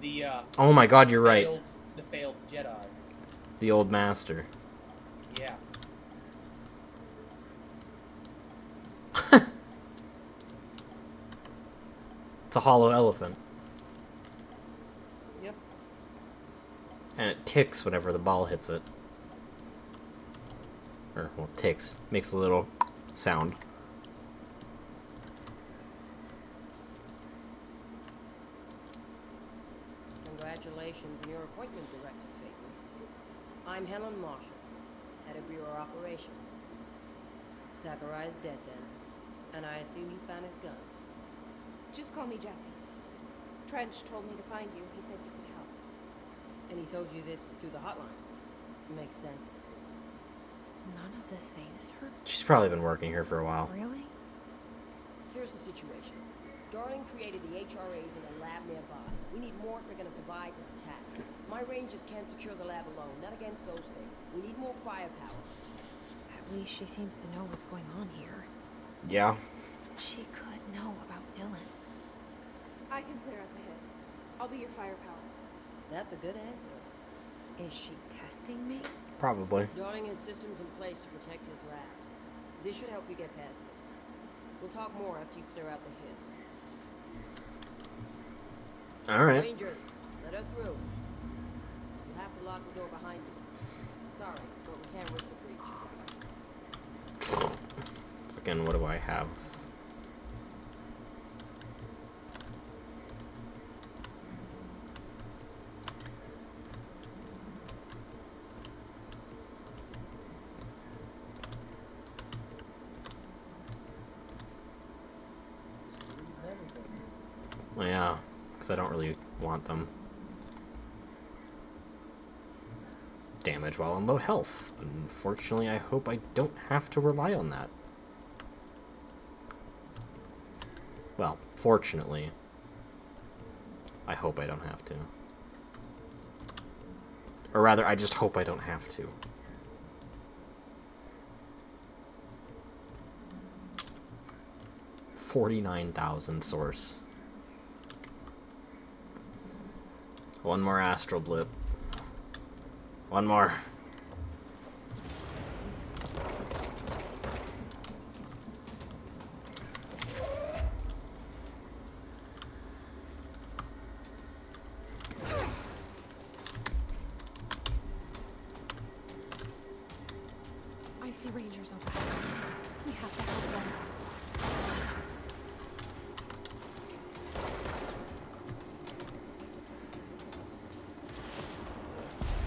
The, Oh my god, you're right. The failed Jedi. The old master. Yeah. It's a hollow elephant. Yep. And it ticks whenever the ball hits it. Or, well, ticks. Makes a little sound. Congratulations on your appointment, Director Phaeton. I'm Helen Marshall, head of Bureau Operations. Zachariah's dead then, and I assume you found his gun. Just call me Jesse. Trench told me to find you. He said you could help. And he told you this through the hotline. Makes sense. None of this phases her. She's probably been working here for a while. Really? Here's the situation. Darling created the HRAs in a lab nearby. We need more if we're gonna survive this attack. My rangers can't secure the lab alone, not against those things. We need more firepower. At least she seems to know what's going on here. Yeah. She could know about Dylan. I can clear out the hiss. I'll be your firepower. That's a good answer. Is she testing me? Probably. Darling has systems in place to protect his labs. This should help you get past them. We'll talk more after you clear out the hiss. Alright. Rangers, let her through. We'll have to lock the door behind you. Sorry, but we can't risk a breach. Again, what do I have? Well, yeah, because I don't really want them. Damage while on low health. Unfortunately, I hope I don't have to rely on that. Well, fortunately. I hope I don't have to. Or rather, I just hope I don't have to. $49,000 source. One more astral blip. One more. I see rangers over there. We have to help them.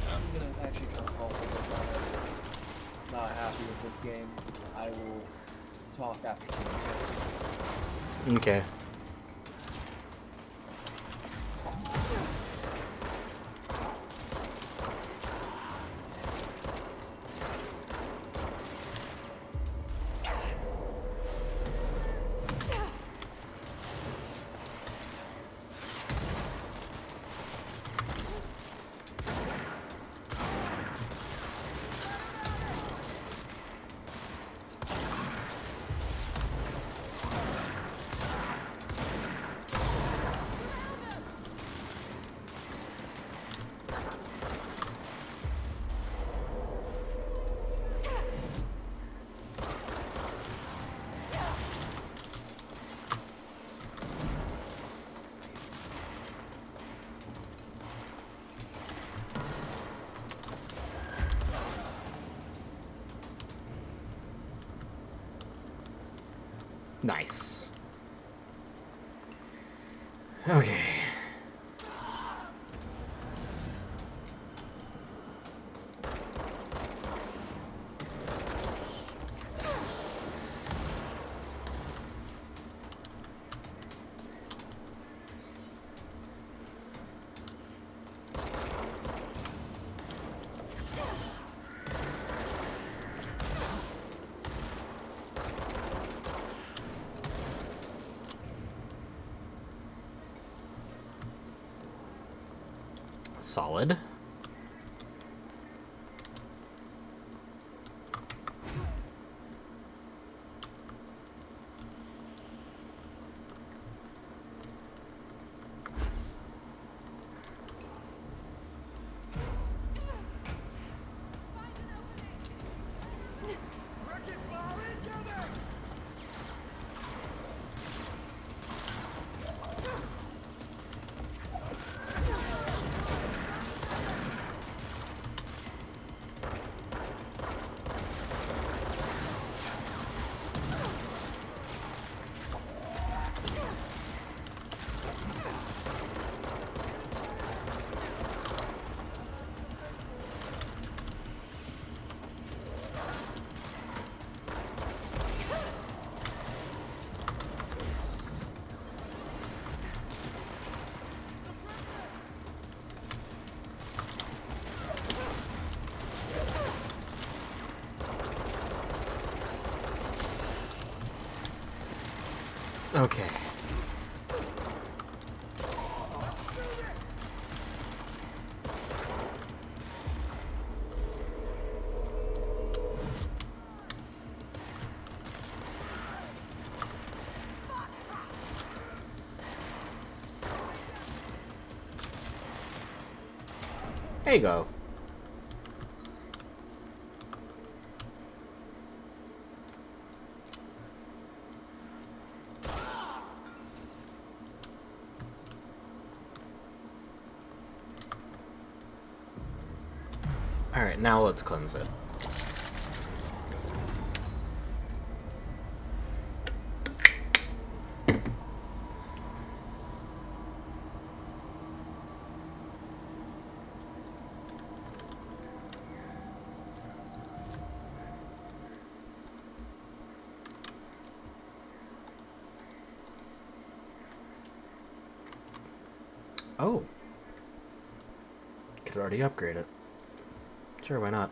I'm gonna actually try to call for this. Not happy with this game. I will talk after. Okay. Nice. Okay. Solid. Okay. There you go. Alright, now let's cleanse it. Oh. Could already upgrade it. Sure, why not?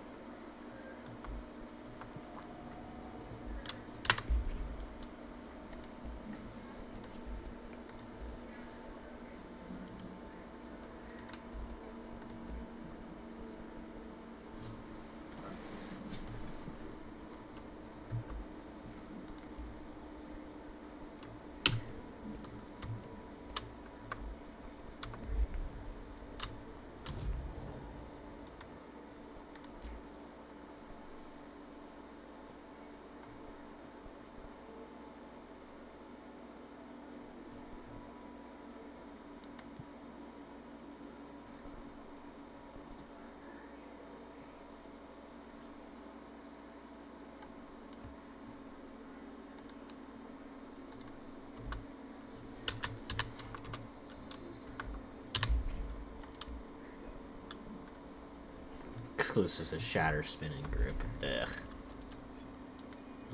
Exclusive to Shatter Spinning Grip. Ugh.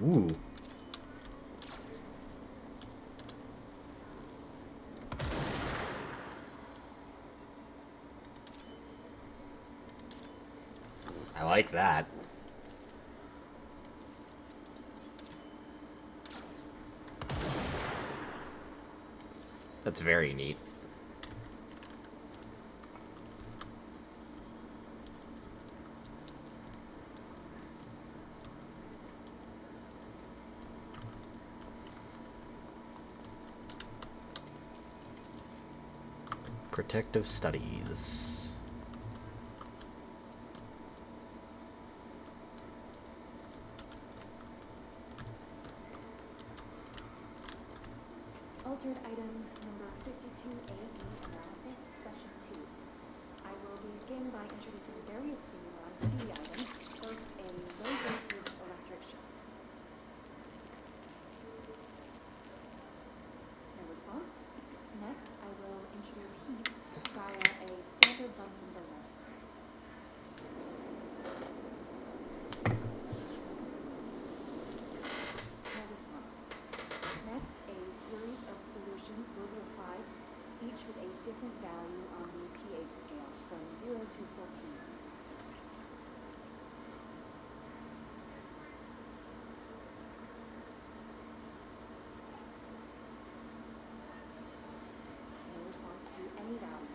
Ooh. I like that. That's very neat. Protective Studies. Altered item number 52AE analysis, session 2. I will begin by introducing various stimuli to the item. First, a low voltage electric shock. No response. Next, I will introduce heat via a standard Bunsen burner. No response. Next, a series of solutions will be applied, each with a different value on the pH scale from 0 to 14. No response to any value.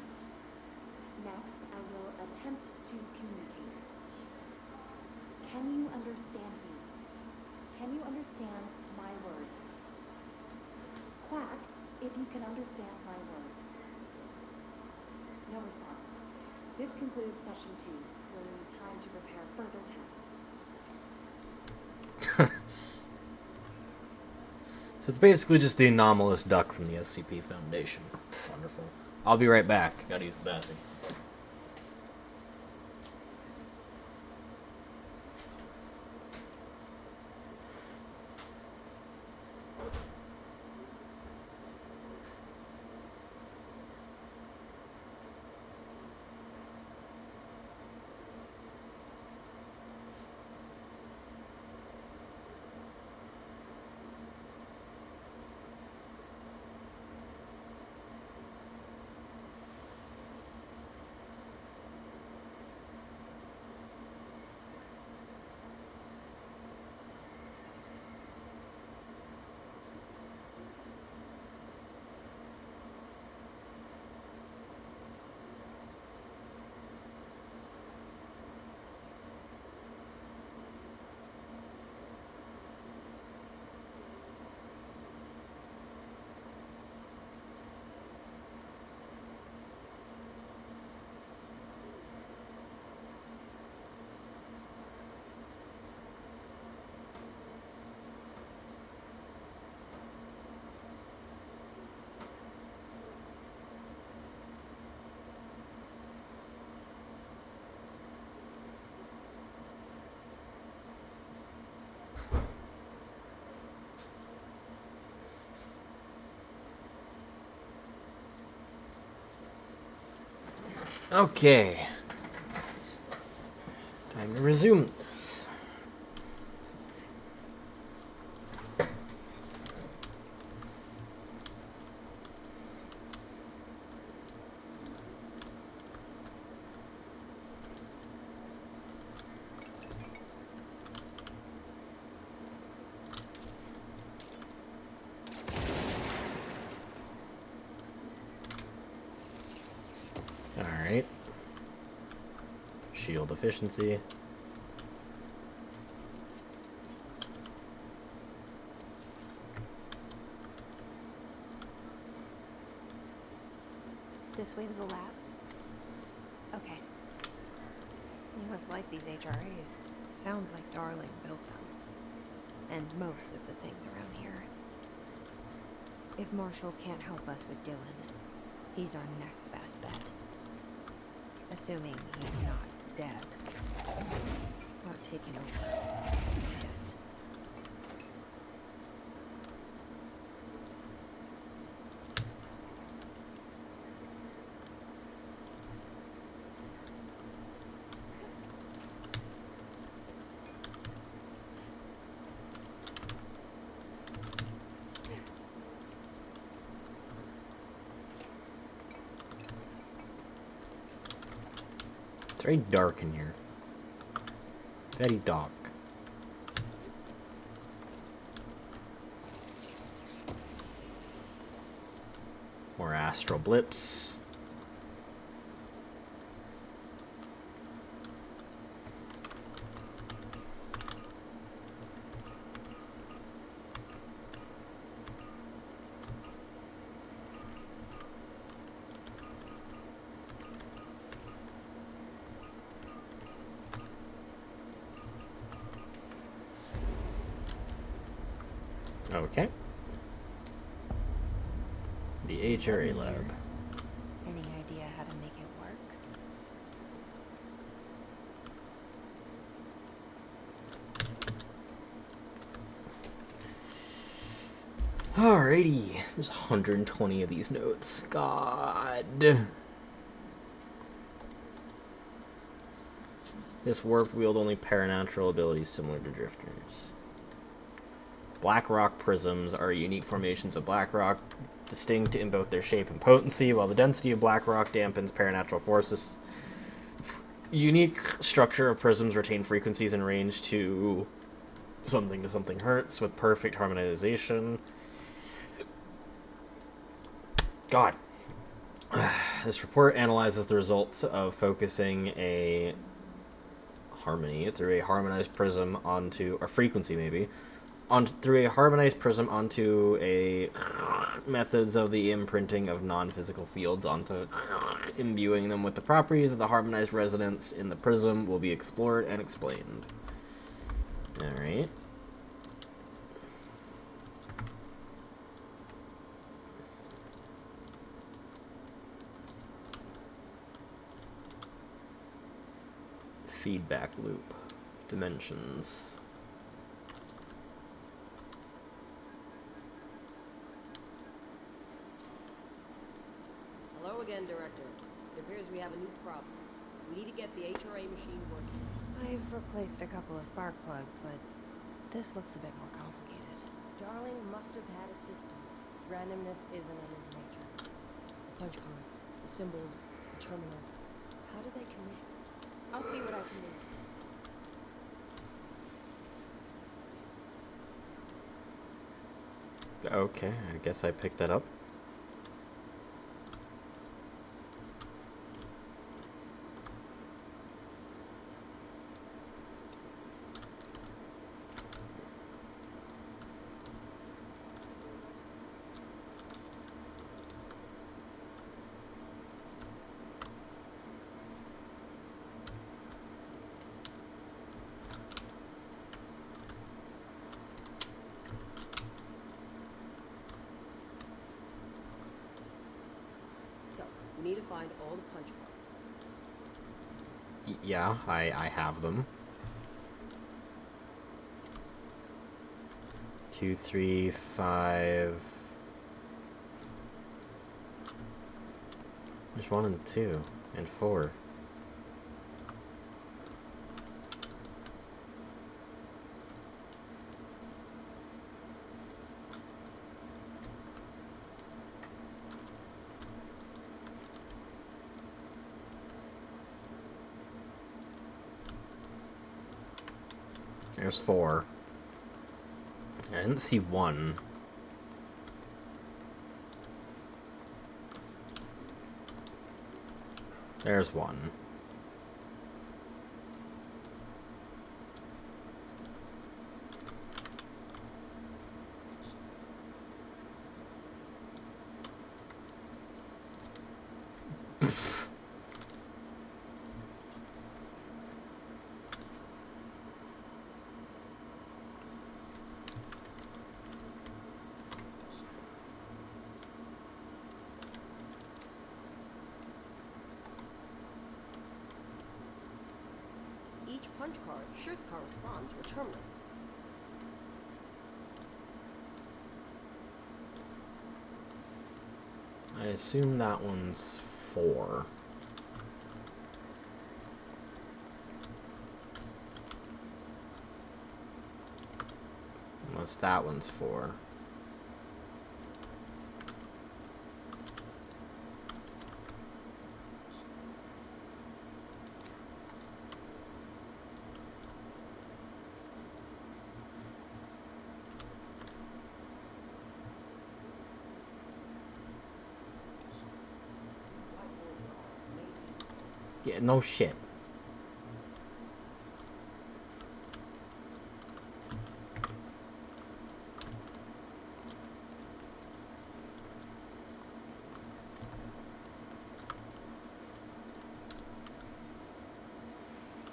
Next, I attempt to communicate. Can you understand me? Can you understand my words? Quack, if you can understand my words. No response. This concludes session 2. We'll need time to prepare further tests. So it's basically just the anomalous duck from the SCP Foundation. Wonderful. I'll be right back. Gotta use the bathroom. Okay. Time to resume this. Alright. Shield efficiency. This way to the lab? Okay. You must like these HRAs. Sounds like Darling built them. And most of the things around here. If Marshall can't help us with Dylan, he's our next best bet. Assuming he's not dead. Or taken over. Yes. It's very dark in here. Very dark. More astral blips. Okay. The HRA lab. Any idea how to make it work? Alrighty. There's 120 of these notes. God. This warp wield only paranatural abilities similar to drifters. Black rock prisms are unique formations of black rock, distinct in both their shape and potency, while the density of black rock dampens paranatural forces. Unique structure of prisms retain frequencies and range to something hertz with perfect harmonization. God. This report analyzes the results of focusing a harmony through a harmonized prism onto, or frequency maybe, through a harmonized prism onto a methods of the imprinting of non-physical fields onto imbuing them with the properties of the harmonized resonance in the prism will be explored and explained. Alright. Feedback loop. Dimensions. Hello again, Director. It appears we have a new problem. We need to get the HRA machine working. I've replaced a couple of spark plugs, but this looks a bit more complicated. Darling must have had a system. Randomness isn't in his nature. The punch cards, the symbols, the terminals. How do they connect? I'll see what I can do. Okay, I guess I picked that up. So, we need to find all the punch cards. Yeah, I have them. 2, 3, 5. There's 1 and 2 and 4. There's 4. I didn't see 1. There's 1. Each punch card should correspond to a terminal. I assume that one's 4. Unless that one's 4. Yeah, no shit.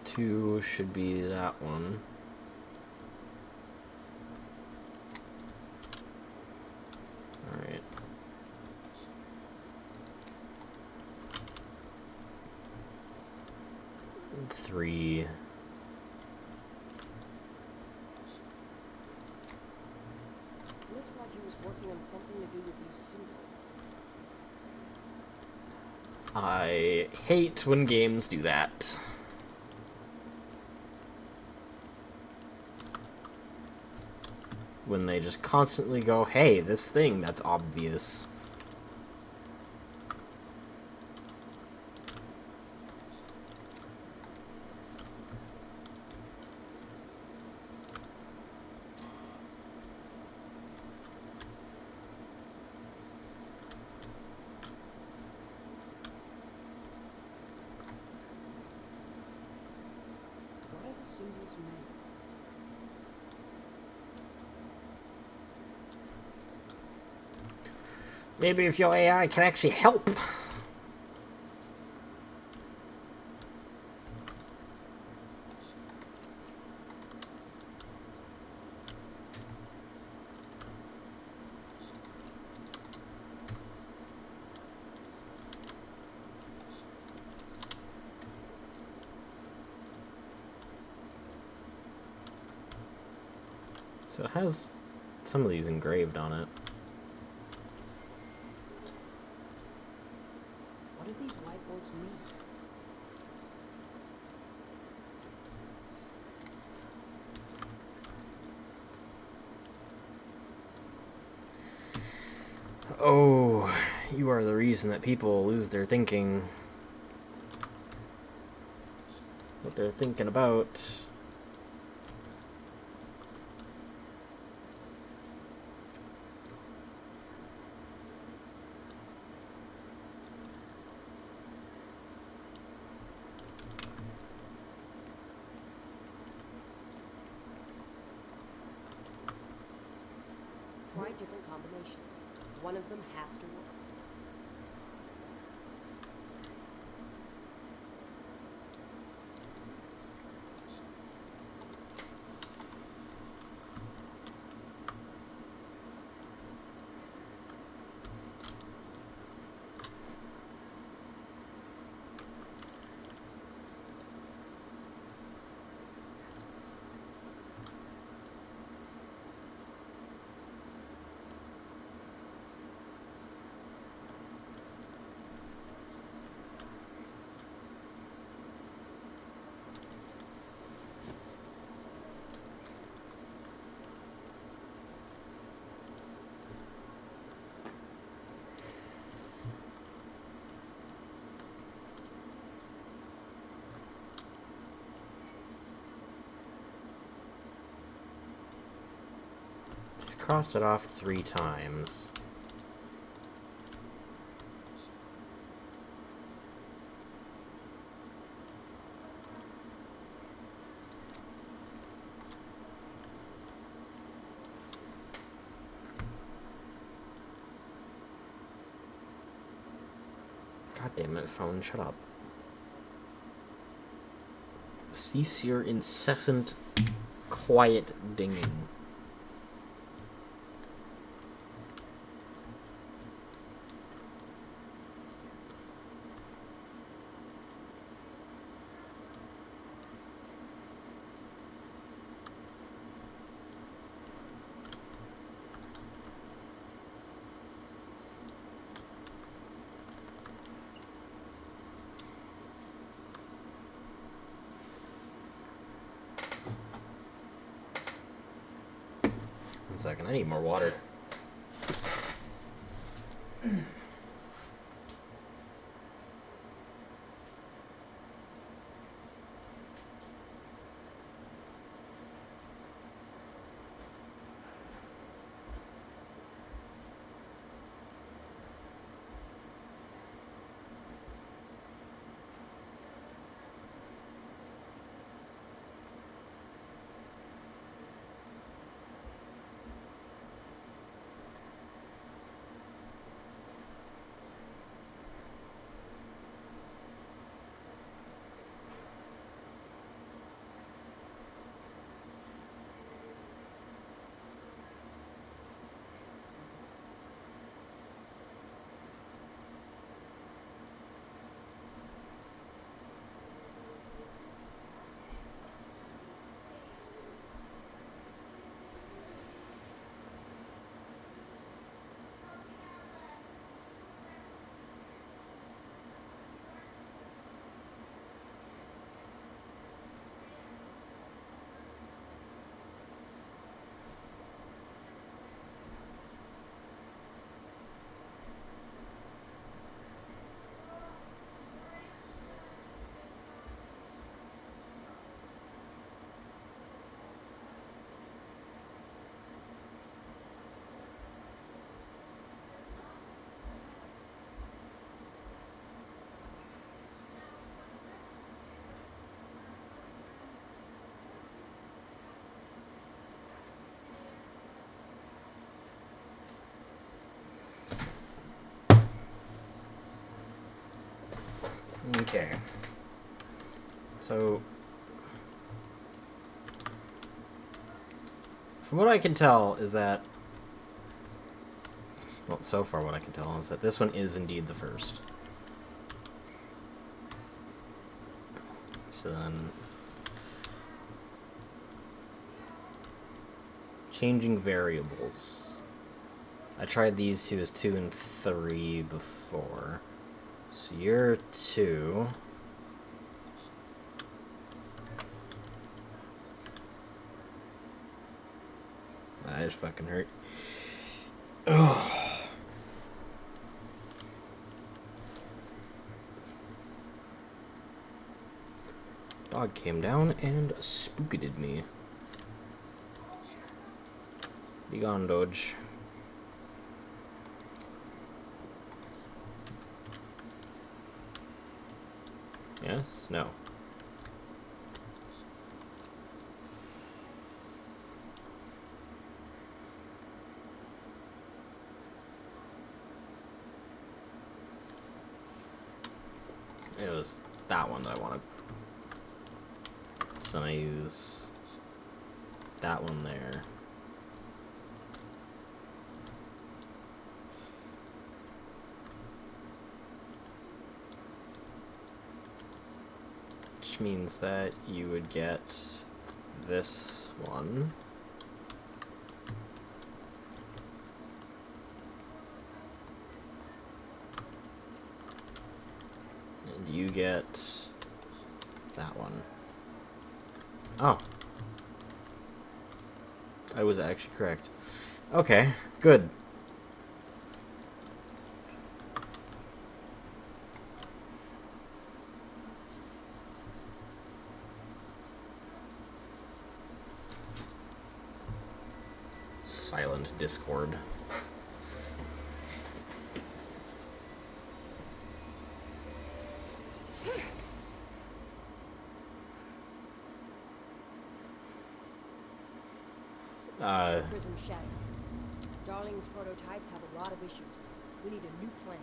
Two should be that one. All right. Three. Looks like he was working on something to do with these symbols. I hate when games do that. When they just constantly go, hey, this thing, that's obvious. symbols mean. Maybe if your AI can actually help. So it has some of these engraved on it. What do these whiteboards mean? Oh, you are the reason that people lose their thinking. What they're thinking about. Try different combinations. One of them has to work. Just crossed it off 3 times. God damn it, phone, shut up. Cease your incessant, quiet dinging. One second, I need more water. Okay. So, from what I can tell is that, well, so far what I can tell is that this one is indeed the first. So then, changing variables. I tried these two as 2 and 3 before. So you're 2. That just fucking hurt. Ugh. Dog came down and spooked me. Be gone, Doge. Yes? No. It was that one that I wanted. So I use that one there. Which means that you would get this one. And you get that one. Oh. I was actually correct. Okay, good. Silent Discord. Prism shattered. Darling's prototypes have a lot of issues. We need a new plan.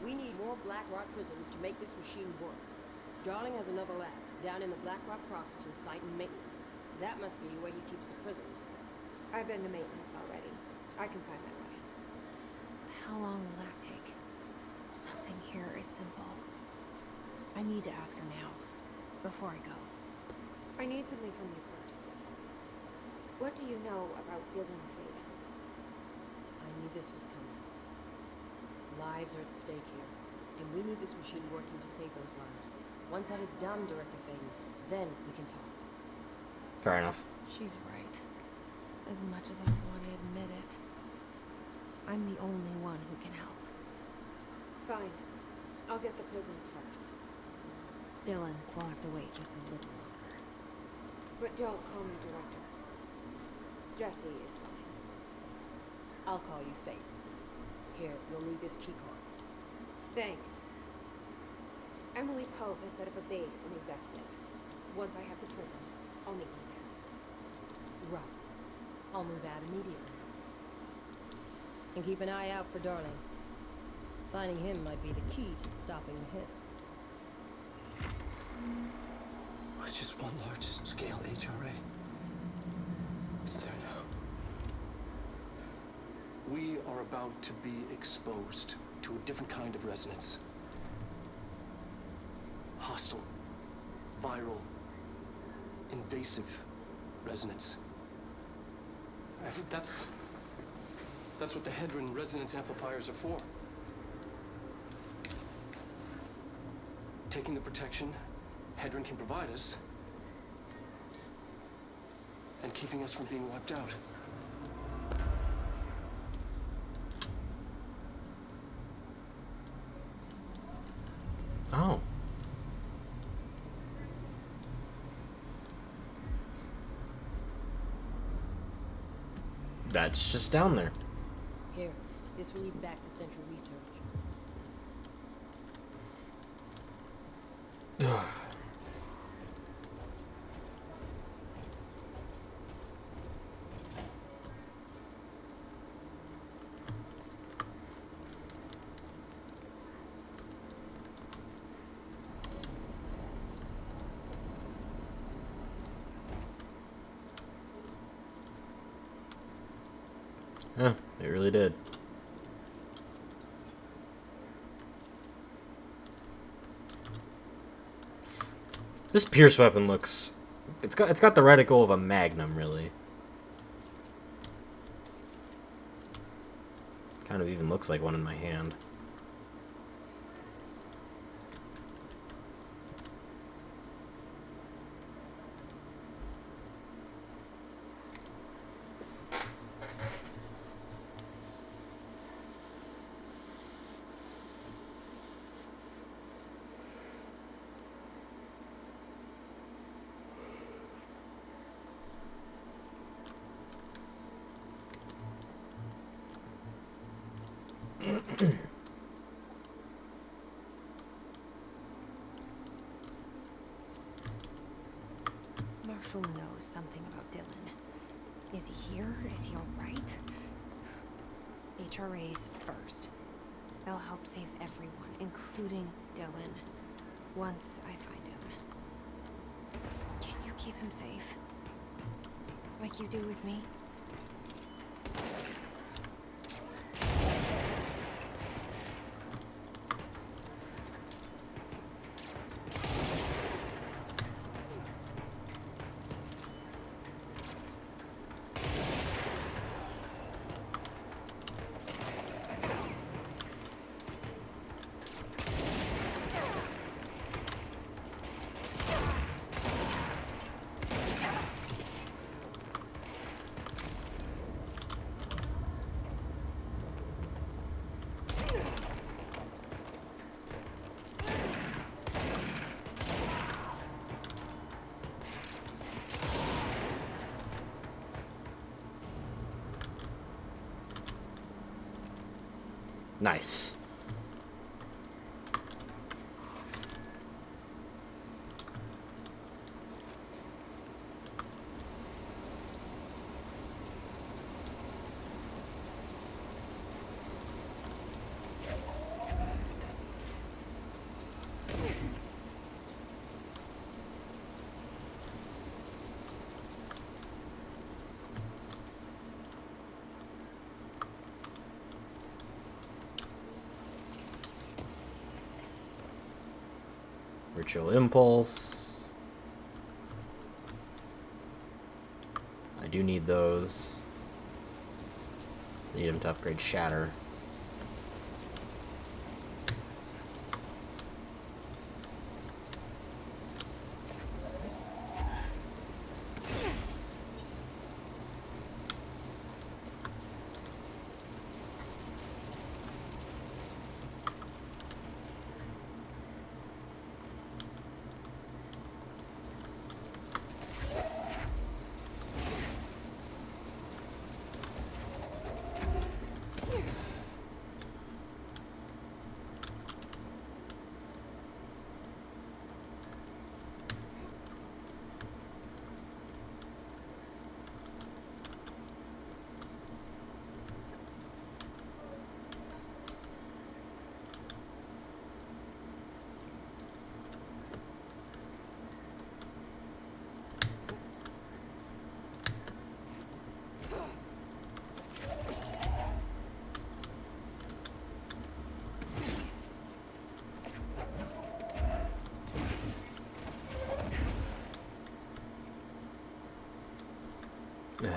We need more Blackrock prisms to make this machine work. Darling has another lab down in the Blackrock processing site and maintenance. That must be where he keeps the prisms. I've been to maintenance already. I can find my way. How long will that take? Nothing here is simple. I need to ask her now, before I go. I need something from you first. What do you know about Dylan Faden? I knew this was coming. Lives are at stake here, and we need this machine working to save those lives. Once that is done, Director Faden, then we can talk. Fair enough. She's right. As much as I don't want to admit it. I'm the only one who can help. Fine. I'll get the prisms first. Dylan will have to wait just a little longer. But don't call me Director. Jesse is fine. I'll call you Fate. Here, you'll need this keycard. Thanks. Emily Pope has set up a base in Executive. Once I have the prism, I'll meet you there. Right. I'll move out immediately. And keep an eye out for Darling. Finding him might be the key to stopping the hiss. It's just one large-scale HRA. It's there now. We are about to be exposed to a different kind of resonance. Hostile, viral, invasive resonance. That's what the Hedron resonance amplifiers are for. Taking the protection Hedron can provide us, and keeping us from being wiped out. Oh. That's just down there. Here, this will lead back to Central Research. Huh, it really did. This Pierce weapon looks... It's got the reticle of a Magnum, really. Kind of even looks like one in my hand. Marshall knows something about Dylan. Is he here? Is he alright? HRAs first. They'll help save everyone, including Dylan. Once I find him. Can you keep him safe? Like you do with me? Nice. Ritual Impulse. I do need those. Need them to upgrade Shatter. Ugh.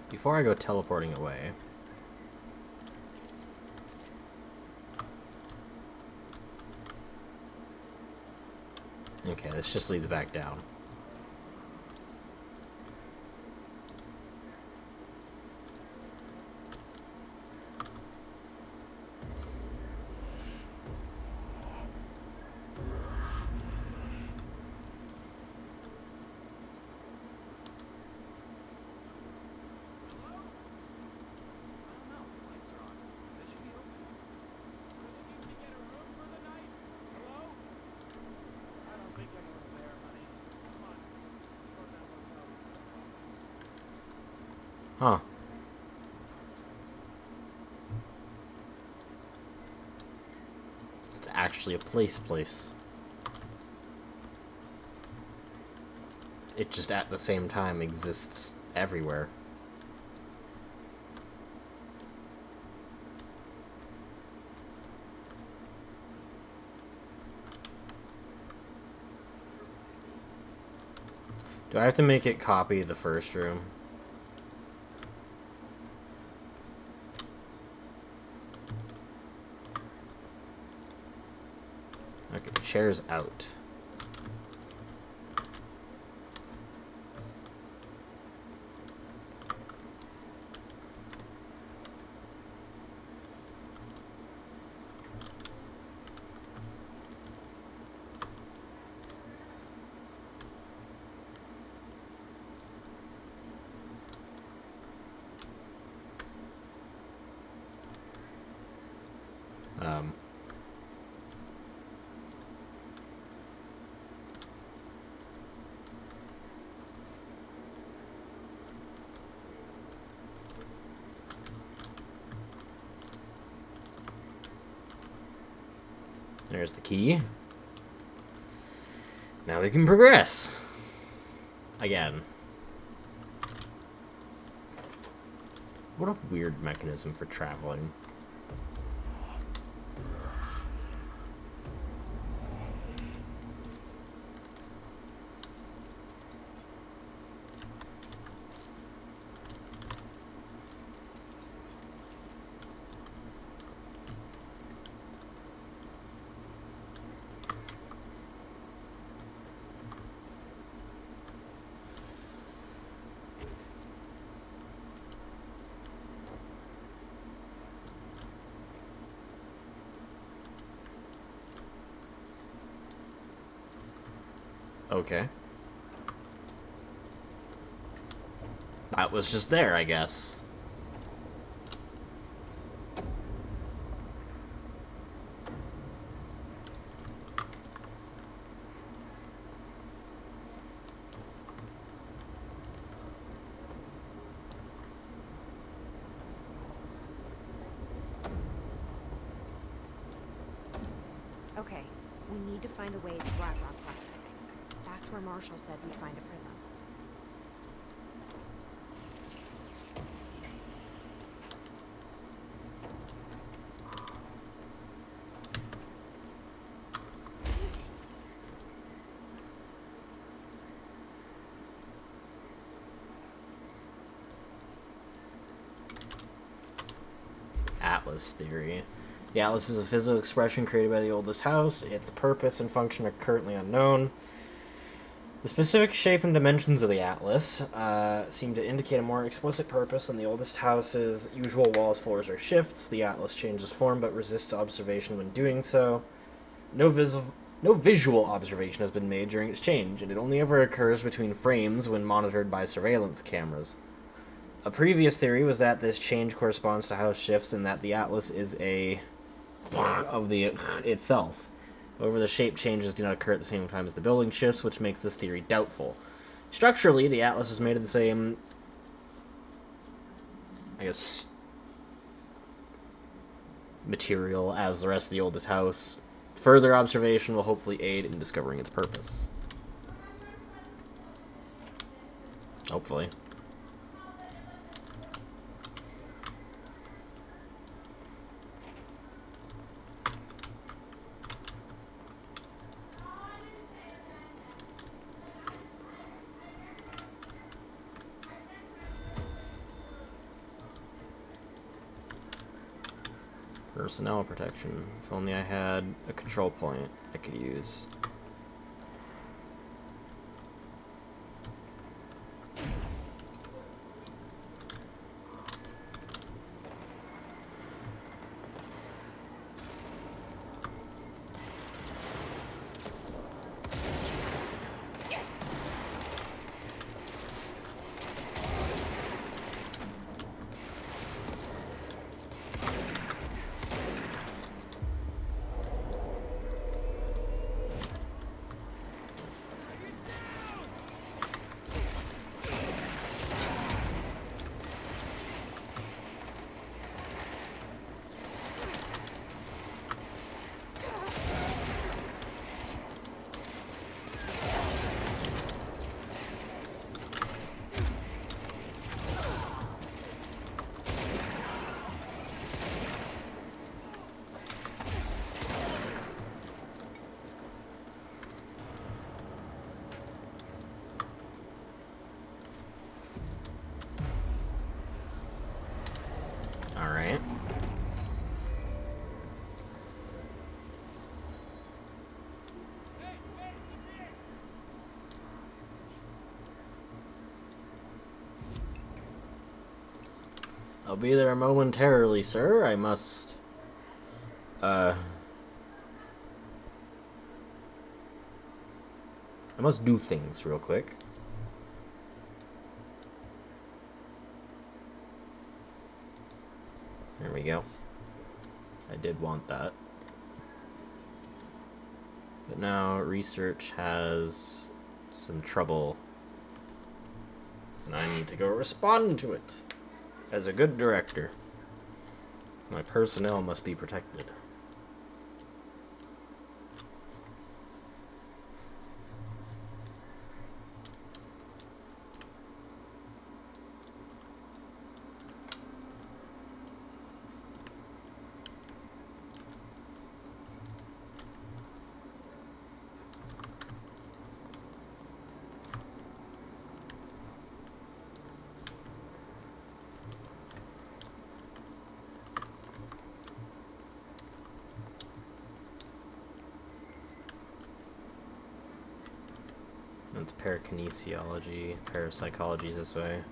Before I go teleporting away, okay, this just leads back down. Huh. It's actually a place. It just at the same time exists everywhere. Do I have to make it copy the first room? Okay, chair's out. There's the key. Now we can progress. Again. What a weird mechanism for traveling. Okay. That was just there, I guess. Okay, we need to find a way to Blackrock processing. That's where Marshall said we'd find a prism. Atlas theory. The Atlas is a physical expression created by the oldest house. Its purpose and function are currently unknown. The specific shape and dimensions of the Atlas seem to indicate a more explicit purpose than the oldest house's usual walls, floors, or shifts. The Atlas changes form but resists observation when doing so. No visual observation has been made during its change, and it only ever occurs between frames when monitored by surveillance cameras. A previous theory was that this change corresponds to house shifts and that the Atlas is a of the itself. However, the shape changes do not occur at the same time as the building shifts, which makes this theory doubtful. Structurally, the Atlas is made of the same, I guess, material as the rest of the oldest house. Further observation will hopefully aid in discovering its purpose. Hopefully. Personnel protection. If only I had a control point I could use. I'll be there momentarily, sir. I must... I must do things real quick. There we go. I did want that. But now research has some trouble. And I need to go respond to it. As a good director, my personnel must be protected. It's parakinesiology, parapsychology is this way.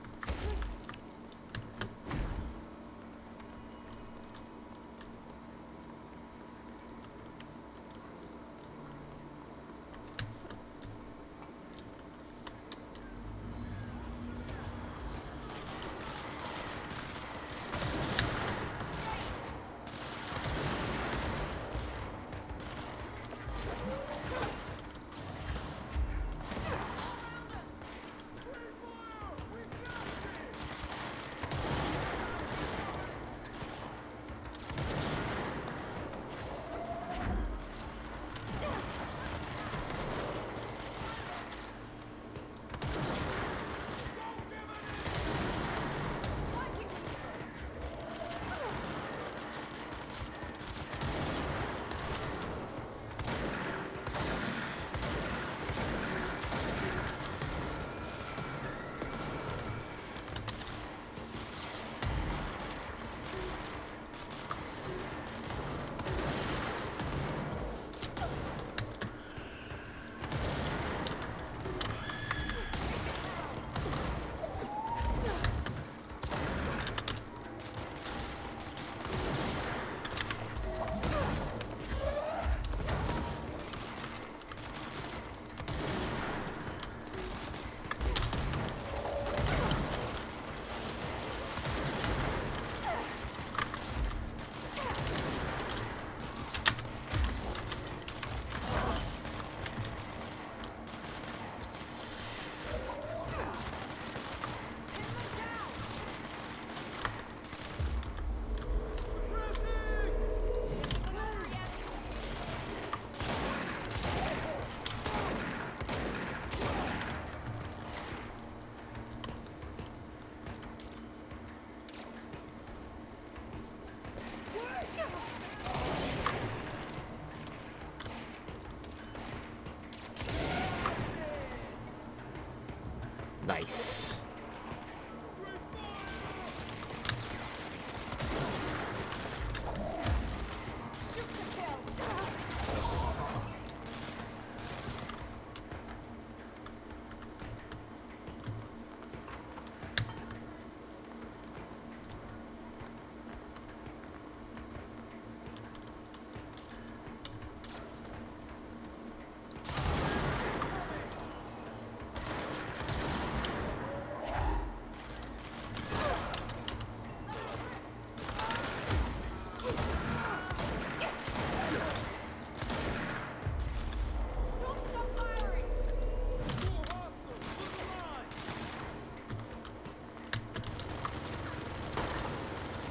Nice.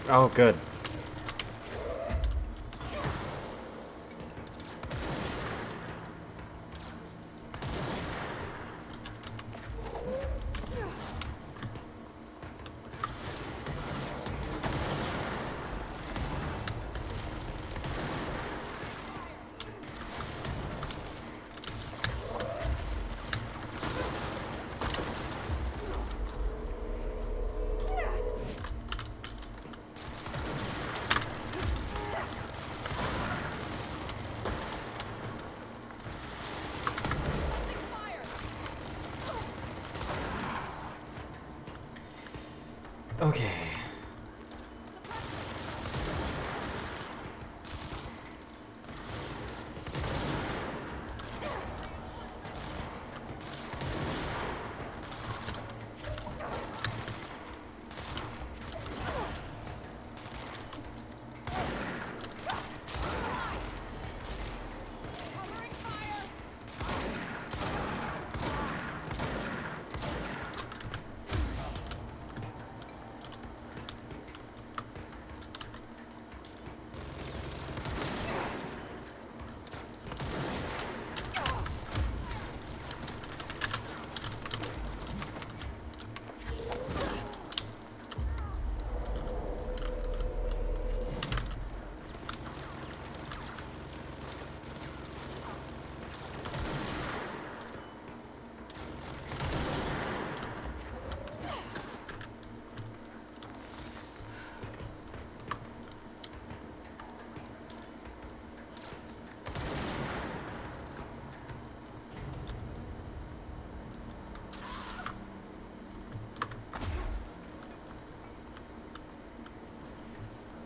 Oh, good. Okay.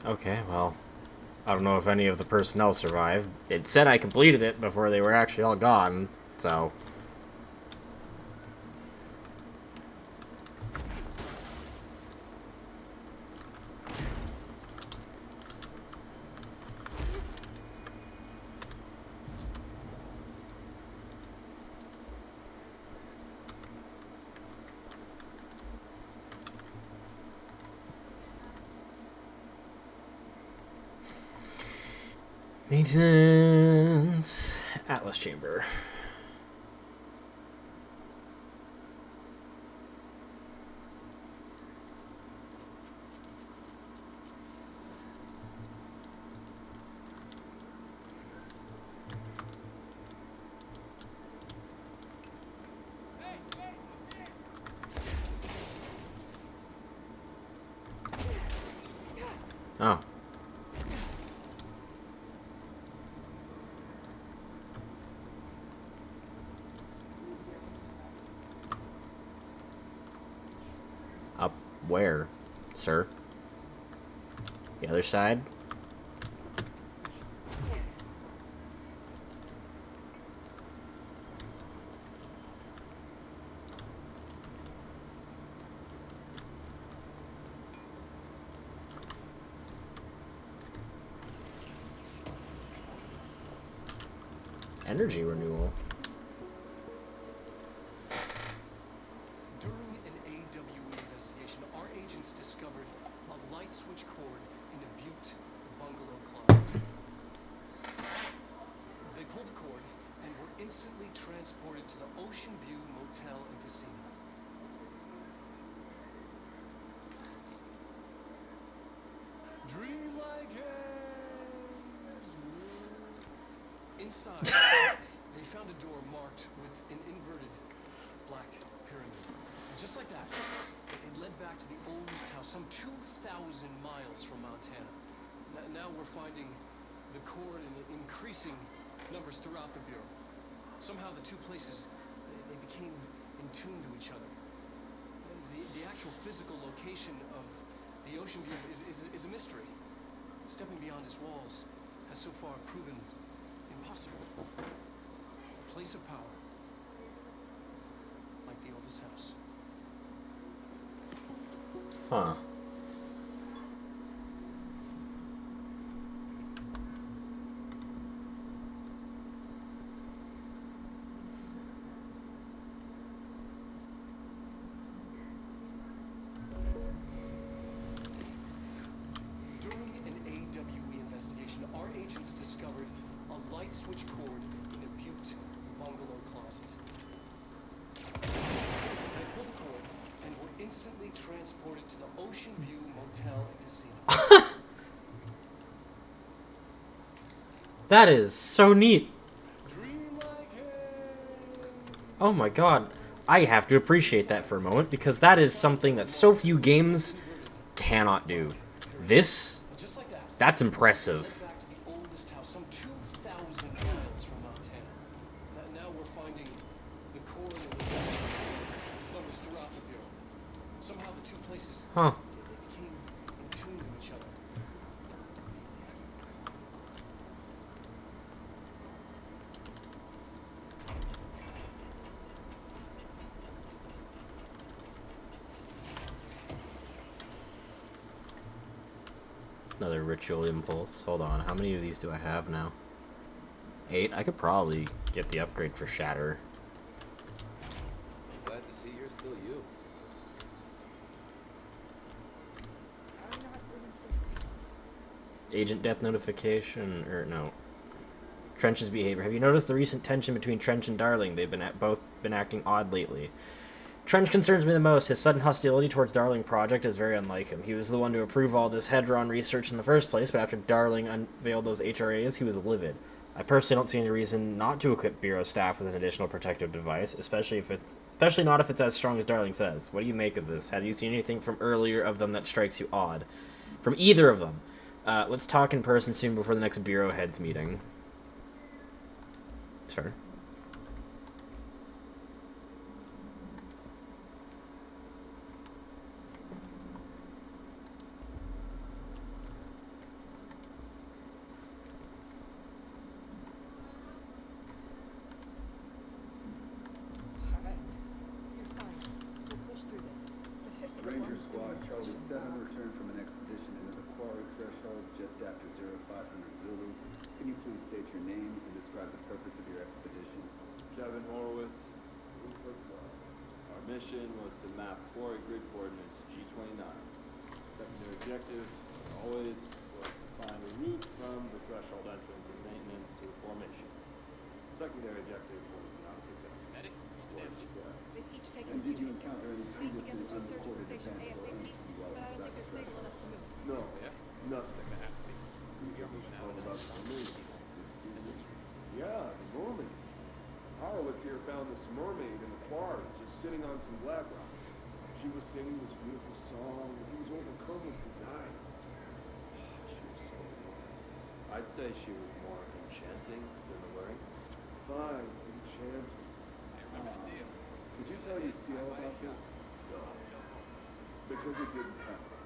Okay, well, I don't know if any of the personnel survived. It said I completed it before they were actually all gone, so... Maintenance... Atlas Chamber. Oh. Up where, sir? The other side? Energy renewal. During an AWE investigation, our agents discovered a light switch cord in a Butte bungalow closet. They pulled the cord and were instantly transported to the Ocean View Motel and Casino. Dream like inside, they found a door marked with an inverted black pyramid. Just like that, it led back to the oldest house, some 2,000 miles from Montana. Now we're finding the cord in increasing numbers throughout the Bureau. Somehow the two places, they became in tune to each other. The actual physical location of the Ocean View is a mystery. Stepping beyond its walls has so far proven impossible. A place of power, like the oldest house. Huh. During an AWE investigation, our agents discovered a light switch cord in a Butte bungalow closet. They pulled the cord and were instantly transported to the Ocean View Motel and Casino. That is so neat. Oh my god. I have to appreciate that for a moment, because that is something that so few games cannot do. This, that's impressive. Now we're finding the cord and the numbers throughout the Bureau. Somehow the two places, Huh. they became in tune to each other. Another ritual impulse. Hold on, how many of these do I have now? 8? I could probably get the upgrade for Shatter. Glad to see you're still you. Agent death notification, or no. Trench's behavior. Have you noticed the recent tension between Trench and Darling? They've been both been acting odd lately. Trench concerns me the most. His sudden hostility towards Darling Project is very unlike him. He was the one to approve all this Hedron research in the first place, but after Darling unveiled those HRAs, he was livid. I personally don't see any reason not to equip Bureau staff with an additional protective device, especially not if it's as strong as Darling says. What do you make of this? Have you seen anything from earlier of them that strikes you odd? From either of them. Let's talk in person soon before the next Bureau heads meeting. Sir? Ranger Squad Charlie 7 returned from an expedition into the quarry threshold just after 0500 Zulu. Can you please state your names and describe the purpose of your expedition? Kevin Horowitz, our mission was to map quarry grid coordinates G29. Secondary objective, always, was to find a route from the threshold entrance and maintenance to the formation. Secondary objective was not a success. And did you encounter any previously unreported events or entities while inside the threshold? No, nothing. You was told about the mermaid. Yeah, the mermaid. Horowitz here found this mermaid in the quarry, just sitting on some black rock. She was singing this beautiful song, and he was overcome with desire. She was so alluring. I'd say she was more enchanting than alluring. Fine, enchanting. Did you tell your seal about this? No. Because it didn't happen.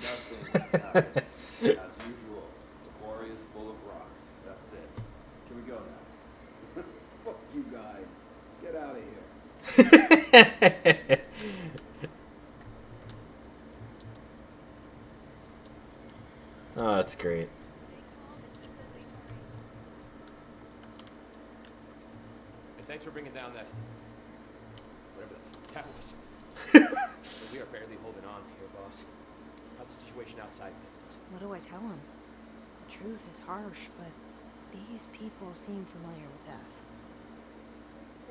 Nothing happened. As usual, the quarry is full of rocks. That's it. Can we go now? Fuck you guys. Get out of here. Oh, that's great. And thanks for bringing down that... whatever the fuck that was. But we are barely holding on here, boss. How's the situation outside maintenance? What do I tell him? The truth is harsh, but these people seem familiar with death.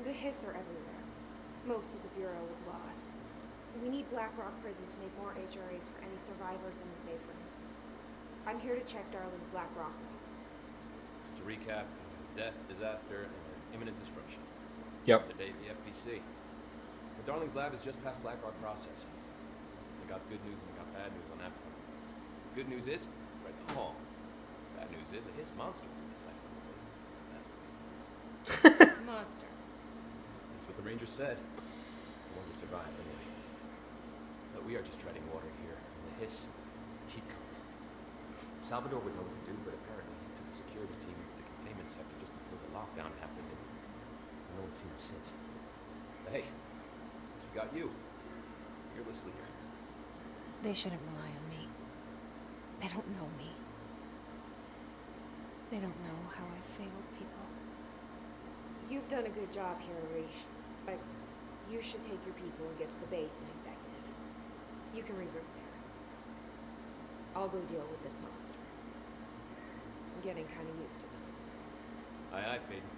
The hiss are everywhere. Most of the Bureau is lost. We need Black Rock Prison to make more HRAs for any survivors in the safe rooms. I'm here to check Darling's Black Rock lab. So to recap, death, disaster, and imminent destruction. Yep. The day at the FBC. But Darling's lab is just past Black Rock processing. We got good news and we got bad news on that front. Good news is, right down the hall. Bad news is, a hiss monster was inside. That's what Monster. That's what the Ranger said. The ones that survived, anyway. But we are just treading water here, and the hiss keep coming. Salvador would know what to do, but apparently he took a security team into the containment sector just before the lockdown happened, and no one's seen him since. But hey, at least we got you. Fearless leader. They shouldn't rely on me. They don't know me. They don't know how I failed people. You've done a good job here, Arish. But you should take your people and get to the base and executive. You can regroup there. I'll go deal with this monster. I'm getting kind of used to them. Aye, aye, Faden.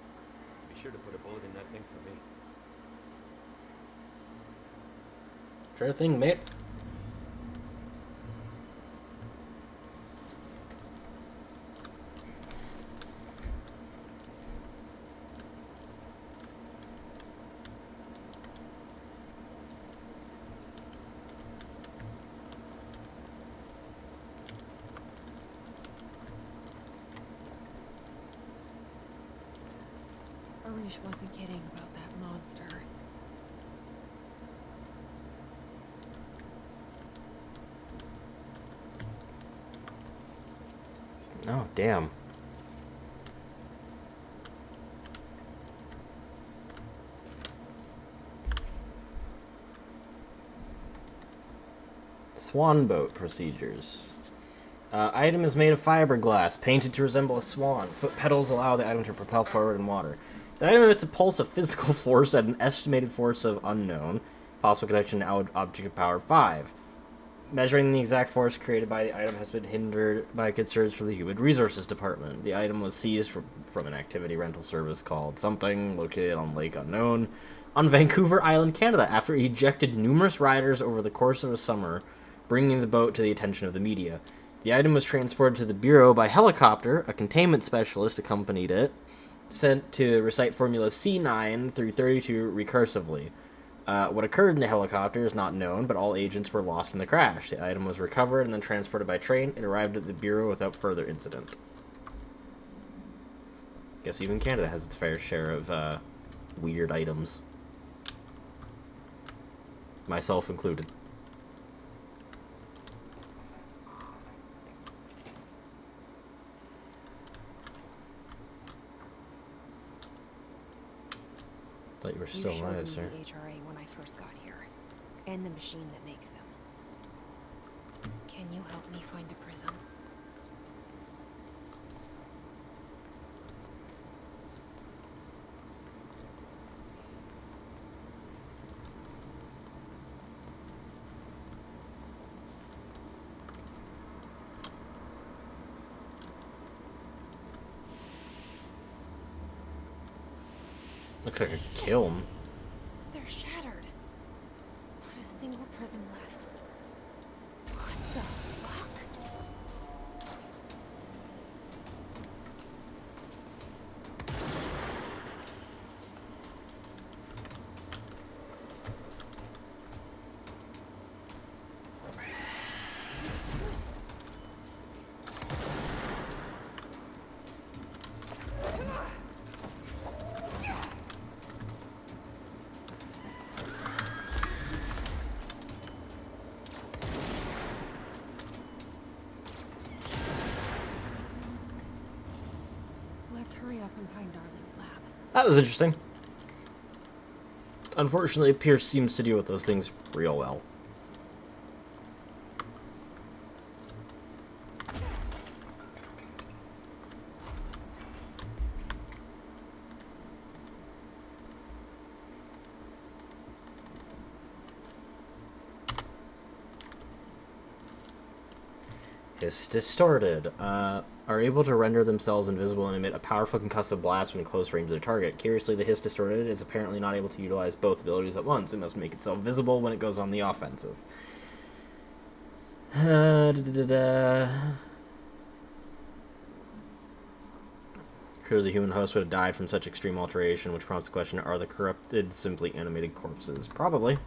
Be sure to put a bullet in that thing for me. Sure thing, mate. Arish wasn't kidding about that monster. Oh, damn. Swan boat procedures. Item is made of fiberglass, painted to resemble a swan. Foot pedals allow the item to propel forward in water. The item emits a pulse of physical force at an estimated force of unknown. Possible connection to object of power 5. Measuring the exact force created by the item has been hindered by concerns from the Human Resources Department. The item was seized from an activity rental service called something, located on Lake Unknown, on Vancouver Island, Canada, after it ejected numerous riders over the course of a summer, bringing the boat to the attention of the media. The item was transported to the Bureau by helicopter. A containment specialist accompanied it, sent to recite Formula C9 through 32 recursively. What occurred in the helicopter is not known, but all agents were lost in the crash. The item was recovered and then transported by train. It arrived at the Bureau without further incident. Guess even Canada has its fair share of weird items. Myself included. Thought you were still alive, sir. You showed me the HRA when I first got here, and the machine that makes them. Can you help me find a prism? Looks like a kiln. They're shattered. Not a single prism left. What the fuck? Let's hurry up and find Darling's lab. That was interesting. Unfortunately, Pierce seems to deal with those things real well. Is distorted. Are able to render themselves invisible and emit a powerful concussive blast when in close range of their target. Curiously, the Hiss Distorted is apparently not able to utilize both abilities at once. It must make itself visible when it goes on the offensive. Crew of the human host would have died from such extreme alteration, which prompts the question, are the corrupted simply animated corpses? Probably.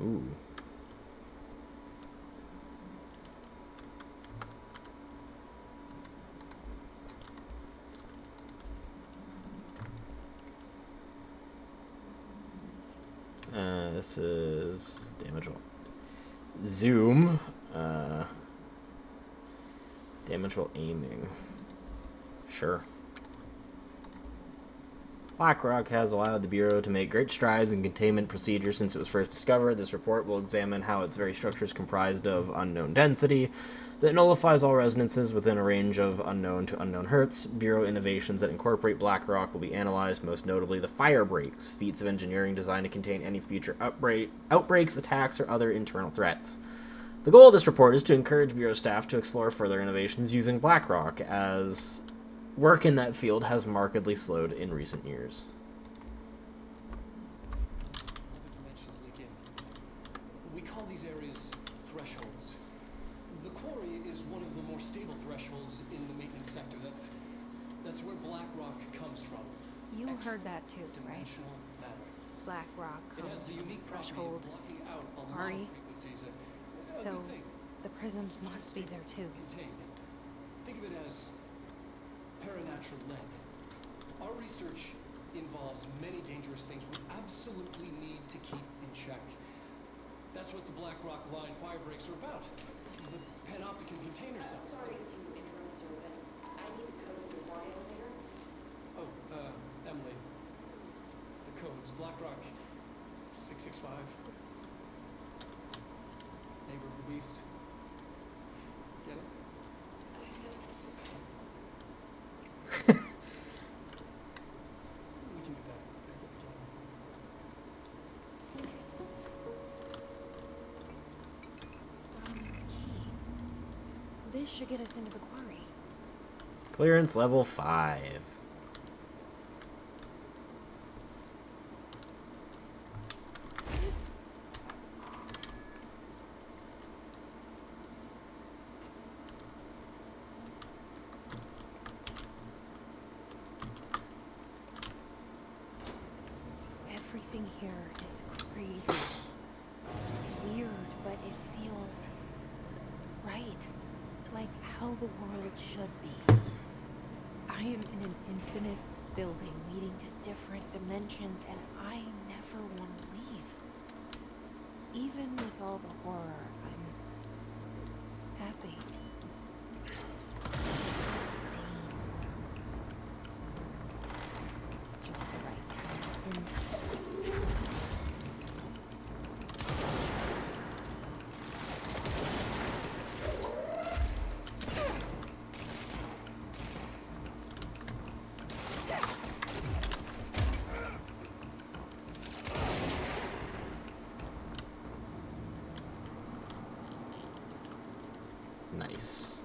Ooh. This is damage roll. Zoom. Damage while aiming. Sure. BlackRock has allowed the Bureau to make great strides in containment procedures since it was first discovered. This report will examine how its very structure is comprised of unknown density that nullifies all resonances within a range of unknown to unknown hertz. Bureau innovations that incorporate BlackRock will be analyzed, most notably the fire breaks, feats of engineering designed to contain any future outbreaks, attacks, or other internal threats. The goal of this report is to encourage Bureau staff to explore further innovations using BlackRock, as work in that field has markedly slowed in recent years. Other dimensions leak in. We call these areas thresholds. The quarry is one of the more stable thresholds in the maintenance sector. That's where BlackRock comes from. You heard that too, right? Dimensional matter. BlackRock It has comes the from unique property threshold. of blocking out a lot Quarry. of frequencies. A So good thing. the prisms must be there too. Contained. Think of it as paranatural lead. Our research involves many dangerous things we absolutely need to keep in check. That's what the BlackRock line fire breaks are about. The panopticon container cells. Sorry to interrupt, sir, but I need the code of your Y elevator. Oh, Emily. The code's BlackRock 665. Neighbor of the beast. Get it? We can do that. Darling's key. This should get us into the quarry. Clearance level 5. Everything here is crazy. Weird, but it feels right. Like how the world should be. I am in an infinite building leading to different dimensions, and I never want to leave. Even with all the horror, I'm happy. Sane. Just the right kind of insight. Nice.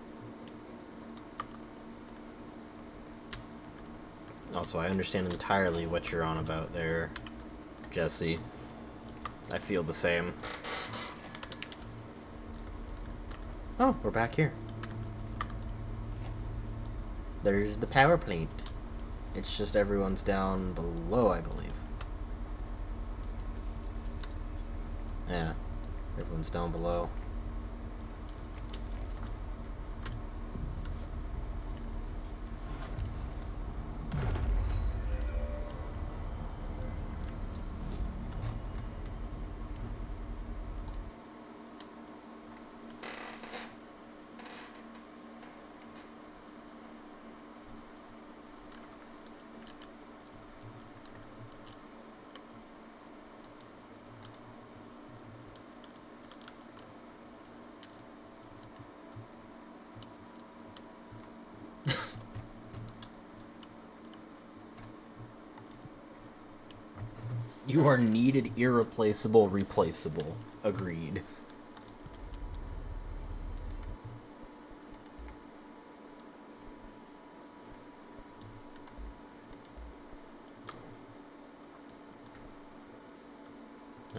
Also, I understand entirely what you're on about there, Jesse. I feel the same. Oh, we're back here. There's the power plant. It's just everyone's down below, I believe. Yeah, everyone's down below. You are needed, irreplaceable, replaceable. Agreed.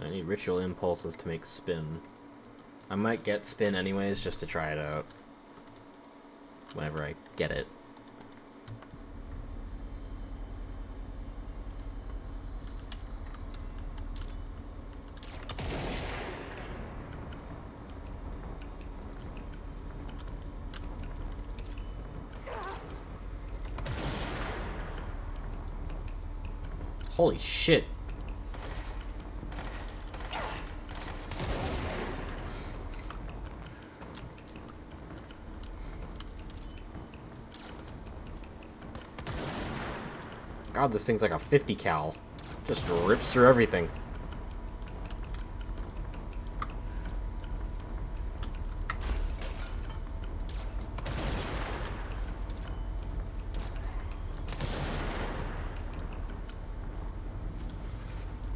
I need ritual impulses to make spin. I might get spin anyways just to try it out. Whenever I get it. Holy shit. God, this thing's like a 50 cal. Just rips through everything.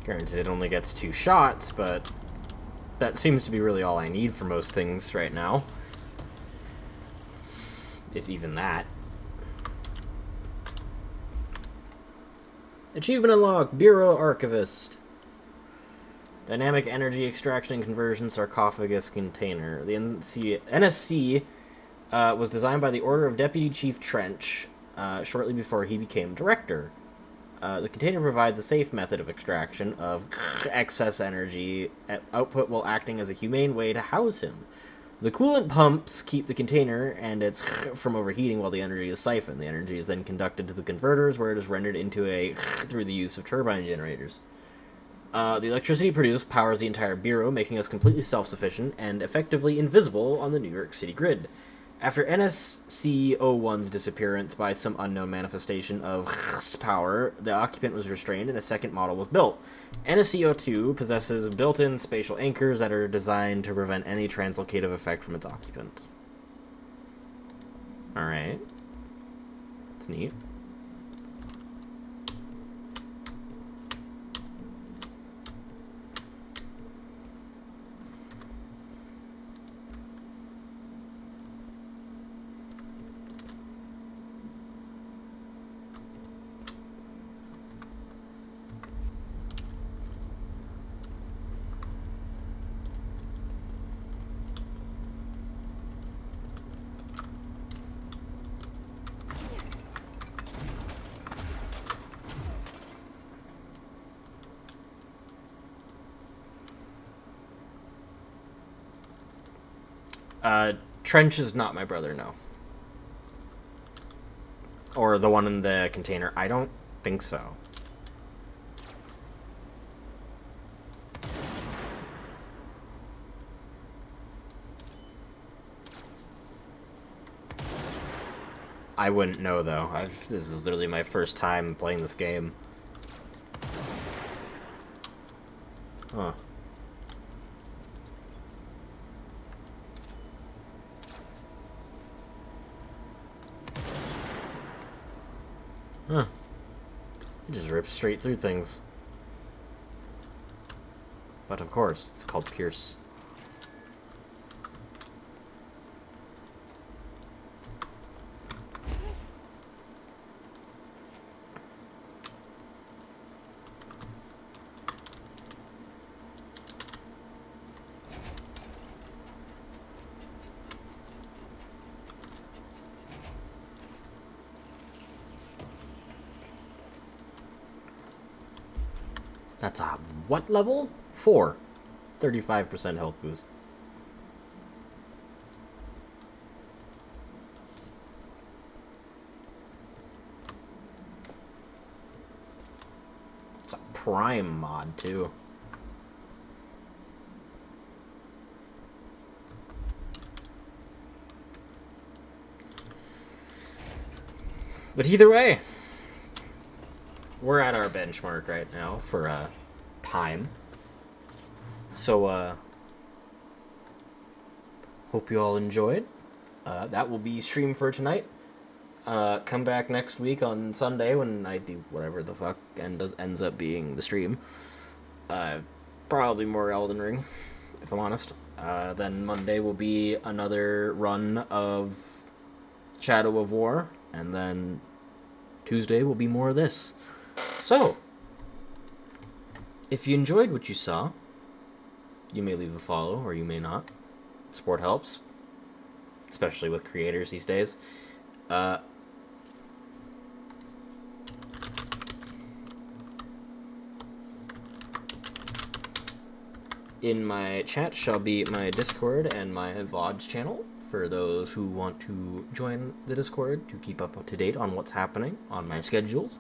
Granted, it only gets 2 shots, but that seems to be really all I need for most things right now. If even that. Achievement unlocked, Bureau Archivist. Dynamic Energy Extraction and Conversion Sarcophagus Container. The NSC was designed by the order of Deputy Chief Trench shortly before he became director. The container provides a safe method of extraction of excess energy output while acting as a humane way to house him. The coolant pumps keep the container and its from overheating while the energy is siphoned. The energy is then conducted to the converters where it is rendered into through the use of turbine generators. The electricity produced powers the entire bureau, making us completely self-sufficient and effectively invisible on the New York City grid. After NSC-01's disappearance by some unknown manifestation of power, the occupant was restrained and a second model was built. NSC-02 possesses built-in spatial anchors that are designed to prevent any translocative effect from its occupant. Alright. That's neat. Trench is not my brother, no. Or the one in the container. I don't think so. I wouldn't know, though. This is literally my first time playing this game. Huh. Huh. It just rips straight through things. But of course, it's called Pierce. That's a what level? 4. 35% health boost. It's a prime mod, too. But either way, we're at our benchmark right now for time. So hope you all enjoyed. That will be stream for tonight. Come back next week on Sunday when I do whatever the fuck ends up being the stream. Probably more Elden Ring, if I'm honest. Then Monday will be another run of Shadow of War, and then Tuesday will be more of this. So, if you enjoyed what you saw, you may leave a follow, or you may not. Support helps, especially with creators these days. In my chat shall be my Discord and my VODs channel for those who want to join the Discord to keep up to date on what's happening on my schedules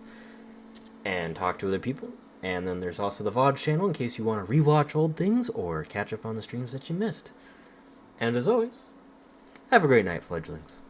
and talk to other people. And then there's also the VODs channel in case you want to rewatch old things or catch up on the streams that you missed. And as always, have a great night, fledglings.